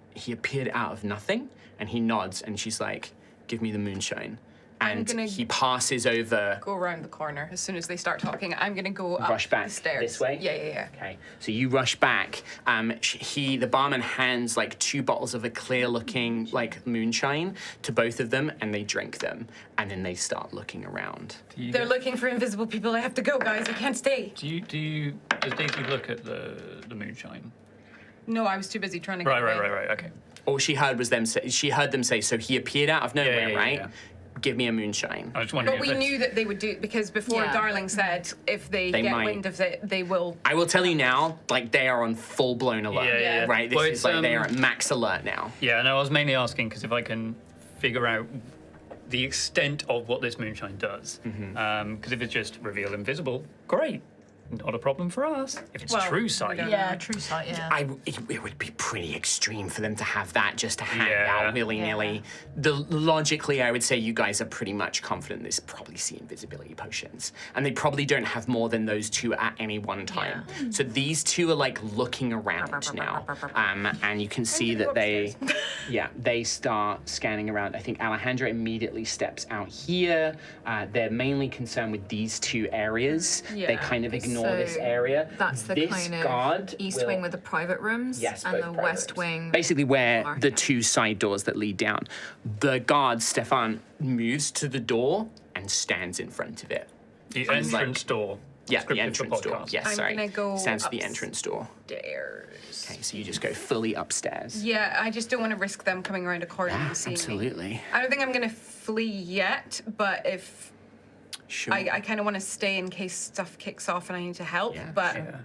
out of nothing, and he nods, and she's like, give me the moonshine. And gonna- he passes over. Go around the corner as soon as they start talking. I'm gonna go up Rush back the stairs. this way? Yeah. Okay, so you rush back. The barman hands like 2 bottles of a clear-looking like moonshine to both of them, and they drink them, and then they start looking around. They're looking for invisible people. I have to go, guys. I can't stay. Does Daisy look at the moonshine? No, I was too busy trying to get away. Right, okay. All she heard was them say. She heard them say, "So he appeared out of nowhere, yeah, right? yeah. Give me a moonshine." I was wondering But we knew that they would do because before Yeah. Darling said if they get might. wind of it, they will. I will tell you now, like they are on full-blown alert. Yeah. Right. This Well, is it's, like they are at max alert now. Yeah, no, I was mainly asking because if I can figure out the extent of what this moonshine does. Because if it's just reveal invisible, great. not a problem for us. If it's true sight. Yeah, true sight, yeah. It would be pretty extreme for them to have that just to hang Yeah. out willy-nilly. Logically, I would say you guys are pretty much confident this probably see invisibility potions. And they probably don't have more than those two at any one time. So these two are like looking around now. And you can see that they start scanning around. I think Alejandra immediately steps out here. They're mainly concerned with these two areas. They kind of ignore this area. That's the this kind of guard east will- wing with the private rooms, Yes, and both the private west rooms. wing. Basically, where are- the two side doors that lead down. The guard, Stefan, moves to the door and stands in front of it. The entrance door. Yeah, the Scripted for entrance door. podcast. Yes, I'm sorry. gonna go Stands to the entrance door. Upstairs. Okay, so you just go fully upstairs. Yeah, I just don't want to risk them coming around a corner and seeing me. Absolutely. I don't think I'm gonna flee yet, but if Sure. I kind of want to stay in case stuff kicks off and I need to help. Yeah, but Yeah.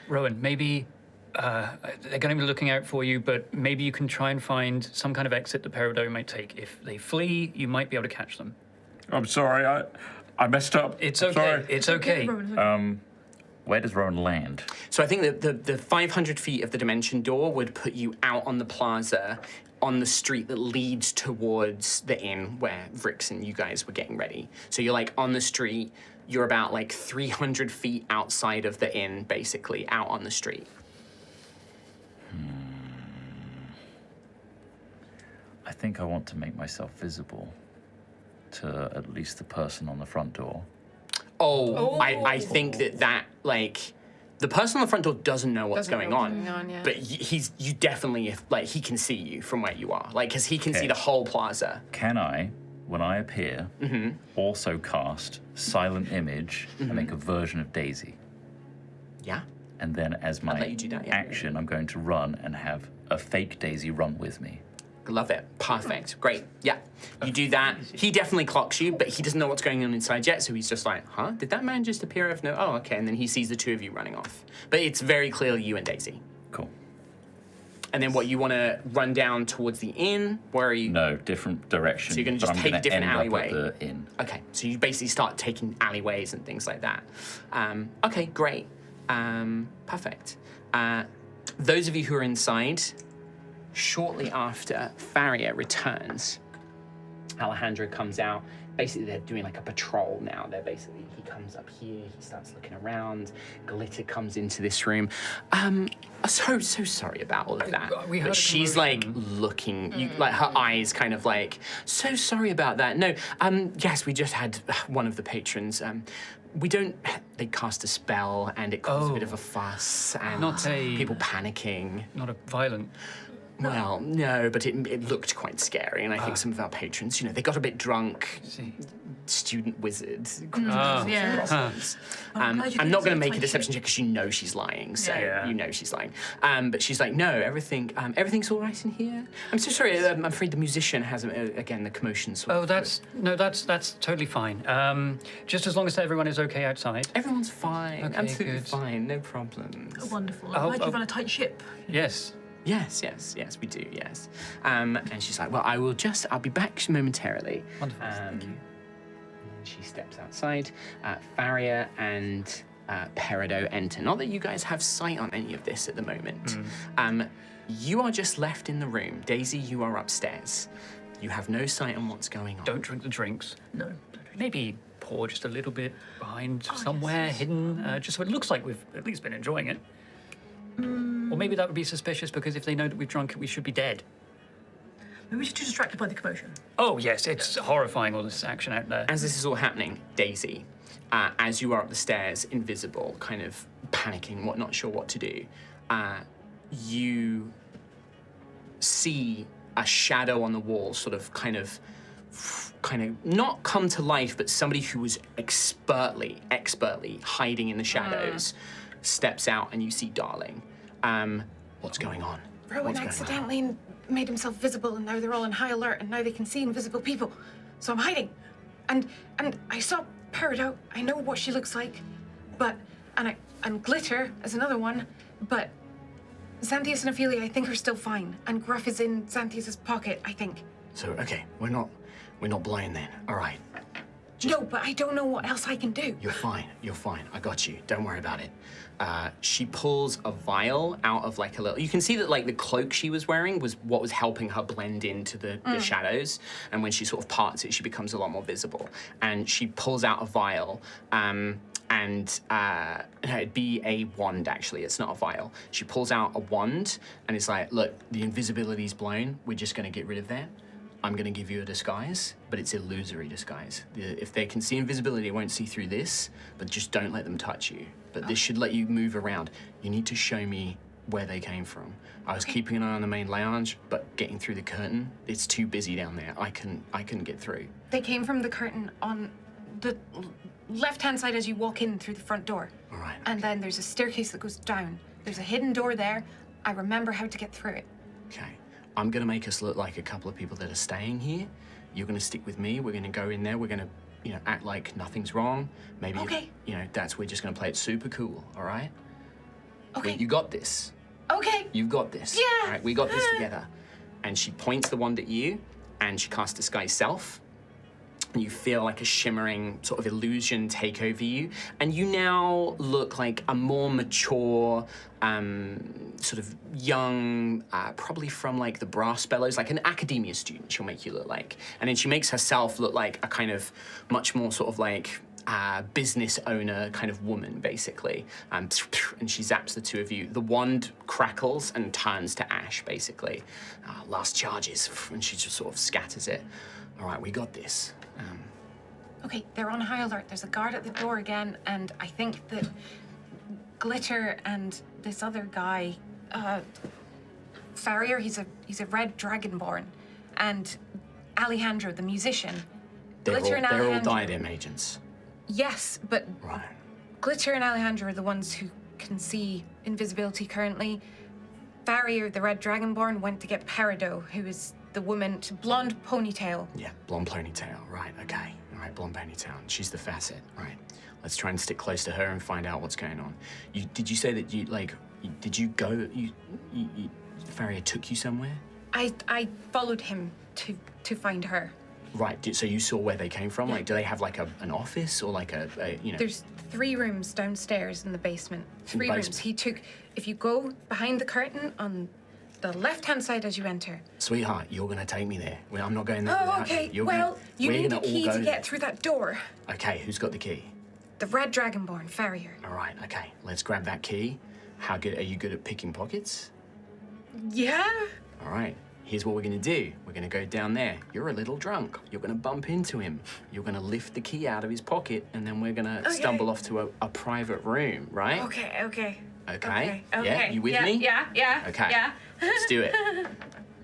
Rowan, maybe they're going to be looking out for you, but maybe you can try and find some kind of exit the Peridot might take. If they flee, you might be able to catch them. I'm sorry, I messed up. It's I'm okay. sorry. It's okay. Where does Rowan land? So I think that the 500 feet of the dimension door would put you out on the plaza on the street that leads towards the inn where Vrix and you guys were getting ready. So you're like on the street, you're about like 300 feet outside of the inn, basically, out on the street. I think I want to make myself visible to at least the person on the front door. I think that like the person on the front door doesn't know what's Doesn't going know what's on, going on, yeah. but you definitely he can see you from where you are, like because he can see Okay. the whole plaza. Can I, when I appear, Mm-hmm. also cast Silent Image and make a version of Daisy? Yeah. And then as my let you do that, yeah. action, I'm going to run and have a fake Daisy run with me. Love it. Perfect. Great. Yeah. You do that. He definitely clocks you, but he doesn't know what's going on inside yet, so he's just like, huh? Did that man just appear out of no? Oh, okay. And then he sees the two of you running off. But it's very clearly you and Daisy. Cool. And then what, you want to run down towards the inn? Where are you? No, different direction. So you're gonna but just I'm take a gonna different end up alleyway? at the inn. Okay, so you basically start taking alleyways and things like that. Okay, great. Perfect. Those of you who are inside, shortly after Faria returns, Alejandra comes out. Basically, they're doing like a patrol now. He comes up here, he starts looking around. Glitter comes into this room. So sorry about all of that. We heard But a she's like commotion. looking, like her eyes kind of like, so sorry about that. No, yes, we just had one of the patrons. They cast a spell and it caused a bit of a fuss and people panicking. Not a violent. Well, no, but it looked quite scary, and I think some of our patrons, they got a bit drunk. Student wizards. Yeah. Problems. I'm glad you I'm did not going to say make a tight deception check because you know she's lying, so Yeah. you know she's lying. But she's like, no, everything's all right in here. I'm so sorry. I'm afraid the musician has again the commotion. That's totally fine. Just as long as everyone is okay outside. Everyone's fine. Okay, Absolutely good. fine. No problems. Wonderful. Oh, I'm glad you oh. run a tight ship. Yes. Yes, we do, yes. And she's like, well, I'll be back momentarily. Wonderful. Thank you. She steps outside. Faria and Peridot enter. Not that you guys have sight on any of this at the moment. You are just left in the room. Daisy, you are upstairs. You have no sight on what's going on. Don't drink the drinks. No. Maybe pour just a little bit behind somewhere hidden, just so it looks like we've at least been enjoying it. Or maybe that would be suspicious because if they know that we've drunk it, we should be dead. Maybe we're just too distracted by the commotion. Oh, yes, it's horrifying, all this action out there. As this is all happening, Daisy, as you are up the stairs, invisible, kind of panicking, not sure what to do, you see a shadow on the wall, sort of kind of not come to life, but somebody who was expertly hiding in the shadows steps out, and you see Darling. What's going on? Rowan What's going on? accidentally made himself visible, and now they're all on high alert, and now they can see invisible people. So I'm hiding, and I saw Peridot. I know what she looks like, and Glitter is another one, but Xanthias and Ophelia I think are still fine, and Gruff is in Xanthias' pocket, I think. So okay, we're not blind then. All right. No, but I don't know what else I can do. You're fine. You're fine. I got you. Don't worry about it. She pulls a vial out of like a little. You can see that like the cloak she was wearing was what was helping her blend into the shadows. And when she sort of parts it, she becomes a lot more visible. And she pulls out a vial. No, it'd be a wand actually. It's not a vial. She pulls out a wand and it's like, look, the invisibility's blown. We're just gonna get rid of that. I'm gonna give you a disguise, but it's illusory disguise. If they can see invisibility, they won't see through this, but just don't let them touch you. But this should let you move around. You need to show me where they came from. I was keeping an eye on the main lounge, but getting through the curtain, it's too busy down there. I couldn't get through. They came from the curtain on the left-hand side as you walk in through the front door. All right. And then there's a staircase that goes down. There's a hidden door there. I remember how to get through it. Okay. I'm gonna make us look like a couple of people that are staying here. You're gonna stick with me. We're gonna go in there. We're gonna, act like nothing's wrong. Maybe, Okay. We're just gonna play it super cool, all right? Okay. You got this. Okay. You've got this. Yeah. All right, we got this together. And she points the wand at you, and she casts Disguise Self. And you feel like a shimmering sort of illusion take over you. And you now look like a more mature, sort of young, probably from like the brass bellows, like an academia student she'll make you look like. And then she makes herself look like a kind of much more sort of like business owner kind of woman, basically. And she zaps the two of you. The wand crackles and turns to ash, basically. Last charges, and she just sort of scatters it. All right, we got this. Okay, they're on high alert. There's a guard at the door again, and I think that Glitter and this other guy, Farrier, he's a red dragonborn, and Alejandro, the musician. They're all Diadem agents. Yes, but Right. Glitter and Alejandro are the ones who can see invisibility currently. Farrier, the red dragonborn, went to get Peridot, who is the woman, blonde ponytail. Yeah, blonde ponytail. Right, okay. All right, blonde ponytail. She's the facet. Right. Let's try and stick close to her and find out what's going on. Did you say that did you go, Farrier took you somewhere? I followed him to find her. Right, so you saw where they came from? Like, do they have like an office or like a There's 3 rooms downstairs in the basement. 3 rooms. He took, if you go behind the curtain on the left-hand side as you enter. Sweetheart, you're gonna take me there. Well, I'm not going there Oh, without okay. you. Well, you We're need gonna the key all to go get through that door. Okay, who's got the key? The red dragonborn, Farrier. All right, okay. Let's grab that key. How good are you good at picking pockets? Yeah? All right. Here's what we're gonna do. We're gonna go down there. You're a little drunk. You're gonna bump into him. You're gonna lift the key out of his pocket, and then we're gonna stumble off to a private room, right? Okay. Okay? Okay. Yeah? You with me? Yeah. Okay. Yeah. Let's do it.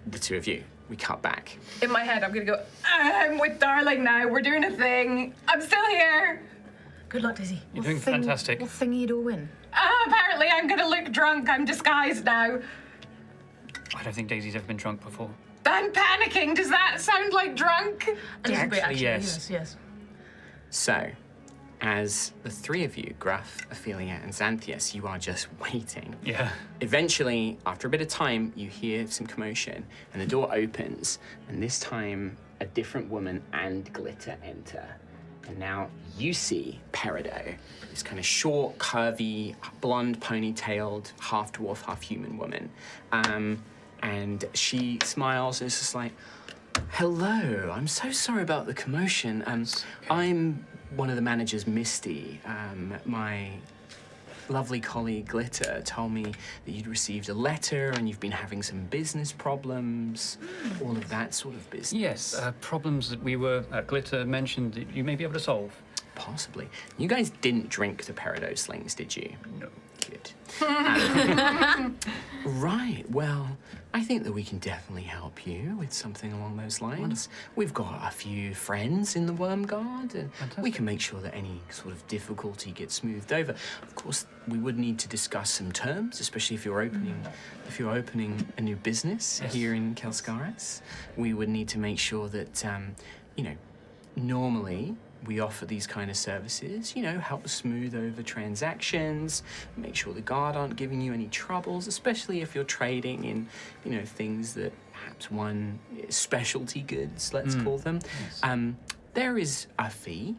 The two of you. We cut back. In my head, I'm gonna go, I'm with Darling now. We're doing a thing. I'm still here. Good luck, Dizzy. You're doing fantastic. What thing are you doing? Apparently, I'm gonna look drunk. I'm disguised now. I don't think Daisy's ever been drunk before. I'm panicking. Does that sound like drunk? A little bit, actually. yes. Yes. So, as the three of you, Gruff, Ophelia, and Xanthias, you are just waiting. Yeah. Eventually, after a bit of time, you hear some commotion, and the door opens, and this time, a different woman and Glitter enter. And now you see Peridot, this kind of short, curvy, blonde, ponytailed, half dwarf, half human woman. And she smiles and is just like, hello, I'm so sorry about the commotion. I'm one of the managers, Misty. My lovely colleague Glitter told me that you'd received a letter and you've been having some business problems, all of that sort of business. Yes, problems that Glitter mentioned that you may be able to solve. Possibly. You guys didn't drink the Peridot slings, did you? No. Good. Right, well, I think that we can definitely help you with something along those lines. Wonderful. We've got a few friends in the Worm Guard, and we can make sure that any sort of difficulty gets smoothed over. Of course, we would need to discuss some terms, especially if you're opening a new business here in Kelskaris. We would need to make sure that, normally we offer these kind of services, help smooth over transactions, make sure the guard aren't giving you any troubles, especially if you're trading in, things that perhaps specialty goods, let's call them. Yes. There is a fee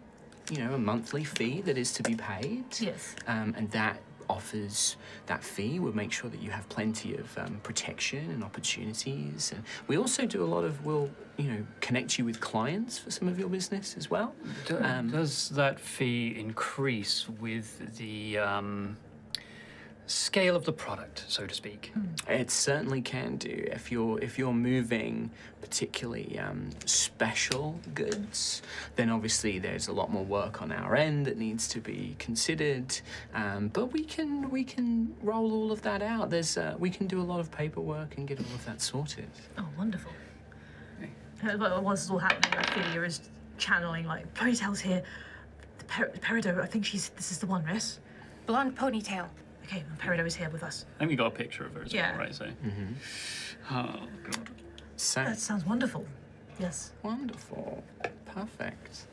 a monthly fee that is to be paid. Yes. And that offers that fee. We'll make sure that you have plenty of protection and opportunities. And we also do a lot of, we'll connect you with clients for some of your business as well. Does that fee increase with the scale of the product, so to speak? It certainly can do. If you're moving particularly special goods, then obviously there's a lot more work on our end that needs to be considered. But we can roll all of that out. We can do a lot of paperwork and get all of that sorted. Oh, wonderful. While this is all happening, Ophelia is channeling, like, Ponytail's here. The Peridot, I think this is the one, yes? Blonde ponytail. Okay, Peridot is here with us. I think we got a picture of her as well, right? So. Oh, God. So That sounds wonderful. Yes. wonderful. Perfect.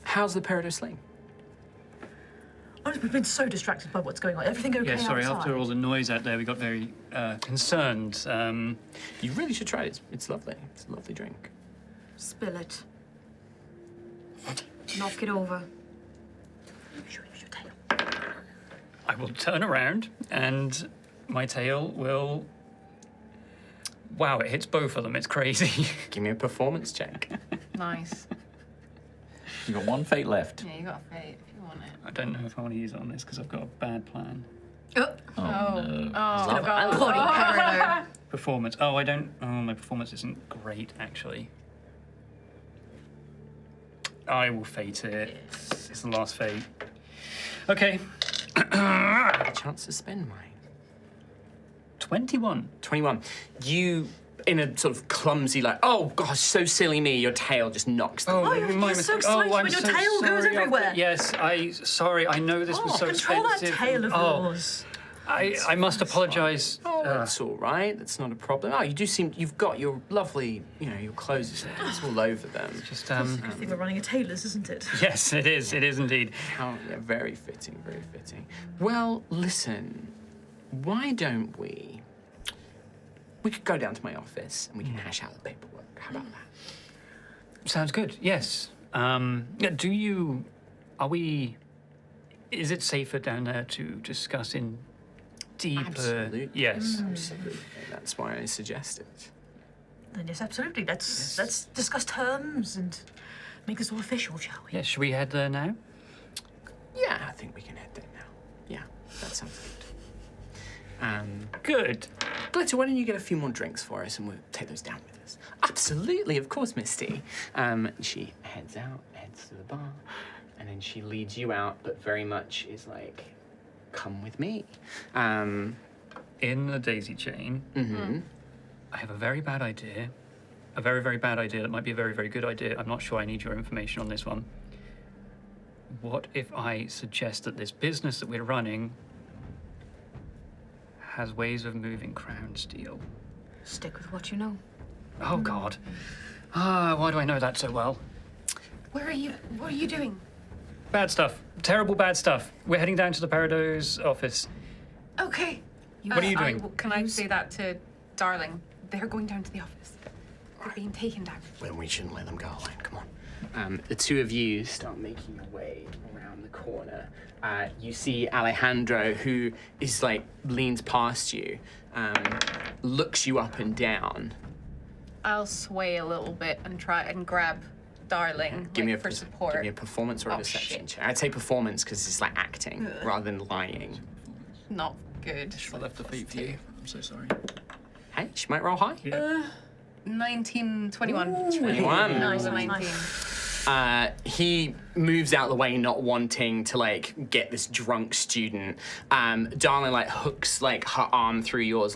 How's the Peridot sling? Honestly, we've been so distracted by what's going on. Everything okay Yeah, sorry, outside? after all the noise out there, we got very concerned. You really should try it. It's lovely. It's a lovely drink. Spill it. Knock it over. Show your tail. I will turn around and my tail will... Wow, it hits both of them. It's crazy. Give me a performance check. Nice. You've got one fate left. Yeah, you got a fate if you want it. I don't know if I want to use it on this because I've got a bad plan. Oh, Oh. no. Oh, God. Bloody Peridot. Performance. Oh, I don't... Oh, my performance isn't great, actually. I will fate it. It's the last fate. Okay. A chance to spend mine. 21. 21. You, in a sort of clumsy, like, oh gosh, so silly me, your tail just knocks the Oh, you're so excited when your tail goes everywhere. Yes, sorry, I know this was so Control that expensive. tail of yours. I must apologise. Oh, that's all right. That's not a problem. Oh, you've got your lovely, your clothes. It's all over them. Just, I think we're running a tailor's, isn't it? yes, it is. It is indeed. Yeah, very fitting, very fitting. Well, listen, why don't we could go down to my office and we can hash out the paperwork. How about that? Sounds good. Yes. Is it safer down there to discuss in deeper? Absolutely. Yes. Absolutely. That's why I suggested. Then yes, absolutely. Let's discuss terms and make this all official, shall we? Yes. Should we head there now? Yeah, I think we can head there now. Yeah, that sounds good. Good. Glitter, why don't you get a few more drinks for us and we'll take those down with us? Absolutely, of course, Misty. She heads to the bar, and then she leads you out, but very much is like, come with me. In the daisy chain, I have a very bad idea. A very, very bad idea that might be a very, very good idea. I'm not sure I need your information on this one. What if I suggest that this business that we're running has ways of moving crown steel? Stick with what you know. Oh, God. Why do I know that so well? Where are you? What are you doing? Bad stuff. Terrible bad stuff. We're heading down to the Peridot's office. Okay. What are you doing? Can I say that to Darling? They're going down to the office. They're being taken down. Well, we shouldn't let them go alone. Come on. The two of you start making your way around the corner. You see Alejandro, who is leans past you, looks you up and down. I'll sway a little bit and try and grab Darling for support. Give me a performance or a deception check. I'd say performance because it's like acting rather than lying. Not good. I left the feet for you. I'm so sorry. Hey, she might roll high. 19, 21. 21. Nice, 19. He moves out the way, not wanting to get this drunk student. Darling hooks her arm through yours,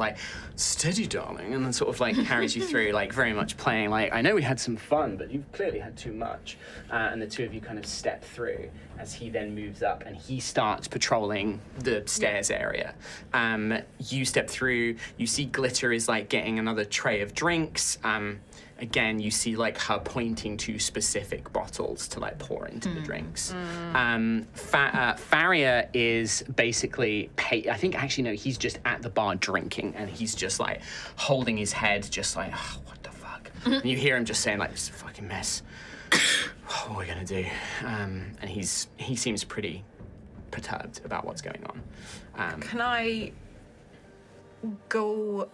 steady, darling, and then sort of carries you through, very much playing I know we had some fun, but you've clearly had too much. And the two of you kind of step through as he then moves up and he starts patrolling the stairs area. You step through, you see Glitter is getting another tray of drinks. Again, you see her pointing to specific bottles to pour into the drinks. Farrier is basically I think actually no, he's just at the bar drinking and he's just holding his head, just oh, what the fuck? And you hear him just saying this is a fucking mess. what are we gonna do? And he seems pretty perturbed about what's going on. Can I go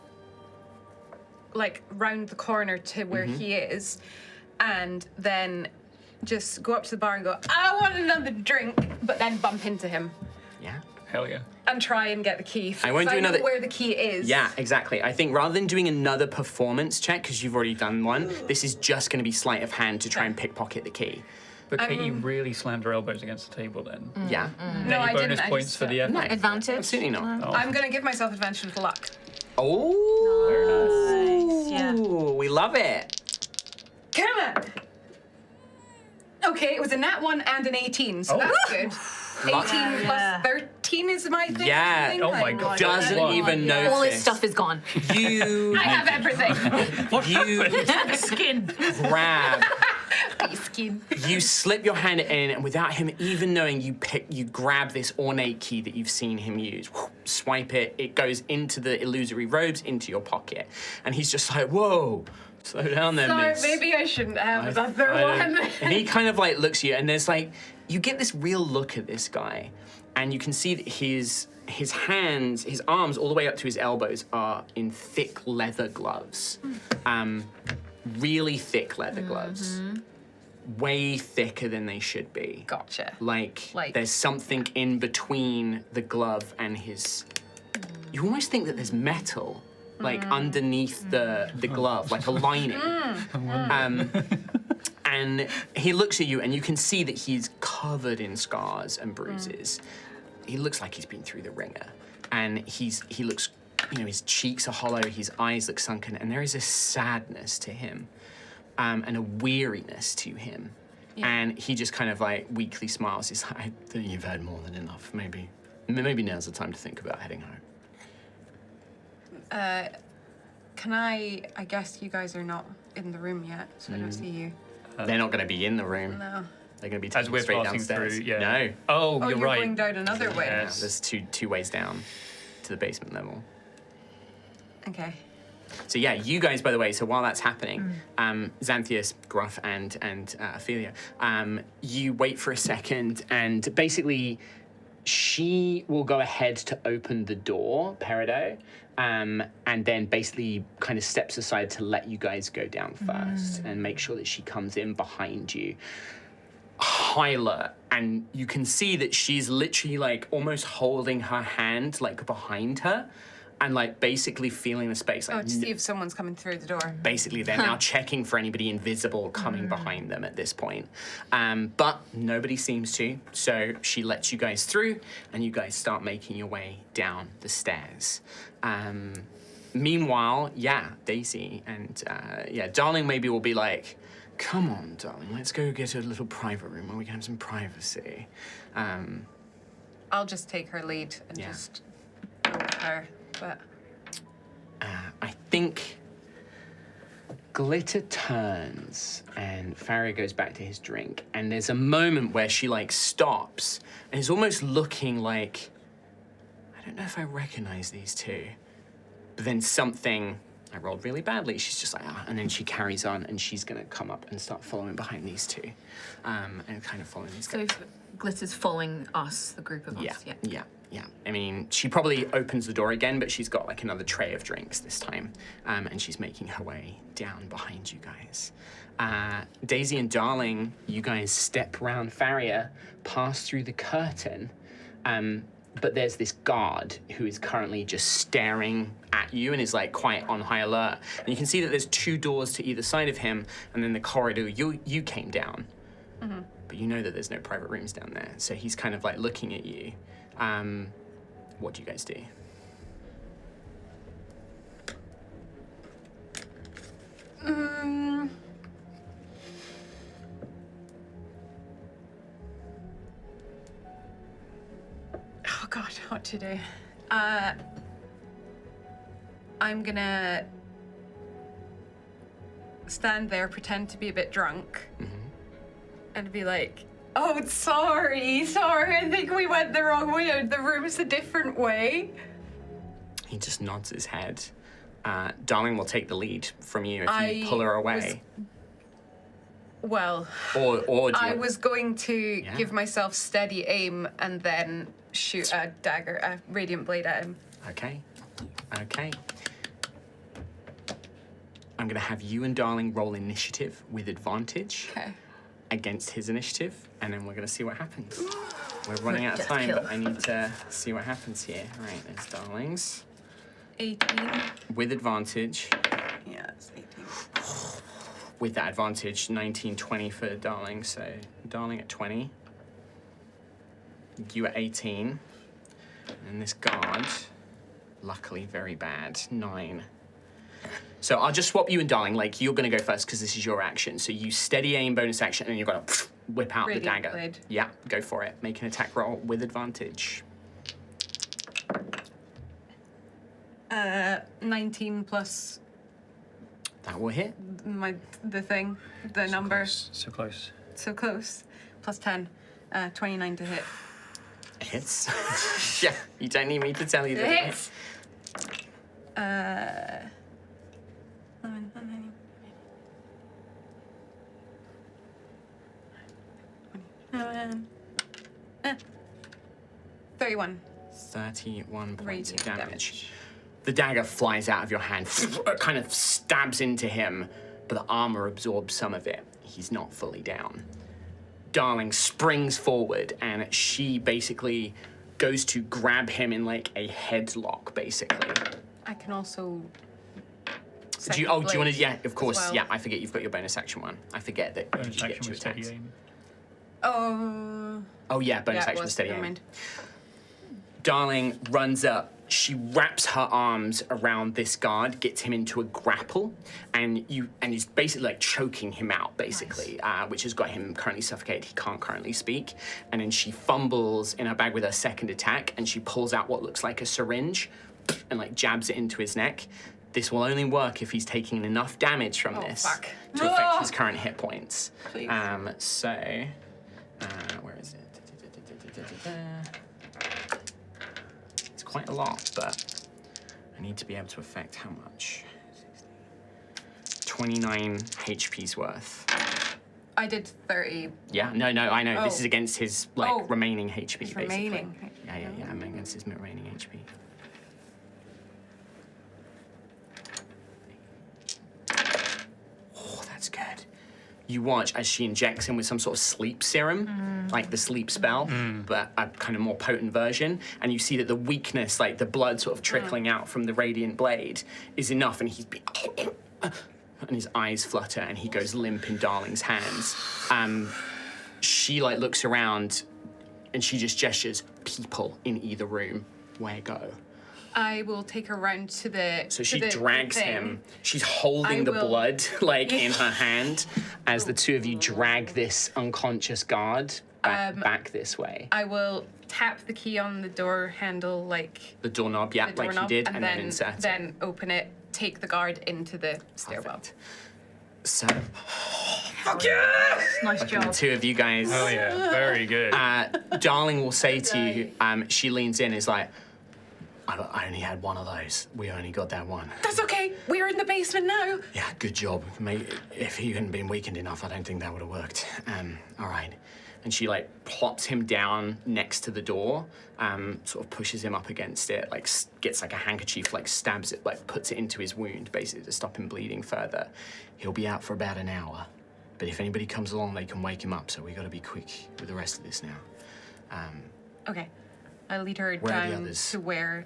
like round the corner to where he is, and then just go up to the bar and go, I want another drink, but then bump into him Yeah. Hell yeah. and try and get the key. I won't do know another- where the key is. Yeah, exactly. I think rather than doing another performance check, because you've already done one, this is just going to be sleight of hand to try and pickpocket the key. But Katie really slammed her elbows against the table then. Yeah. No, I Any bonus didn't. I points just, for the effort? No, Advantage? absolutely not. Oh. I'm gonna give myself advantage with luck. Oh, Yeah. we love it. Come on. Okay, it was a nat 1 and an 18, so that's good. 18 plus 13 is my thing. Yeah. I think. Oh my God. Doesn't Wow. even notice. All his stuff is gone. You, I have everything. you Skin. grab. Skin. You slip your hand in, and without him even knowing, you grab this ornate key that you've seen him use. Swipe it. It goes into the illusory robes, into your pocket, and he's just like, "Whoa, slow down there, Sorry, miss." maybe I shouldn't have another I one. don't- And he kind of like looks at you, and there's like, you get this real look at this guy, and you can see that his hands, his arms, all the way up to his elbows are in thick leather gloves, really thick leather gloves, way thicker than they should be. Gotcha. Like Like- there's something in between the glove and his. You almost think that there's metal. Like underneath the glove, like a lining. And he looks at you, and you can see that he's covered in scars and bruises. He looks like he's been through the ringer, and he looks, his cheeks are hollow, his eyes look sunken, and there is a sadness to him, and a weariness to him. And he just kind of like weakly smiles. He's like, I think you've had more than enough. Maybe now's the time to think about heading home. Can I guess you guys are not in the room yet, so I don't see you. They're not going to be in the room. No. They're going to be As taken we're straight passing downstairs. through, yeah. No. Oh, Oh, you're you're right. going down another way. Yeah, Yes. there's two ways down to the basement level. Okay. So yeah, you guys, by the way, so while that's happening, Xanthias, Gruff, and Ophelia, you wait for a second, and basically she will go ahead to open the door, Peridot, and then basically kind of steps aside to let you guys go down first and make sure that she comes in behind you. High alert, and you can see that she's literally like almost holding her hand like behind her and like basically feeling the space. Like, Oh, to see if someone's coming through the door. basically they're now checking for anybody invisible coming behind them at this point. But nobody seems to, so she lets you guys through and you guys start making your way down the stairs. Meanwhile, Daisy and Darling maybe will be like, come on, darling, let's go get a little private room where we can have some privacy. I'll just take her lead and Yeah. just go with her. But I think Glitter turns and Farrier goes back to his drink, and there's a moment where she like stops and is almost looking like, I don't know if I recognize these two. But then something, I rolled really badly. She's just like, and then she carries on, and she's gonna come up and start following behind these two, and kind of following these guys. So Glitter's following us, the group of us. Yeah. I mean, she probably opens the door again, but she's got like another tray of drinks this time, and she's making her way down behind you guys. Daisy and Darling, you guys step round Farrier, pass through the curtain, but there's this guard who is currently just staring at you and is like quite on high alert. And you can see that there's two doors to either side of him, and then the corridor you came down. But you know that there's no private rooms down there, so he's kind of like looking at you. What do you guys do? oh god, what to do? I'm gonna stand there, pretend to be a bit drunk, and be like, oh, sorry, I think we went the wrong way. The room's a different way. He just nods his head. Darling will take the lead from you if you I pull her away. Well, Or do I you... was going to give myself steady aim and then shoot a dagger, a radiant blade at him. Okay. I'm going to have you and Darling roll initiative with advantage against his initiative, and then we're going to see what happens. We're running out of time, but I need to see what happens here. All right, there's Darling's. 18. With advantage. Yeah, it's 18. With that advantage, 19, 20 for Darling. So Darling at 20. You at 18. And this guard, luckily very bad, 9. So I'll just swap you and Darling. Like, you're going to go first because this is your action. So you steady aim, bonus action, and you're going to whip out Radiant the dagger. blade. Yeah, go for it. Make an attack roll with advantage. 19 plus That will hit. the number. So close. So close. Plus 10. 29 to hit. It hits. Yeah, you don't need me to tell you that. It hits. 31. 31 points Radiant of damage. damage. The dagger flies out of your hand, kind of stabs into him, but the armor absorbs some of it. He's not fully down. Darling springs forward, and she basically goes to grab him in like a headlock, basically. I can also. Do you want to? Yeah, of course. well. Yeah, I forget you've got your bonus action one. I forget that you Bonus get action two with steady attacks. aim. Oh yeah, bonus Yeah, it action with was. steady Never aim. mind. Darling runs up. She wraps her arms around this guard, gets him into a grapple, and is basically like choking him out, basically, which has got him currently suffocated. He can't currently speak. And then she fumbles in her bag with her second attack, and she pulls out what looks like a syringe, and like jabs it into his neck. This will only work if he's taking enough damage from this fuck. to affect his current hit points. Please. Where is it? It's quite a lot, but I need to be able to affect how much? 29 HP's worth. I did 30. Yeah, no, I know. This Oh. is against his remaining HP, basically. remaining. Yeah, I'm against his remaining HP. Oh, that's good. You watch as she injects him with some sort of sleep serum, like the sleep spell, but a kind of more potent version. And you see that the weakness, like the blood sort of trickling out from the radiant blade, is enough. And and his eyes flutter, and he goes limp in Darling's hands. She like looks around, and she just gestures people in either room. Where go? I will take her round to the. So to she the drags thing. him. She's holding I the will- blood like in her hand as the two of you drag this unconscious guard back this way. I will tap the key on the door handle, like The doorknob, yeah, the like you doorknob, did, and then insert it. then open it, take the guard into the stairwell. Perfect. So Nice the job. two of you guys, Oh yeah, very good. Darling will say to you, she leans in, is like, I only had one of those. We only got that one. That's okay. We're in the basement now. Yeah, good job. Mate, if he hadn't been weakened enough, I don't think that would have worked. All right. And she like plops him down next to the door, sort of pushes him up against it, like gets like a handkerchief, like stabs it, like puts it into his wound, basically to stop him bleeding further. He'll be out for about an hour, but if anybody comes along, they can wake him up. So we got to be quick with the rest of this now. Okay. I'll lead her Where are the down others? to where.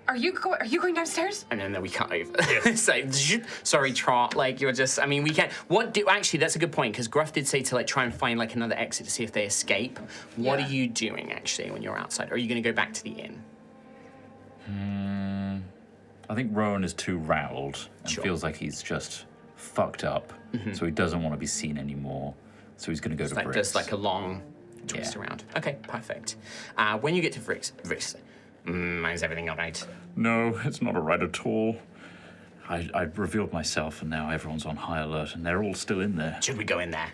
Are you going downstairs? And then we cut over. It's like, sorry, Trot. Like you're just. I mean, we can't. Actually, that's a good point because Gruff did say to like try and find like another exit to see if they escape. What Yeah. are you doing actually when you're outside? Or are you going to go back to the inn? I think Rowan is too rattled and Sure. feels like he's just fucked up, so he doesn't want to be seen anymore. So he's going to go to Like Vrix. just like a long twist Yeah. around. Okay, perfect. When you get to Vrix, is everything all right? No, it's not all right at all. I revealed myself, and now everyone's on high alert, and they're all still in there. Should we go in there?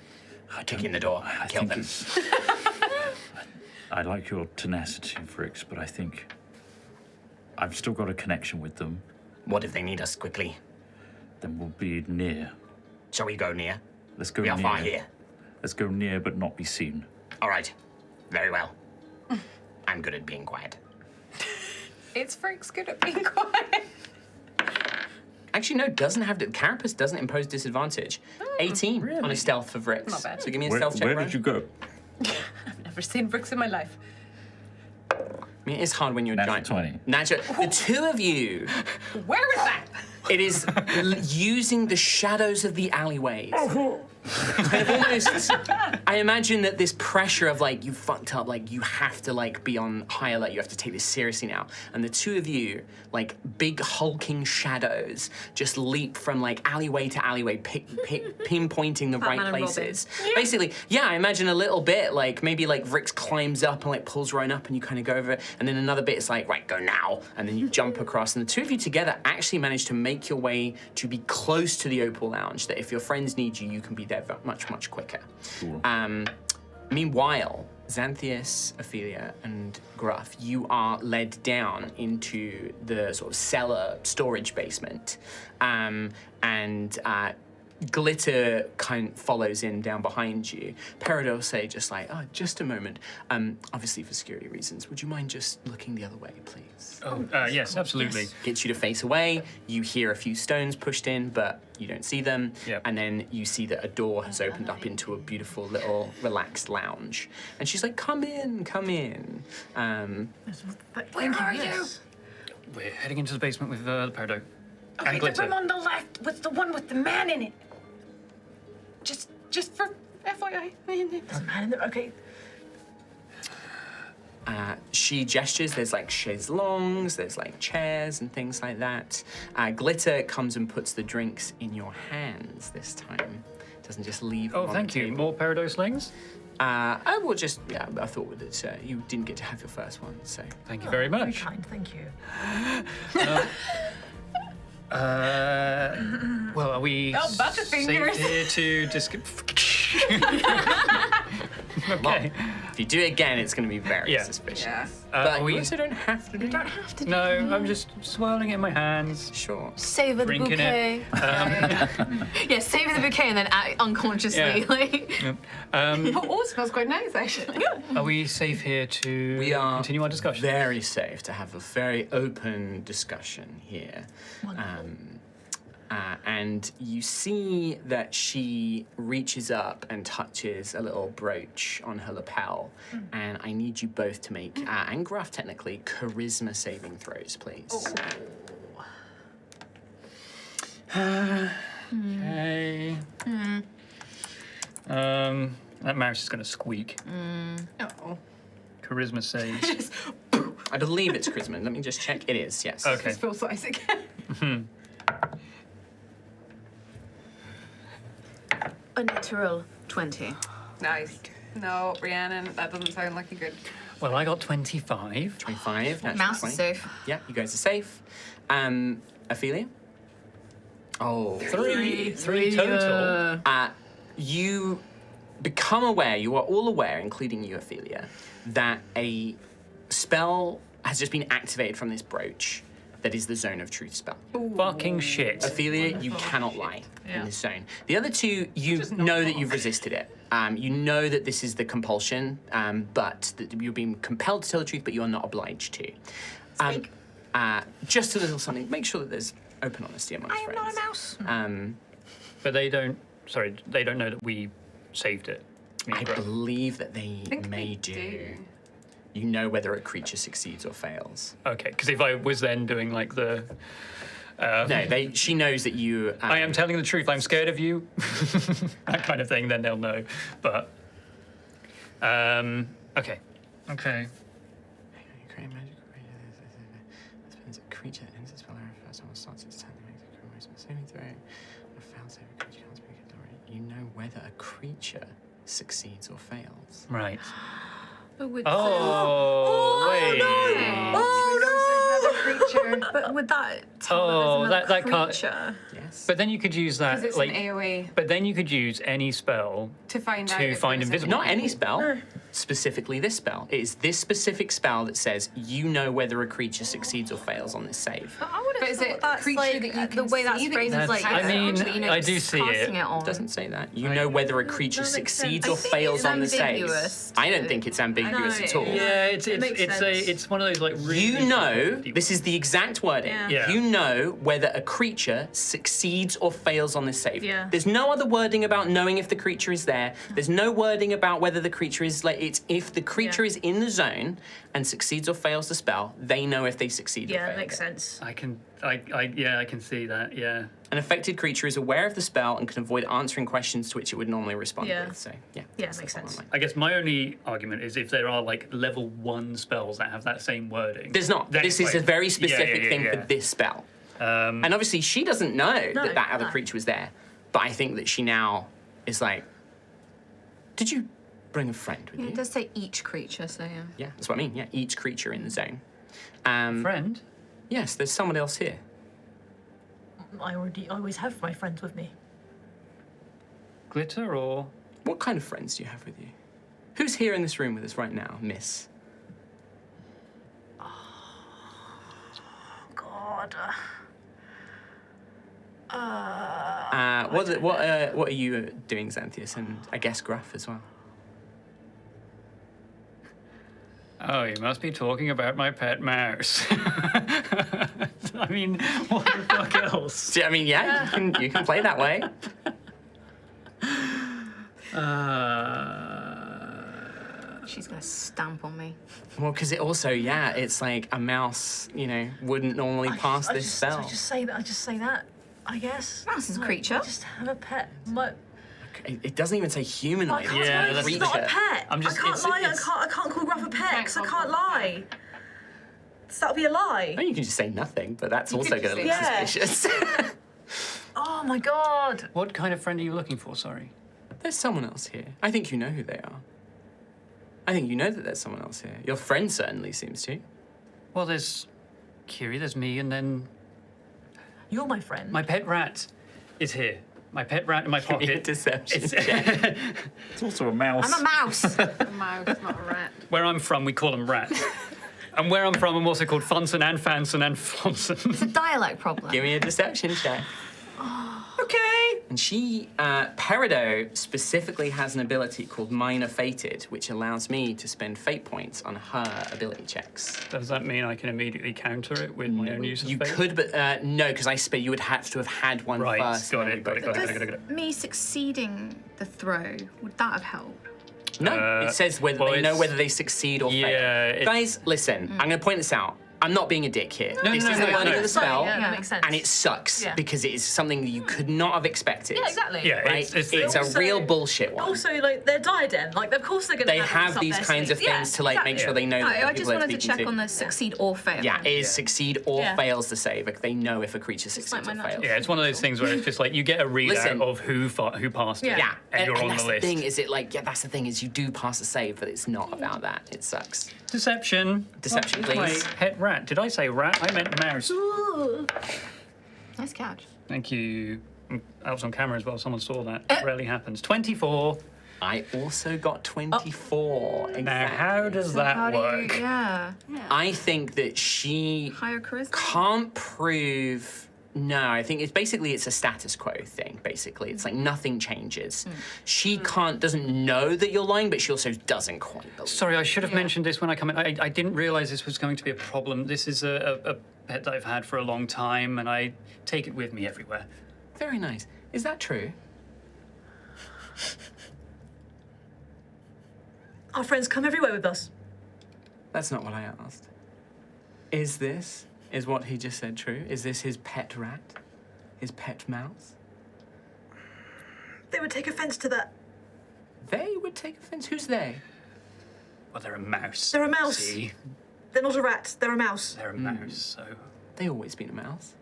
Kick in the door, I kill think them. it's- I like your tenacity, Vrix, but I think I've still got a connection with them. What if they need us quickly? Then we'll be near. Shall we go near? Let's go We are near. far here. Let's go near but not be seen. All right. Very well. I'm good at being quiet. It's Frick's good at being quiet. Actually, no, doesn't have the carapace doesn't impose disadvantage. 18 on a stealth for Vrix. Not bad. So give me a stealth check. Where Brian. did you go? I've never seen Fricks in my life. I mean, it's hard when you're Natural giant. 20. Natural. The two of you. Where was that? It is using the shadows of the alleyways. Kind of almost, I imagine that this pressure of like, you fucked up, like you have to like be on high alert, you have to take this seriously now. And the two of you, like big hulking shadows, just leap from like alleyway to alleyway, pinpointing the right Batman and places. Basically, yeah, I imagine a little bit, like maybe like Vrix climbs up and like pulls Ryan up and you kind of go over it. And then another bit is like, right, go now. And then you jump across. And the two of you together actually manage to make your way to be close to the Opal Lounge, that if your friends need you, you can be there much, much quicker. Cool. Meanwhile, Xanthias, Ophelia, and Gruff, you are led down into the sort of cellar storage basement. Glitter kind of follows in down behind you. Peridot say just like, oh, just a moment. Obviously for security reasons, would you mind just looking the other way, please? Oh, yes, absolutely. Gets you to face away. You hear a few stones pushed in, but you don't see them. Yep. And then you see that a door has opened up into a beautiful little relaxed lounge. And she's like, come in, come in. Where are you? We're heading into the basement with the Peridot. Okay, And the Glitter. room on the left was the one with the man in it. Just for FYI. There's a man in there. Okay. She gestures, there's like chaiselongs, there's like chairs and things like that. Glitter comes and puts the drinks in your hands this time. Doesn't just leave them Oh, on thank the you. table. More Peridot slings? I will just, yeah, I thought that you didn't get to have your first one, so. Thank you very Very much. kind, thank you. Well, are we Butterfingers. safe here to Okay. If you do it again, it's going to be very Yeah. suspicious. Yeah. But we- you also don't have to do Don't it. have to. No, I'm just swirling it in my hands. Sure. Savor the Drinking bouquet. it. Yeah, savor the bouquet and then unconsciously, Yeah. like. Oh, it smells quite nice, actually. Are we safe here to We are continue our discussion? very safe to have a very open discussion here. And you see that she reaches up and touches a little brooch on her lapel. And I need you both to make, and Gruff technically, charisma saving throws, please. Okay. That mouse is going to squeak. Oh. Charisma saves. I believe it's charisma. Let me just check. It is, yes. Okay. It's full size again. A natural 20. Nice. No, Rhiannon, that doesn't sound like a good. Well, I got 25. 25. natural Mouse 20. is safe. Yeah, you guys are safe. Ophelia? Oh. Three total. You become aware, you are all aware, including you, Ophelia, that a spell has just been activated from this brooch that is the Zone of Truth spell. Fucking shit. Ophelia, you cannot lie in this zone. The other two, you know that you've resisted it. You know that this is the compulsion, but that you're being compelled to tell the truth, but you are not obliged to. Just a little something. Make sure that there's open honesty amongst friends. I'm not a mouse. But they don't know that we saved it. I believe that they think may they do. do. You know whether a creature succeeds or fails. Okay, because if I was then doing like the... No, she knows that you... I am telling the truth, I'm scared of you, that kind of thing, then they'll know. But, okay. Okay. Create a magical creature. Depends a creature that ends its spell area first. Someone starts its turn to make a charisma saving throw. A failed save, a creature can't speak authority. You know whether a creature succeeds or fails. Right. But with Oh, wait. Creature. But would that tell Oh, that that can't- creature? Yes. But then you could use that, Because it's like... an AoE But then you could use any spell to find out. to if find it was invisible. Not any spell. specifically this spell. It is this specific spell that says you know whether a creature succeeds or fails on this save. But I would But have is thought it that's creature like that you the can way that's see that phrased you is like can I mean, that you know, I do see casting it. on. It doesn't say that. You know whether a creature that makes succeeds sense. or I think fails it's on the save. ambiguous I don't think it's ambiguous No, at all. Yeah, makes sense. it's one of those like really. You know, 50-50 this is the exact wording. Yeah. Yeah. You know whether a creature succeeds or fails on this save. Yeah. There's no other wording about knowing if the creature is there. There's no wording about whether the creature is like it's if the creature Yeah. is in the zone and succeeds or fails the spell, they know if they succeed or Yeah, fail. that makes sense. I can see that. Yeah. An affected creature is aware of the spell and can avoid answering questions to which it would normally respond Yeah. with. So yeah. Yeah, that's makes the bottom sense. line. I guess my only argument is if there are like level 1 spells that have that same wording. There's not. then This it's is a like- very yeah, specific yeah, thing yeah. for this spell. And obviously she doesn't know No, that other no. creature was there. But I think that she now is like, did you bring a friend with Yeah, you? it does say each creature, so yeah. Yeah, that's what I mean. Yeah, each creature in the zone. Friend? Yes, there's someone else here. I always have my friends with me. Glitter or. What kind of friends do you have with you? Who's here in this room with us right now, Miss? God. What are you doing, Xanthius? And I guess Gruff as well. Oh, you must be talking about my pet mouse. I mean, what the fuck else? I mean, yeah, you can play that way. She's gonna stamp on me. Well, because it also, yeah, it's like a mouse, wouldn't normally pass this spell. I just say that. I guess. Mouse is a Like, creature. Just have a pet. It doesn't even say humanoid. I can't Yeah, lie. that's- It's not a creature. pet. I'm just- I can't it's- lie. it's- I can't call Gruff a pet. can't 'Cause I call can't Gruff a lie. So that'll be a lie. Oh, you can just say nothing, but that's also could going to just look say- suspicious. Oh my god. What kind of friend are you looking for? Sorry. There's someone else here. I think you know who they are. I think you know that there's someone else here. Your friend certainly seems to. Well, there's Kiri, there's me, and then You're my friend. my pet rat is here. My pet rat in my Give me a pocket. deception It's check. It's also a mouse. I'm a mouse. A mouse, not a rat. Where I'm from, we call them rats. And where I'm from, I'm also called Funson and Fanson and Fonson. It's a dialect problem. Give me a deception check. Okay. And she, Peridot, specifically has an ability called Minor Fated, which allows me to spend fate points on her ability checks. Does that mean I can immediately counter it with my own use of You fate? could, but no, because you would have to have had one Right, first. got and it, then got it, both got of it, them. got it. Me succeeding the throw, would that have helped? No, it says whether well, they know it's- whether they succeed or Yeah, fail. it- Guys, listen, I'm going to point this out. I'm not being a dick here. No, this no, is no, the no, wording no. of the spell, Yeah, that makes sense. and it sucks Yeah. because it is something that you could not have expected. Yeah, exactly. Yeah, Right? it's a Also- real bullshit one. Also, like, they're Diadem. Like, of course they're gonna They have have this up these their kinds of sleeve. things Yeah, to like make exactly. sure they know No, that the I just people they're wanted to speaking check on the succeed or fail. Yeah, it is succeed or Yeah. fails the save. Like, they know if a creature like succeeds my or natural fails. Yeah, it's one of those things where it's just like you get a readout Listen. of who passed it, Yeah, and you're on that's the list. thing. Is it like that's the thing is you do pass the save, but it's not about that. It sucks. Deception. Deception, What is please. My pet rat. Did I say rat? I meant mouse. Nice catch. Thank you. That was on camera as well. Someone saw that. Rarely happens. 24. I also got 24. Now, Exactly. how does that How do work? you, yeah. I think that she Higher charisma? can't prove. No, I think it's a status quo thing. Basically, it's like nothing changes. She doesn't know that you're lying, but she also doesn't quite believe. Sorry, I should have mentioned this when I come in. I didn't realise this was going to be a problem. This is a pet that I've had for a long time, and I take it with me everywhere. Very nice. Is that true? Our friends come everywhere with us. That's not what I asked. Is what he just said true? Is this his pet rat? His pet mouse? They would take offense to that. They would take offense. Who's they? Well, they're a mouse. They're a mouse. See? They're not a rat. They're a mouse. They're a mouse, so... They always been a mouse.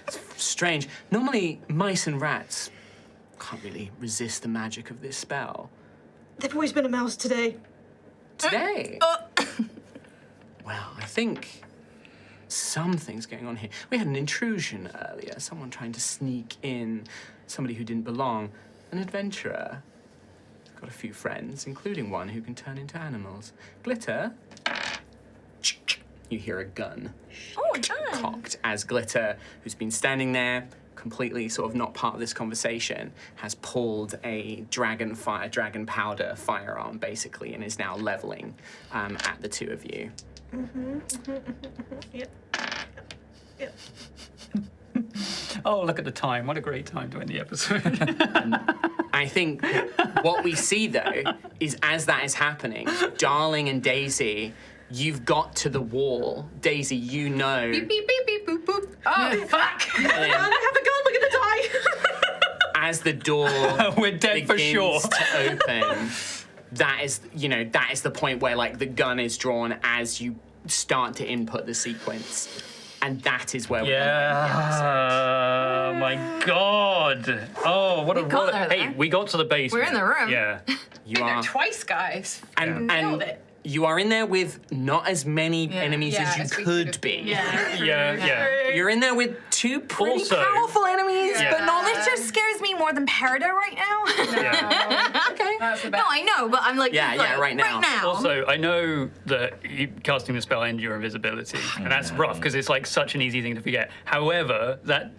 It's strange. Normally, mice and rats can't really resist the magic of this spell. They've always been a mouse today. Today? Well, I think something's going on here. We had an intrusion earlier, someone trying to sneak in, somebody who didn't belong. an adventurer. Got a few friends, including one who can turn into animals. Glitter. You hear a gun cocked as Glitter, who's been standing there, completely sort of not part of this conversation, has pulled a dragon powder firearm, basically, and is now leveling at the two of you. Yep. Oh, look at the time. What a great time to end the episode. I think what we see, though, is as that is happening, Darling and Daisy, you've got to the wall. Daisy, you know. Beep, beep, beep, beep, boop, boop. Oh, fuck. I have a gun, we're gonna die! As the door We're dead for sure. to open, that is the point where, like, the gun is drawn as you start to input the sequence. And that is where we're going to end the episode. Oh my god! Oh, what a got there, Hey, though. we got to the basement. We're in the room. Yeah. You Been there are, twice, guys. and Nailed it. you are in there with not as many enemies Yeah, as you as we could could've be. Yeah. You're in there with two pretty Also- powerful enemies, Yeah. but not This just scares me more than Peridot right now. Yeah. okay. That's the No, best. I know, but I'm like, Yeah, he's like, right now. Also, I know that casting the spell ends your invisibility, and that's rough because it's like such an easy thing to forget. However, that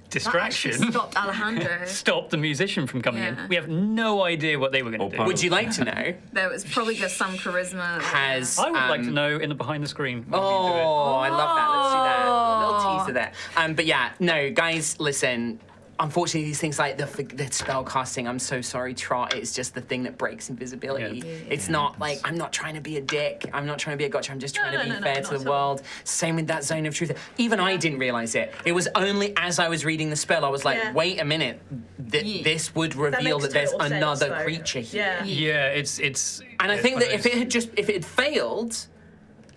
distraction stopped Alejandro. stopped the musician from coming in. Yeah. We have no idea what they were going to do. Opal. Would you like to know? There was probably just some charisma. Has I would like to know in the behind the screen. What do you do it? Oh, I love that. Let's do that. A little teaser there. But yeah, no, guys, listen. Unfortunately, these things like the spell casting, I'm so sorry, Trot, it's just the thing that breaks invisibility. Yeah. It's not like, I'm not trying to be a dick. I'm not trying to be a gotcha. I'm just trying to be fair not to at the all. world. Same with that zone of truth. Even I didn't realize it. It was only as I was reading the spell, I was like, Yeah. wait a minute. This would reveal makes that there's total sense, another though. creature here. Yeah. Yeah, it's. And I it's think one that of if it had failed,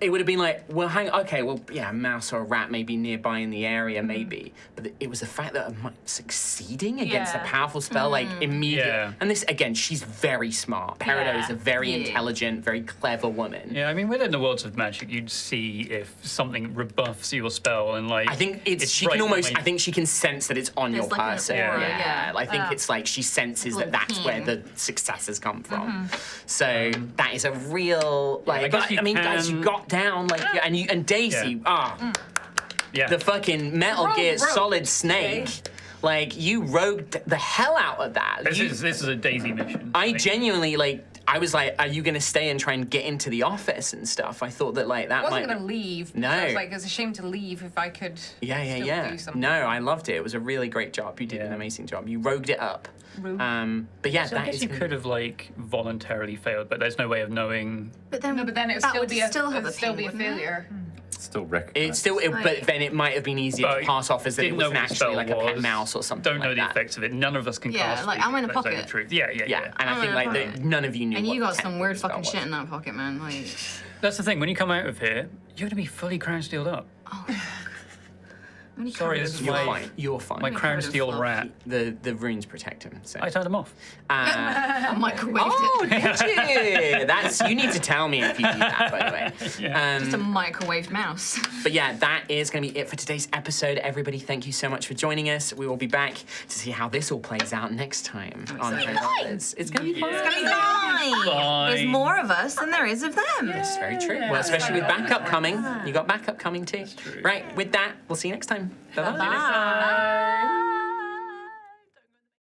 it would have been like, well, a mouse or a rat may be nearby in the area, maybe. But it was the fact that I'm succeeding against a Yeah. powerful spell, like, immediately. Yeah. And this, again, she's very smart. Peridot is a very intelligent, very clever woman. Yeah, I mean, within the worlds of magic, you'd see if something rebuffs your spell, and like. I think she right can almost. when- I think she can sense that it's on your There's like an person. aura, yeah. yeah. I think it's like she senses that that's where the successes come from. So that is a real like. I guess but you I mean, guys, you can- got down like, and Daisy. Yeah. The fucking Metal Gear rogue, Solid Snake. Like, you rogued the hell out of that. This is a Daisy mission. I genuinely, like, I was like, are you going to stay and try and get into the office and stuff? I thought that, like, that I wasn't might... gonna leave. No. I was like, it's a shame to leave if I could still do something. No, I loved it. It was a really great job. You did an amazing job. You rogued it up. But yeah, So I that guess is... you could have like voluntarily failed, but there's no way of knowing. But then, No, but then it would that still would be a still have it'd still be a pain, wouldn't it? failure. Still recognized. It's still, but then it might have been easier But to pass off as that it didn't know wasn't what the actually spell like a pet was, mouse or something Don't know like the that. effects of it. None of us can Yeah, cast. like, it, I'm in a let's say the pocket. truth. Yeah. Yeah, and I I'm think in a like pocket. none of you knew And what you got the some weird technical fucking spell shit in that pocket, man. Like, That's the thing. When you come out of here, you're gonna be fully crown steeled up. many Sorry, colours this is of You're my- fluff. fine. You're fine. My crown covered in steel fluff. rat. The runes protect him. So. I turned them off. I microwaved Oh, it. did you? That's you need to tell me if you do that, by the way. Just a microwaved mouse. But yeah, that is going to be it for today's episode. Everybody, thank you so much for joining us. We will be back to see how this all plays out next time on Trailers. It's going to be fun. It's gonna be fine. Fine. There's more of us than there is of them. It's very true. Well, especially with backup coming. You got backup coming too. Right, with that, we'll see you next time. Bye-bye. Bye.